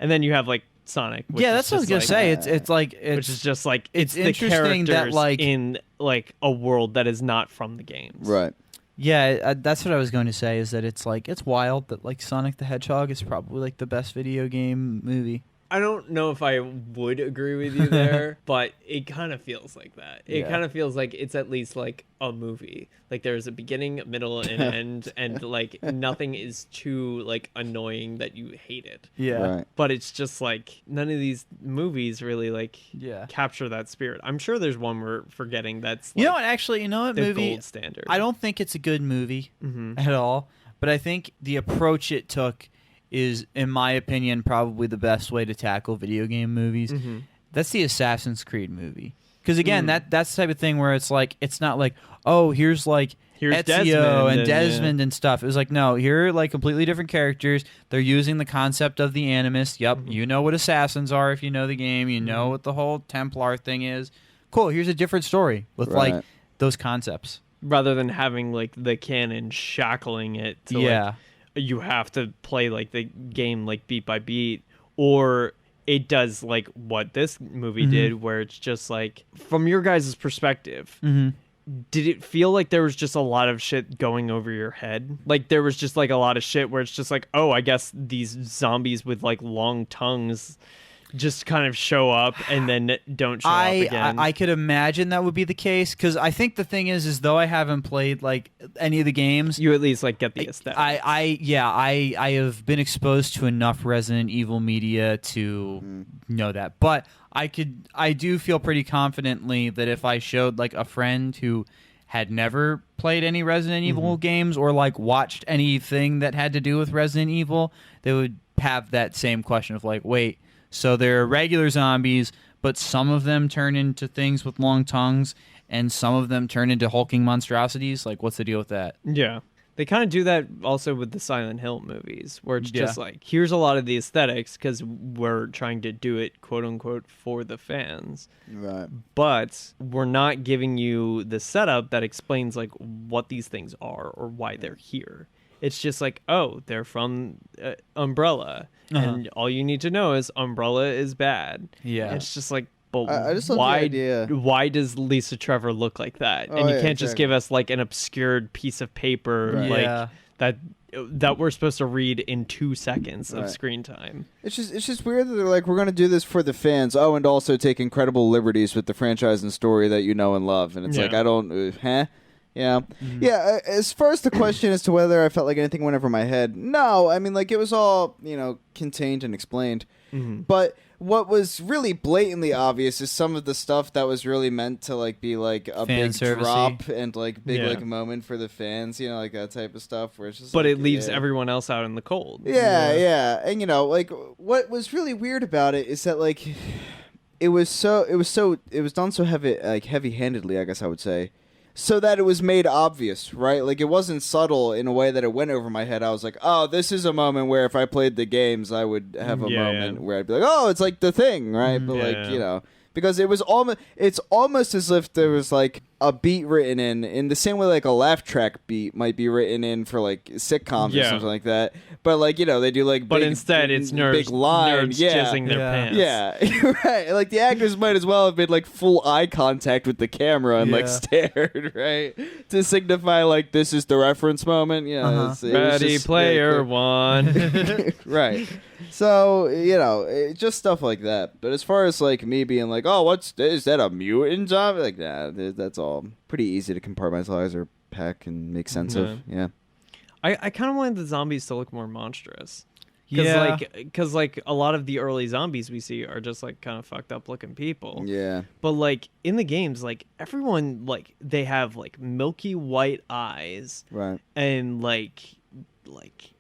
then you have like Sonic. Which Yeah, is that's what I was just, gonna like, say. It's like which is just like it's the interesting that, characters like- in like a world that is not from the games. Right. yeah, that's what I was going to say. Is that it's like it's wild that like Sonic the Hedgehog is probably like the best video game movie. I don't know if I would agree with you there, but it kind of feels like that. It kind of feels like it's at least like a movie. Like there's a beginning, a middle, and an end, and like nothing is too like annoying that you hate it. Yeah. Right. But it's just like none of these movies really like Yeah. capture that spirit. I'm sure there's one we're forgetting that's like, You know what? Actually, you know what the movie? gold standard. I don't think it's a good movie Mm-hmm. at all, but I think the approach it took is, in my opinion, probably the best way to tackle video game movies. Mm-hmm. That's the Assassin's Creed movie. Because again, that's the type of thing where it's like it's not like, oh, here's like Ezio Desmond and Desmond and stuff. It was like, no, here are like completely different characters. They're using the concept of the Animus. Yep, you know what assassins are if you know the game. You know what the whole Templar thing is. Cool. Here's a different story with like those concepts. Rather than having like the canon shackling it to like, you have to play like the game like beat by beat, or it does like what this movie did, where it's just like from your guys' perspective. Did it feel like there was just a lot of shit going over your head? Like there was just like a lot of shit where it's just like, oh, I guess these zombies with like long tongues just kind of show up and then don't show up again. I could imagine that would be the case, because I think the thing is though I haven't played like any of the games, you at least like get the aesthetic. I have been exposed to enough Resident Evil media to know that. But I do feel pretty confidently that if I showed like a friend who had never played any Resident Evil games or like watched anything that had to do with Resident Evil, they would have that same question of like, wait, so they're regular zombies, but some of them turn into things with long tongues, and some of them turn into hulking monstrosities. Like, what's the deal with that? Yeah. They kind of do that also with the Silent Hill movies, where it's just like, here's a lot of the aesthetics because we're trying to do it, quote unquote, for the fans. Right. But we're not giving you the setup that explains like what these things are or why they're here. It's just like, oh, they're from Umbrella. And all you need to know is Umbrella is bad. Yeah. And it's just like, but I just love the idea. Why does Lisa Trevor look like that? Oh, and you yeah, can't just give us like an obscured piece of paper like that we're supposed to read in 2 seconds of screen time. It's just weird that they're like, we're going to do this for the fans. Oh, and also take incredible liberties with the franchise and story that you know and love. And it's like, I don't, Yeah. Yeah, as far as the question as to whether I felt like anything went over my head, no. I mean, like, it was all, contained and explained. But what was really blatantly obvious is some of the stuff that was really meant to, like, be, like, a big drop and, like, big, like, moment for the fans, like, that type of stuff where it's just But like, it leaves everyone else out in the cold. Yeah. And, like, what was really weird about it is that, like, it was done so heavy-handedly, I guess I would say. So that it was made obvious, right? Like, it wasn't subtle in a way that it went over my head. I was like, oh, this is a moment where if I played the games, I would have a moment where I'd be like, oh, it's like the thing, right? But, because it's almost as if there was, like, a beat written in the same way, like, a laugh track beat might be written in for, like, sitcoms or something like that. But, like, they do, like, but instead it's nerds, big line. nerds jizzing their pants. Yeah, right. Like, the actors might as well have made, like, full eye contact with the camera and, like, stared, right? To signify, like, this is the reference moment. Yeah. Ready Player One. Right. So, just stuff like that. But as far as, like, me being like, oh, what's this? Is that a mutant zombie? Like, nah, that's all pretty easy to compartmentalize or pack and make sense of. Yeah. I kind of wanted the zombies to look more monstrous. Yeah. Because, like, a lot of the early zombies we see are just, like, kind of fucked up looking people. Yeah. But, like, in the games, like, everyone, like, they have, like, milky white eyes. Right. And, like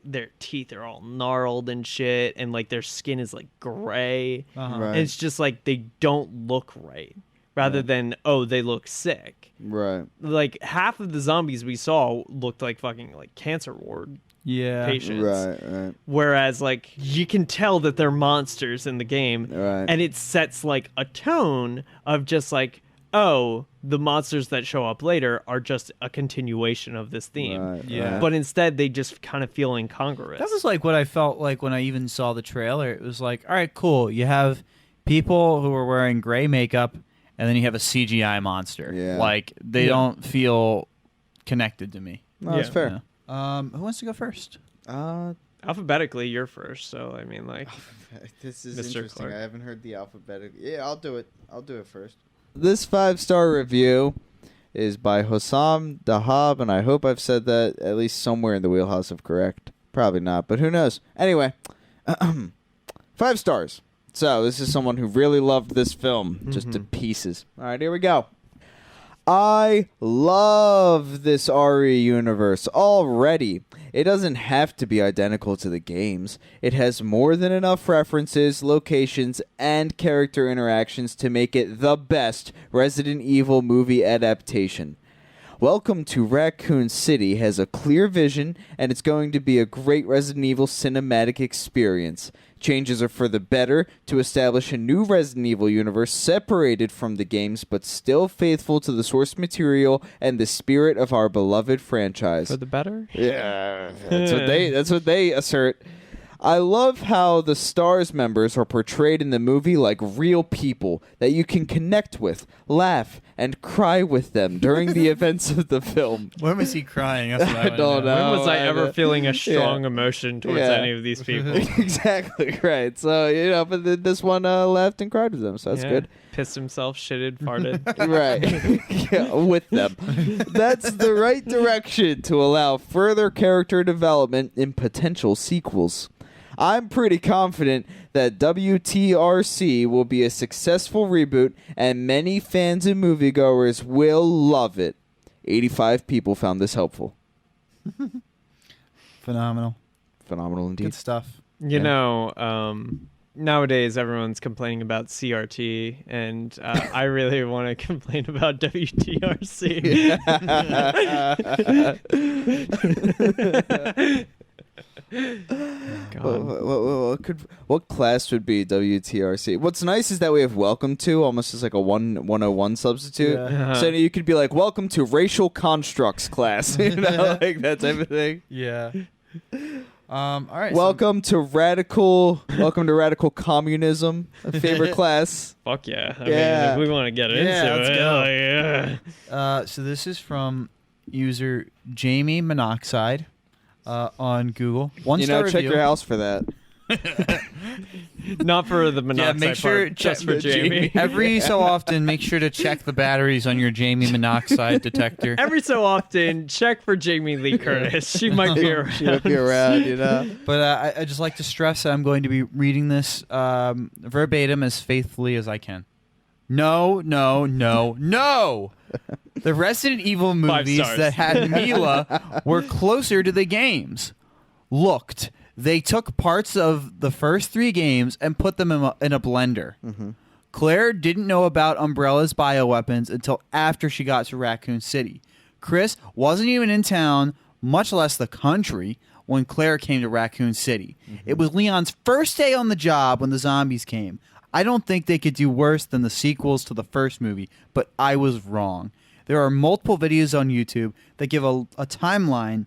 their teeth are all gnarled and shit, and like their skin is like gray. Right. And it's just like they don't look right, rather than they look sick. Right. Like half of the zombies we saw looked like fucking like cancer ward patients. Right. Whereas like you can tell that they're monsters in the game, Right. and it sets like a tone of just like, oh, the monsters that show up later are just a continuation of this theme. Right, Yeah. right. But instead, they just kind of feel incongruous. That was like what I felt like when I even saw the trailer. It was like, all right, cool. You have people who are wearing gray makeup, and then you have a CGI monster. Yeah. Like, they don't feel connected to me. No, that's fair. Yeah. Who wants to go first? Alphabetically, you're first, so I mean, like, This is Mr. interesting. Clark. I haven't heard the alphabetic. Yeah, I'll do it. I'll do it first. This 5-star review is by Hossam Dahab, and I hope I've said that at least somewhere in the wheelhouse of correct. Probably not, but who knows? Anyway, 5 stars. So this is someone who really loved this film, just to pieces. All right, here we go. I love this RE universe already. It doesn't have to be identical to the games. It has more than enough references, locations, and character interactions to make it the best Resident Evil movie adaptation. Welcome to Raccoon City has a clear vision, and it's going to be a great Resident Evil cinematic experience. Changes are for the better to establish a new Resident Evil universe separated from the games, but still faithful to the source material and the spirit of our beloved franchise. for the better. Yeah, that's what they assert. I love how the STARS members are portrayed in the movie like real people that you can connect with, laugh, and cry with them during the events of the film. When was he crying? That's what I wanna don't know. When was I I ever know. feeling a strong emotion towards Yeah. any of these people? Exactly right. So but this one laughed and cried with them, so that's Yeah. good. Pissed himself, shitted, farted. Right. Yeah, with them. That's the right direction to allow further character development in potential sequels. I'm pretty confident that WTRC will be a successful reboot and many fans and moviegoers will love it. 85 people found this helpful. Phenomenal. Phenomenal indeed. Good stuff. You Yeah. know, nowadays everyone's complaining about CRT, and I really want to complain about WTRC. God. What class would be WTRC? What's nice is that we have welcome to almost as like a 101 substitute. Yeah. Uh-huh. So you could be like, welcome to racial constructs class. You know, like that type of thing. Yeah. All right. Welcome to radical communism. A favorite class. Fuck yeah. I Yeah. mean, if we want to get Yeah, into let's it. go. Hell yeah. So this is from user Jamie Monoxide on Google. One star Check review. your house for that. Not for the monoxide make sure part, just for the Jamie. Every so often, make sure to check the batteries on your Jamie Monoxide detector. Every so often, check for Jamie Lee Curtis. She might be around. She might be around, you know. But I just like to stress that I'm going to be reading this verbatim as faithfully as I can. No. The Resident Evil 5 movies stars. that had Mila were closer to the games. Looked. They took parts of the first 3 games and put them in a blender. Mm-hmm. Claire didn't know about Umbrella's bioweapons until after she got to Raccoon City. Chris wasn't even in town, much less the country, when Claire came to Raccoon City. It was Leon's first day on the job when the zombies came. I don't think they could do worse than the sequels to the first movie, but I was wrong. There are multiple videos on YouTube that give a timeline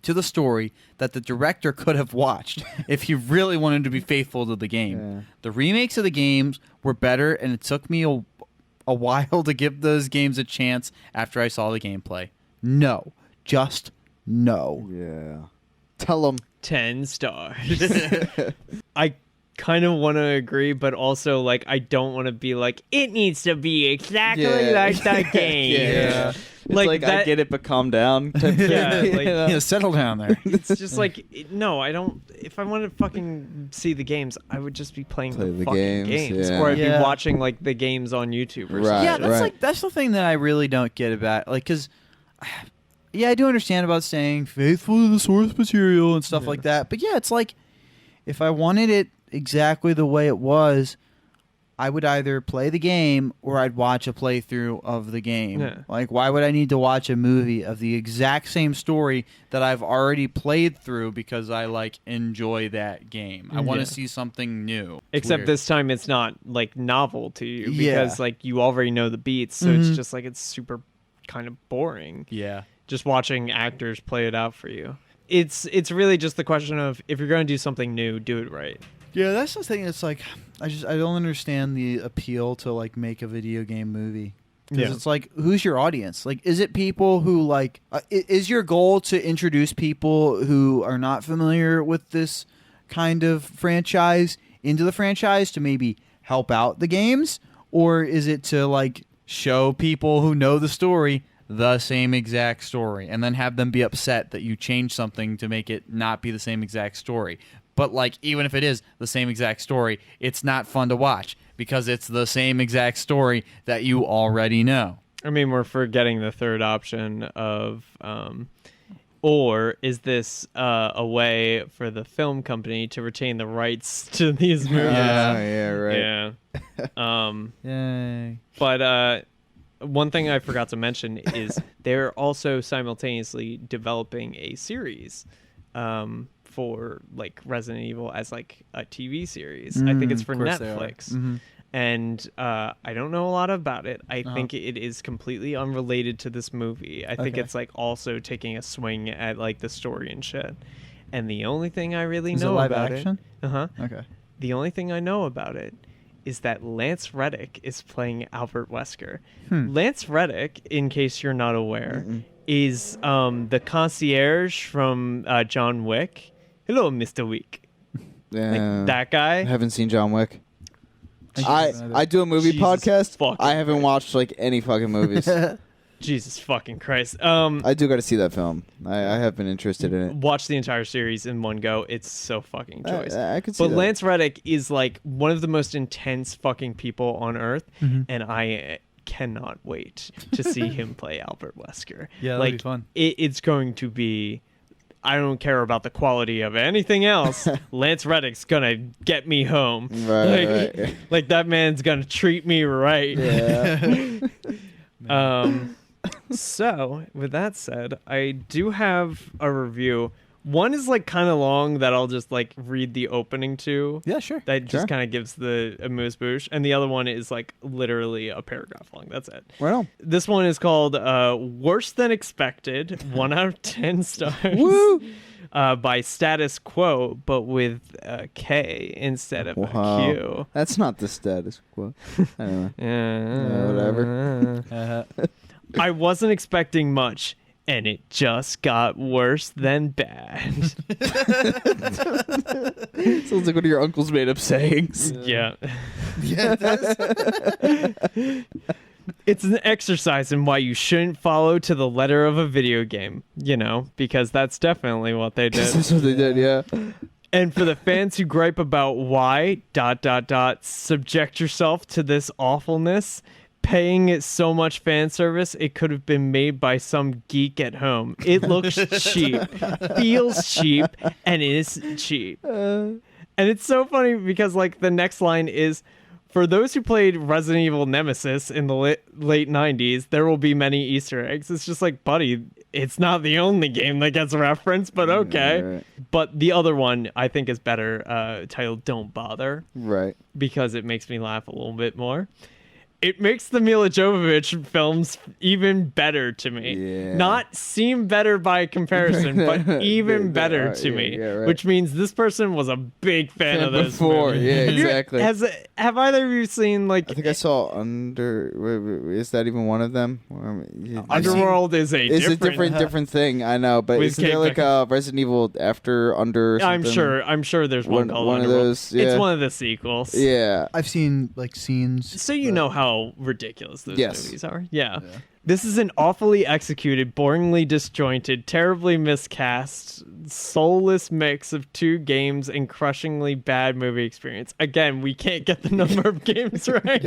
to the story that the director could have watched if he really wanted to be faithful to the game. Yeah. The remakes of the games were better, and it took me a while to give those games a chance after I saw the gameplay. No. Just no. Yeah. Tell them. 10 stars. I kind of want to agree, but also, like, I don't want to be like, it needs to be exactly like the game. Yeah. It's like I that, get it, but calm down. Type thing. Yeah, like- You know? Yeah, settle down there. It's just like, no, I don't. If I wanted to fucking see the games, I would just be playing Play the the fucking games, yeah. or I'd Yeah. be watching like the games on YouTube or Right. something. Yeah, that's the thing that I really don't get about, like, because I do understand about staying faithful to the source material and stuff like that, but yeah, it's like if I wanted it exactly the way it was, I would either play the game or I'd watch a playthrough of the game. Yeah. Like, why would I need to watch a movie of the exact same story that I've already played through because I like enjoy that game? I want Yeah. to see something new. It's Except weird. this time it's not like novel to you Yeah. because like you already know the beats, so it's just like it's super kind of boring. Yeah. Just watching actors play it out for you. It's really just the question of if you're going to do something new, do it right. Yeah, that's the thing. It's like I don't understand the appeal to like make a video game movie. Because Yeah. it's like, who's your audience? Like, is it people who like? Is your goal to introduce people who are not familiar with this kind of franchise into the franchise to maybe help out the games, or is it to like show people who know the story the same exact story and then have them be upset that you change something to make it not be the same exact story? But like, even if it is the same exact story, it's not fun to watch because it's the same exact story that you already know. I mean, we're forgetting the third option of, or is this a way for the film company to retain the rights to these movies? Yeah, right. Yeah. Yay. But one thing I forgot to mention is they're also simultaneously developing a series for like Resident Evil as like a TV series. I think it's for Of course they are. Netflix. Mhm. And I don't know a lot about it. I think it is completely unrelated to this movie. I think Okay. it's like also taking a swing at like the story and shit. And the only thing I really Is it know live about action? it, Okay. the only thing I know about it is that Lance Reddick is playing Albert Wesker. Lance Reddick, in case you're not aware, is the concierge from John Wick. Hello, Mr. Wick. Yeah. Like, that guy. I haven't seen John Wick. I I do a movie Jesus podcast. fucking I haven't Christ. watched like any fucking movies. Jesus fucking Christ. I do got to see that film. I have been interested in it. Watch the entire series in one go. It's so fucking choice. I could see But that. Lance Reddick is like one of the most intense fucking people on earth, and I cannot wait to see him play Albert Wesker. Yeah, that'll like, be fun. It's going to be. I don't care about the quality of anything else. Lance Reddick's gonna get me home. Right, right. Like that man's gonna treat me right. Yeah. So, with that said, I do have a review. One is like kind of long that I'll just like read the opening to. Yeah, sure. That Sure. just kind of gives the amuse bouche. And the other one is like literally a paragraph long. That's it. Right on. This one is called Worse Than Expected, 1 out of 10 stars. Woo! By Status Quo, but with a K instead of a Q. That's not the status quo. Anyway. Yeah, whatever. I wasn't expecting much, and it just got worse than bad. Sounds like one of your uncle's made up sayings. Yeah. Yeah, it does. It's an exercise in why you shouldn't follow to the letter of a video game, you know, because that's definitely what they did. That's what they did, yeah. And for the fans who gripe about why ... subject yourself to this awfulness, paying it so much fan service, it could have been made by some geek at home. It looks cheap, feels cheap, and is cheap. And it's so funny because like the next line is, for those who played Resident Evil Nemesis in the late 90s, there will be many Easter eggs. It's just like, buddy, it's not the only game that gets referenced, but okay. Right. But the other one I think is better, titled Don't Bother, Right. because it makes me laugh a little bit more. It makes the Mila Jovovich films even better to me. Yeah. Not seem better by comparison, but even They better are, to yeah, me. yeah, right. Which means this person was a big fan of those Before, movies. yeah, Have you- exactly. Have either of you seen like I think I saw is that even one of them? Underworld is a It's different. a different thing, I know, but With isn't there Kate like Resident Evil After Under or I'm something? I'm sure there's one called one of Underworld. those, yeah. It's one of the sequels. Yeah. I've seen like scenes. So you know how ridiculous those Yes. movies are. Yeah. This is an awfully executed, boringly disjointed, terribly miscast, soulless mix of two games and crushingly bad movie experience. Again, we can't get the number of games right.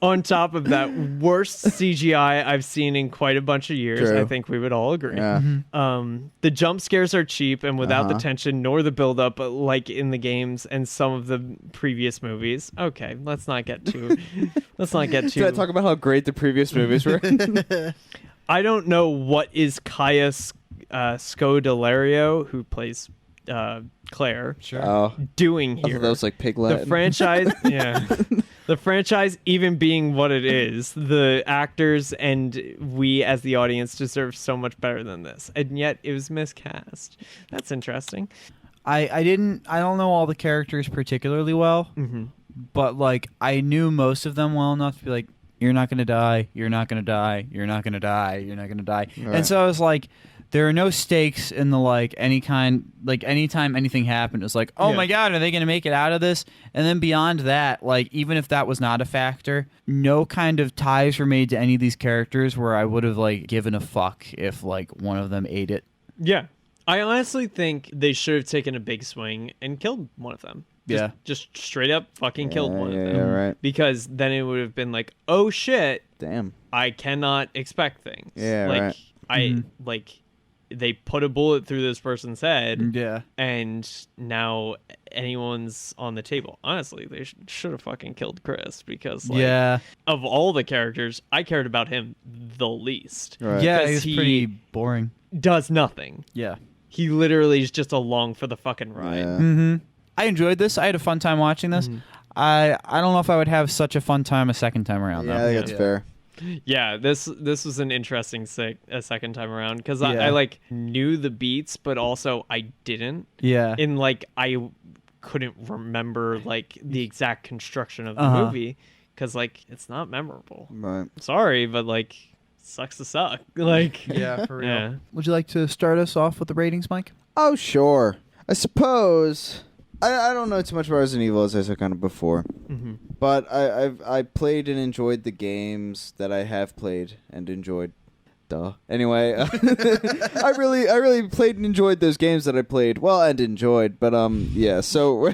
On top of that, worst CGI I've seen in quite a bunch of years. True. I think we would all agree. Yeah. The jump scares are cheap and without the tension nor the build up like in the games and some of the previous movies. Okay, let's not get too Did I talk about how great the previous movies were? I don't know what is Kaya Scodelario, who plays Claire, Oh, doing I thought here. that was like pig Latin. The franchise, yeah. The franchise even being what it is, the actors and we as the audience deserve so much better than this. And yet it was miscast. That's interesting. I don't know all the characters particularly well, but like I knew most of them well enough to be like, you're not gonna die, you're not gonna die, you're not gonna die, you're not gonna die. Right. And so I was like, there are no stakes in the like any kind, like anytime anything happened, it was like, oh my god, are they gonna make it out of this? And then beyond that, like even if that was not a factor, no kind of ties were made to any of these characters where I would have like given a fuck if like one of them ate it. Yeah. I honestly think they should have taken a big swing and killed one of them. Just straight up fucking killed one of them. Yeah, right. Because then it would have been like, oh shit, damn, I cannot expect things. Yeah, like right. like they put a bullet through this person's head. Yeah. And now anyone's on the table. Honestly, they should have fucking killed Chris because like, of all the characters, I cared about him the least. Right. Yeah, he was pretty boring. Does nothing. Yeah. He literally is just along for the fucking ride. Yeah. Mm-hmm. I enjoyed this. I had a fun time watching this. I don't know if I would have such a fun time a second time around. Yeah, though. I think that's fair. Yeah, this was an interesting a second time around because Yeah. I like knew the beats, but also I didn't. Yeah. In like I couldn't remember like the exact construction of the Uh-huh. movie because like it's not memorable. Right. Sorry, but like sucks to suck. Like Yeah, for real. yeah. Would you like to start us off with the ratings, Mike? Oh, sure. I suppose I don't know too much about Resident Evil, as I said kind of before, but I played and enjoyed the games that I have played and enjoyed. Duh. Anyway, I really played and enjoyed those games that I played. Well, and enjoyed, but yeah. So I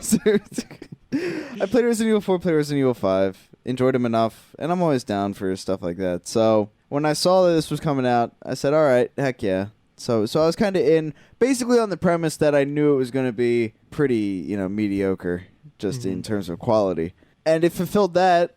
played Resident Evil 4, played Resident Evil 5, enjoyed them enough, and I'm always down for stuff like that. So when I saw that this was coming out, I said, all right, heck yeah. So I was kind of in, basically on the premise that I knew it was going to be pretty, mediocre, just in terms of quality. And it fulfilled that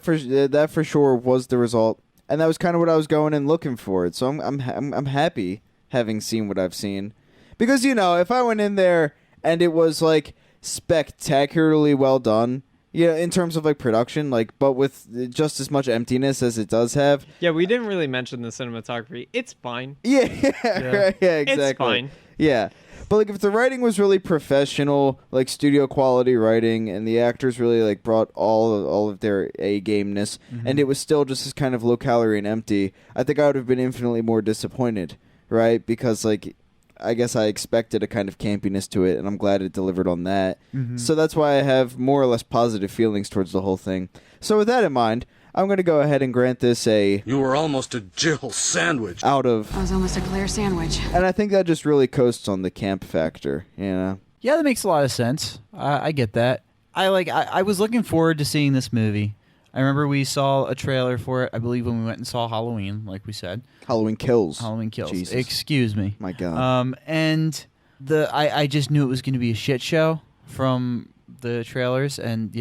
for sure was the result. And that was kind of what I was going and looking for. So I'm happy having seen what I've seen. Because, if I went in there and it was, like, spectacularly well done, in terms of, like, production, like, but with just as much emptiness as it does have. Yeah, we didn't really mention the cinematography. It's fine. Yeah, right, yeah, exactly. It's fine. Yeah. But, like, if the writing was really professional, like, studio quality writing, and the actors really, like, brought all of their A-gameness, and it was still just as kind of low-calorie and empty, I think I would have been infinitely more disappointed, right? Because, like, I guess I expected a kind of campiness to it, and I'm glad it delivered on that. So that's why I have more or less positive feelings towards the whole thing. So with that in mind, I'm going to go ahead and grant this a... You were almost a Jill sandwich. Out of... I was almost a Claire sandwich. And I think that just really coasts on the camp factor, Yeah, that makes a lot of sense. I get that. I was looking forward to seeing this movie. I remember we saw a trailer for it, I believe, when we went and saw Halloween, like we said. Halloween Kills. Jesus. Excuse me. My God. And I just knew it was going to be a shit show from the trailers, and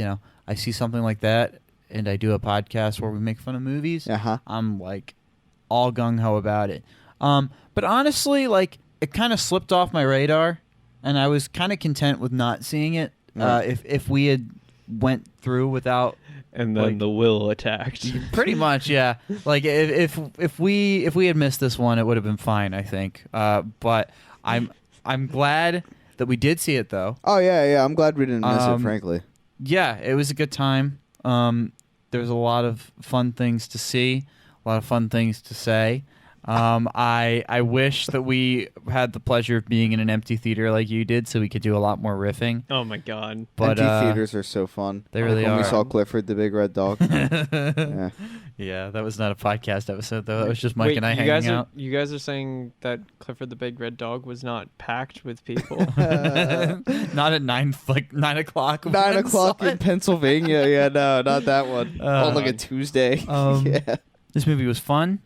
I see something like that, and I do a podcast where we make fun of movies. I'm like all gung ho about it. But honestly, like it kind of slipped off my radar, and I was kind of content with not seeing it. If we had went through without. And then the will attacked. Pretty much, yeah. Like if we had missed this one, it would have been fine, I think. But I'm glad that we did see it, though. Oh yeah. I'm glad we didn't miss it, frankly. Yeah, it was a good time. There's a lot of fun things to see, a lot of fun things to say. I wish that we had the pleasure of being in an empty theater like you did, so we could do a lot more riffing. Oh my God! But empty theaters are so fun. They really when are. We saw Clifford the Big Red Dog. Yeah, that was not a podcast episode though. That was just Mike and I hanging out. You guys are saying that Clifford the Big Red Dog was not packed with people? Not at 9 o'clock. 9 o'clock in Pennsylvania. Yeah, no, not that one. Like a Tuesday. Yeah. This movie was fun.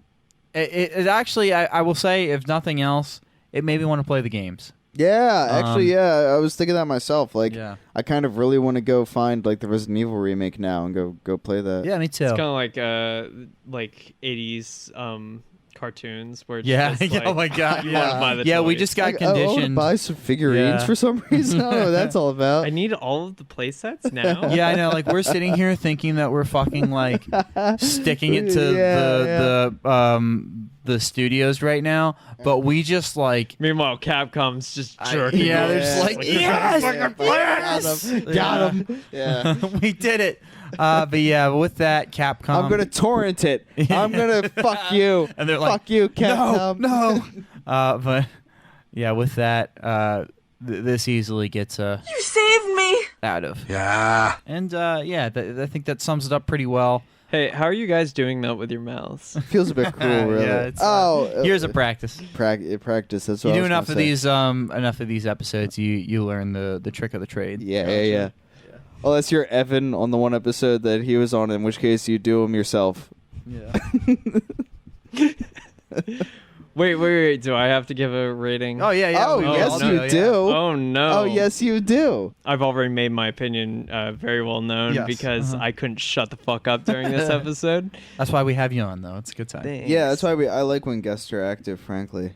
It actually, I will say, if nothing else, it made me want to play the games. Yeah, actually, I was thinking that myself. Like, yeah. I kind of really want to go find like the Resident Evil remake now and go play that. Yeah, me too. It's kind of like 80s cartoons where it's yeah, just, like, oh my God, you want to buy the yeah, we toys. just got Like, I want to conditioned. buy some figurines Yeah. for some reason. I don't know what that's all about. I need all of the play sets now. Yeah, I know. Like we're sitting here thinking that we're fucking like sticking it to the the studios right now, but we just like. Meanwhile, Capcom's just jerking. Yeah, they're off. just like, yes, Got him. Yeah. we did it. But yeah, with that, Capcom. I'm gonna torrent it. I'm gonna fuck you. And they're like, fuck you, Capcom. no. But yeah, with that, this easily gets You saved me! out of. Yeah. And yeah, I think that sums it up pretty well. Hey, how are you guys doing that with your mouths? Feels a bit cruel, really. Yeah, it's, Here's Years of practice. practice. That's what You I do was enough of these episodes, you learn the trick of the trade. Yeah. Oh, that's your Evan on the one episode that he was on, in which case you do them yourself. Yeah. Wait. Do I have to give a rating? Oh yeah. Oh, yes, you do. Oh, no. Oh, yes, you do. I've already made my opinion very well known Yes. because I couldn't shut the fuck up during this episode. That's why we have you on, though. It's a good time. Thanks. Yeah, that's why I like when guests are active, frankly.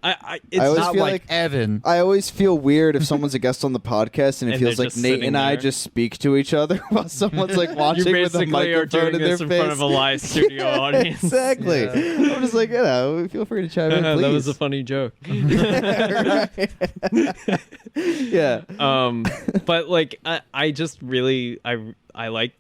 It's I always Not feel like like Evan. I always feel weird if someone's a guest on the podcast and it And feels they're like just Nate sitting and I there. just speak to each other while someone's like you watching with a basically are microphone doing in their this in face. front of a live studio audience. Exactly. I'm just like, feel free to chime in, please. That was a funny joke. Yeah. But like I just really I like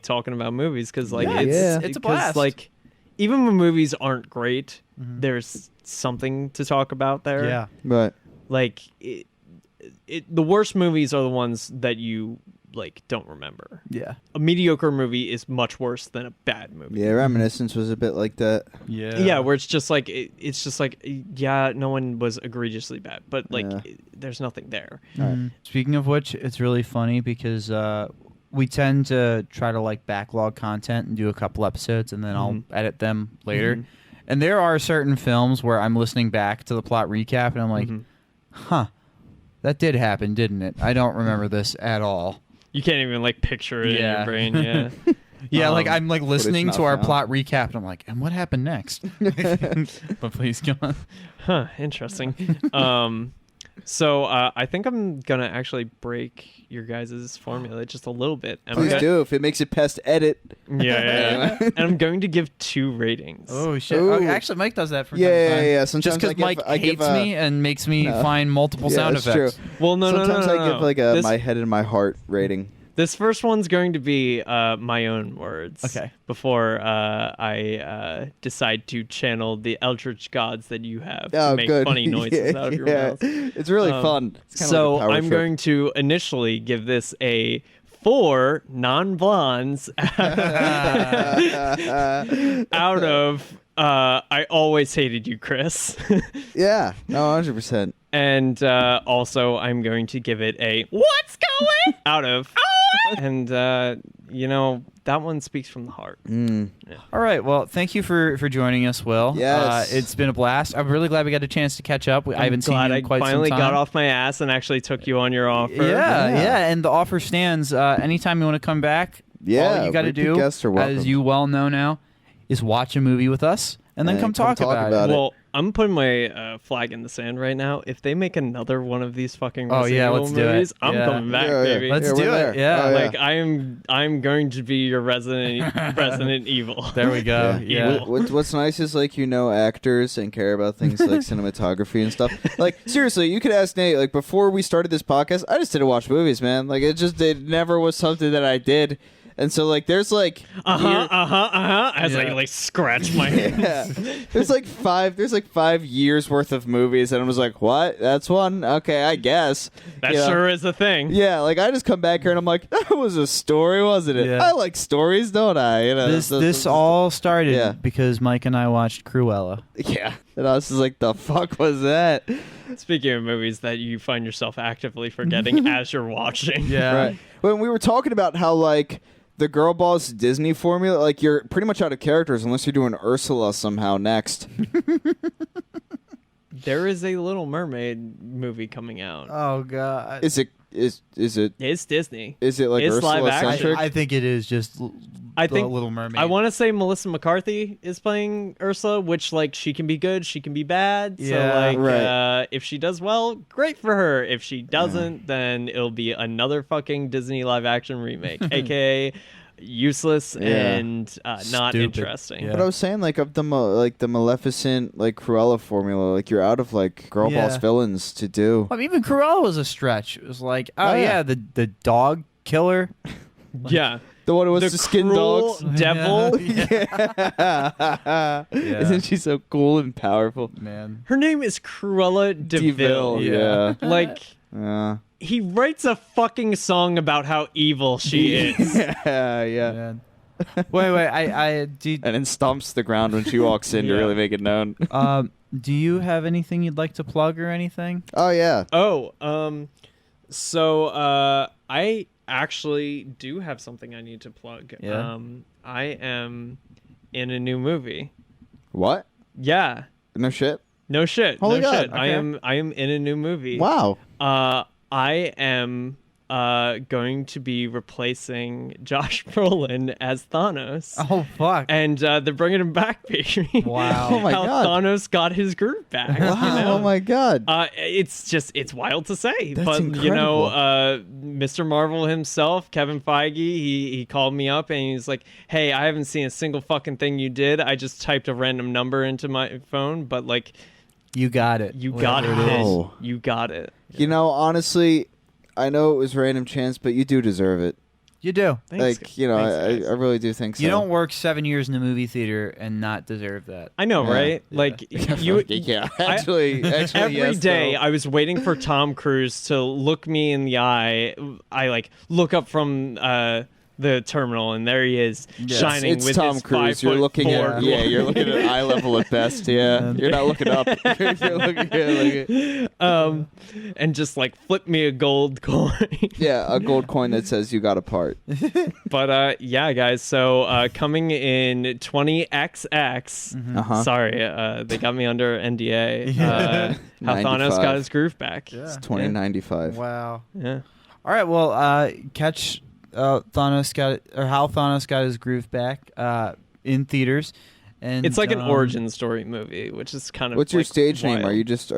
talking about movies because like Yeah, it's a 'cause, blast. like even when movies aren't great, there's something to talk about there. Yeah. But Like the worst movies are the ones that you like don't remember. Yeah. A mediocre movie is much worse than a bad movie. yeah, Reminiscence was a bit like that. Yeah. Yeah, where it's just like yeah, no one was egregiously bad, but like Yeah. there's nothing there. Speaking of which, it's really funny because we tend to try to like backlog content and do a couple episodes, and then I'll edit them later. And there are certain films where I'm listening back to the plot recap, and I'm like, huh, that did happen, didn't it? I don't remember this at all. You can't even like picture it in Yeah. your brain. Yeah. Yeah, like I'm like listening not to our found. plot recap, and I'm like, and what happened next? But please go on. Huh. Interesting. So I think I'm gonna actually break your guys' formula just a little bit. And Please do if it makes it past edit. Yeah. And I'm going to give 2 ratings. Oh shit! Ooh. Okay, actually, Mike does that from Yeah, time to yeah, time. yeah. Just Sometimes because Mike I give hates me and makes me find multiple sound that's effects. True. Well, no. Sometimes I give like a This- my head and my heart rating. This first one's going to be my own words. Okay. Before I decide to channel the eldritch gods that you have Oh, to make good. funny noises out of your mouth. It's really fun. It's kinda So like a power I'm trip. going to initially give this a 4 non-blondes out of I always hated you, Chris. Yeah, no, 100%. And also I'm going to give it a what's going out of and that one speaks from the heart. All right. Well, thank you for joining us, Will. Yes. It's been a blast. I'm really glad we got a chance to catch up. I haven't seen Glad you I in quite finally some time. got off my ass and actually took you on your offer. Yeah. And the offer stands. Anytime you want to come back, Yeah, all you got to repeat do, guests are welcome. as you well know now, is watch a movie with us and then And come talk about it. Well, I'm putting my flag in the sand right now. If they make another one of these fucking Oh, yeah, Resident let's Evil do it. movies, I'm Yeah. coming back, Yeah, yeah. baby. Let's Yeah, do we're it. there. Yeah. Oh, yeah. Like I'm going to be your Resident Evil. There we go. Yeah. Yeah. What's nice is like actors and care about things like cinematography and stuff. Like seriously, you could ask Nate. Like before we started this podcast, I just didn't watch movies, man. Like it never was something that I did. And so like there's like As I like scratch my hands. there's like 5 years worth of movies, and I was like, what? That's one? Okay, I guess. That You know? sure is a thing. Yeah, like I just come back here and I'm like, that was a story, wasn't it? Yeah. I like stories, don't I? You know, This all started Yeah. because Mike and I watched Cruella. yeah. And I was just like, the fuck was that? Speaking of movies that you find yourself actively forgetting as you're watching. Right. When we were talking about how like the girl boss Disney formula, like you're pretty much out of characters unless you're doing Ursula somehow next. There is a Little Mermaid movie coming out. Oh God. Is it It's Disney. like It's live Ursula action. centric? I think it is just I the think Little Mermaid. I want to say Melissa McCarthy is playing Ursula, which like she can be good, she can be bad. Yeah. So like Right. if she does well, great for her. If she doesn't, then it'll be another fucking Disney live action remake, aka useless and not Stupid. interesting. Yeah. But I was saying, like, of the the Maleficent, like, Cruella formula, like, you're out of, like, girl boss Yeah. villains to do. I mean, even Cruella was a stretch. It was like, oh, Oh, yeah. yeah, the dog killer. Yeah. The one who was The to skin cruel dogs. devil. Yeah. Isn't she so cool and powerful? Man. Her name is Cruella DeVille. Yeah. Like Yeah. he writes a fucking song about how evil she is. Yeah. Yeah. Man. Wait. I do. And then stomps the ground when she walks in to Yeah. really make it known. Do you have anything you'd like to plug or anything? Oh, yeah. So I actually do have something I need to plug. Yeah? I am in a new movie. What? Yeah. No shit? No shit. Holy no God, shit. I am in a new movie. Wow. I am going to be replacing Josh Brolin as Thanos. Oh, fuck. And they're bringing him back, baby. Wow. Oh my How God. Thanos got his groove back. Wow. You know? Oh, my God. It's wild to say, That's but incredible. Mr. Marvel himself, Kevin Feige, he called me up and he's like, "Hey, I haven't seen a single fucking thing you did. I just typed a random number into my phone, but like, You got it. you got it. Whatever Wow. You got it." You know, honestly, I know it was random chance, but you do deserve it. You do. Thanks, Like, you know, thanks, guys. I really do think so. You don't work 7 years in the movie theater and not deserve that. I know, Yeah. right? Like you. Yeah, actually, Every yes, day though. I was waiting for Tom Cruise to look me in the eye. I like look up from the terminal, and there he is, shining it's with Tom his Cruise. You're 5'4" looking at you're looking at eye level at best. Yeah, you're not looking up. You're looking. and just like flip me a gold coin. Yeah, a gold coin that says you got a part. But yeah, guys. So coming in 20XX. Uh-huh. Sorry, they got me under NDA. Yeah. How Thanos 95. got his groove back. Yeah. It's 2095. Wow. Yeah. All right. Well, catch Thanos got or how Thanos got his groove back in theaters, and It's like an origin story movie, which is kind of What's your like, stage name? wild. Are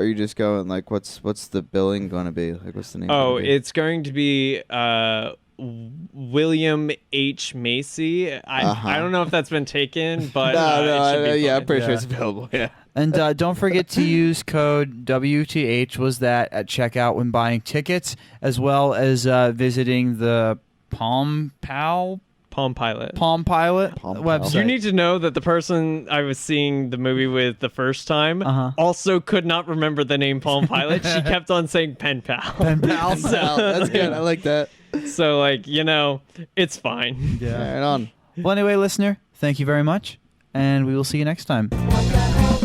you just going like what's the billing going to be? Like what's the name? Oh, gonna be? it's going to be William H. Macy. I don't know if that's been taken, but it should be yeah, I'm fine. pretty sure Yeah. it's available. Yeah. And don't forget to use code WTH was that at checkout when buying tickets, as well as visiting the Palm Pilot. Pilot Palm website. You need to know that the person I was seeing the movie with the first time also could not remember the name Palm Pilot. She kept on saying Pen Pal. Pen Pal. That's good. I like that. So, like, it's fine. Yeah. Right on. Well, anyway, listener, thank you very much, and we will see you next time. What the hell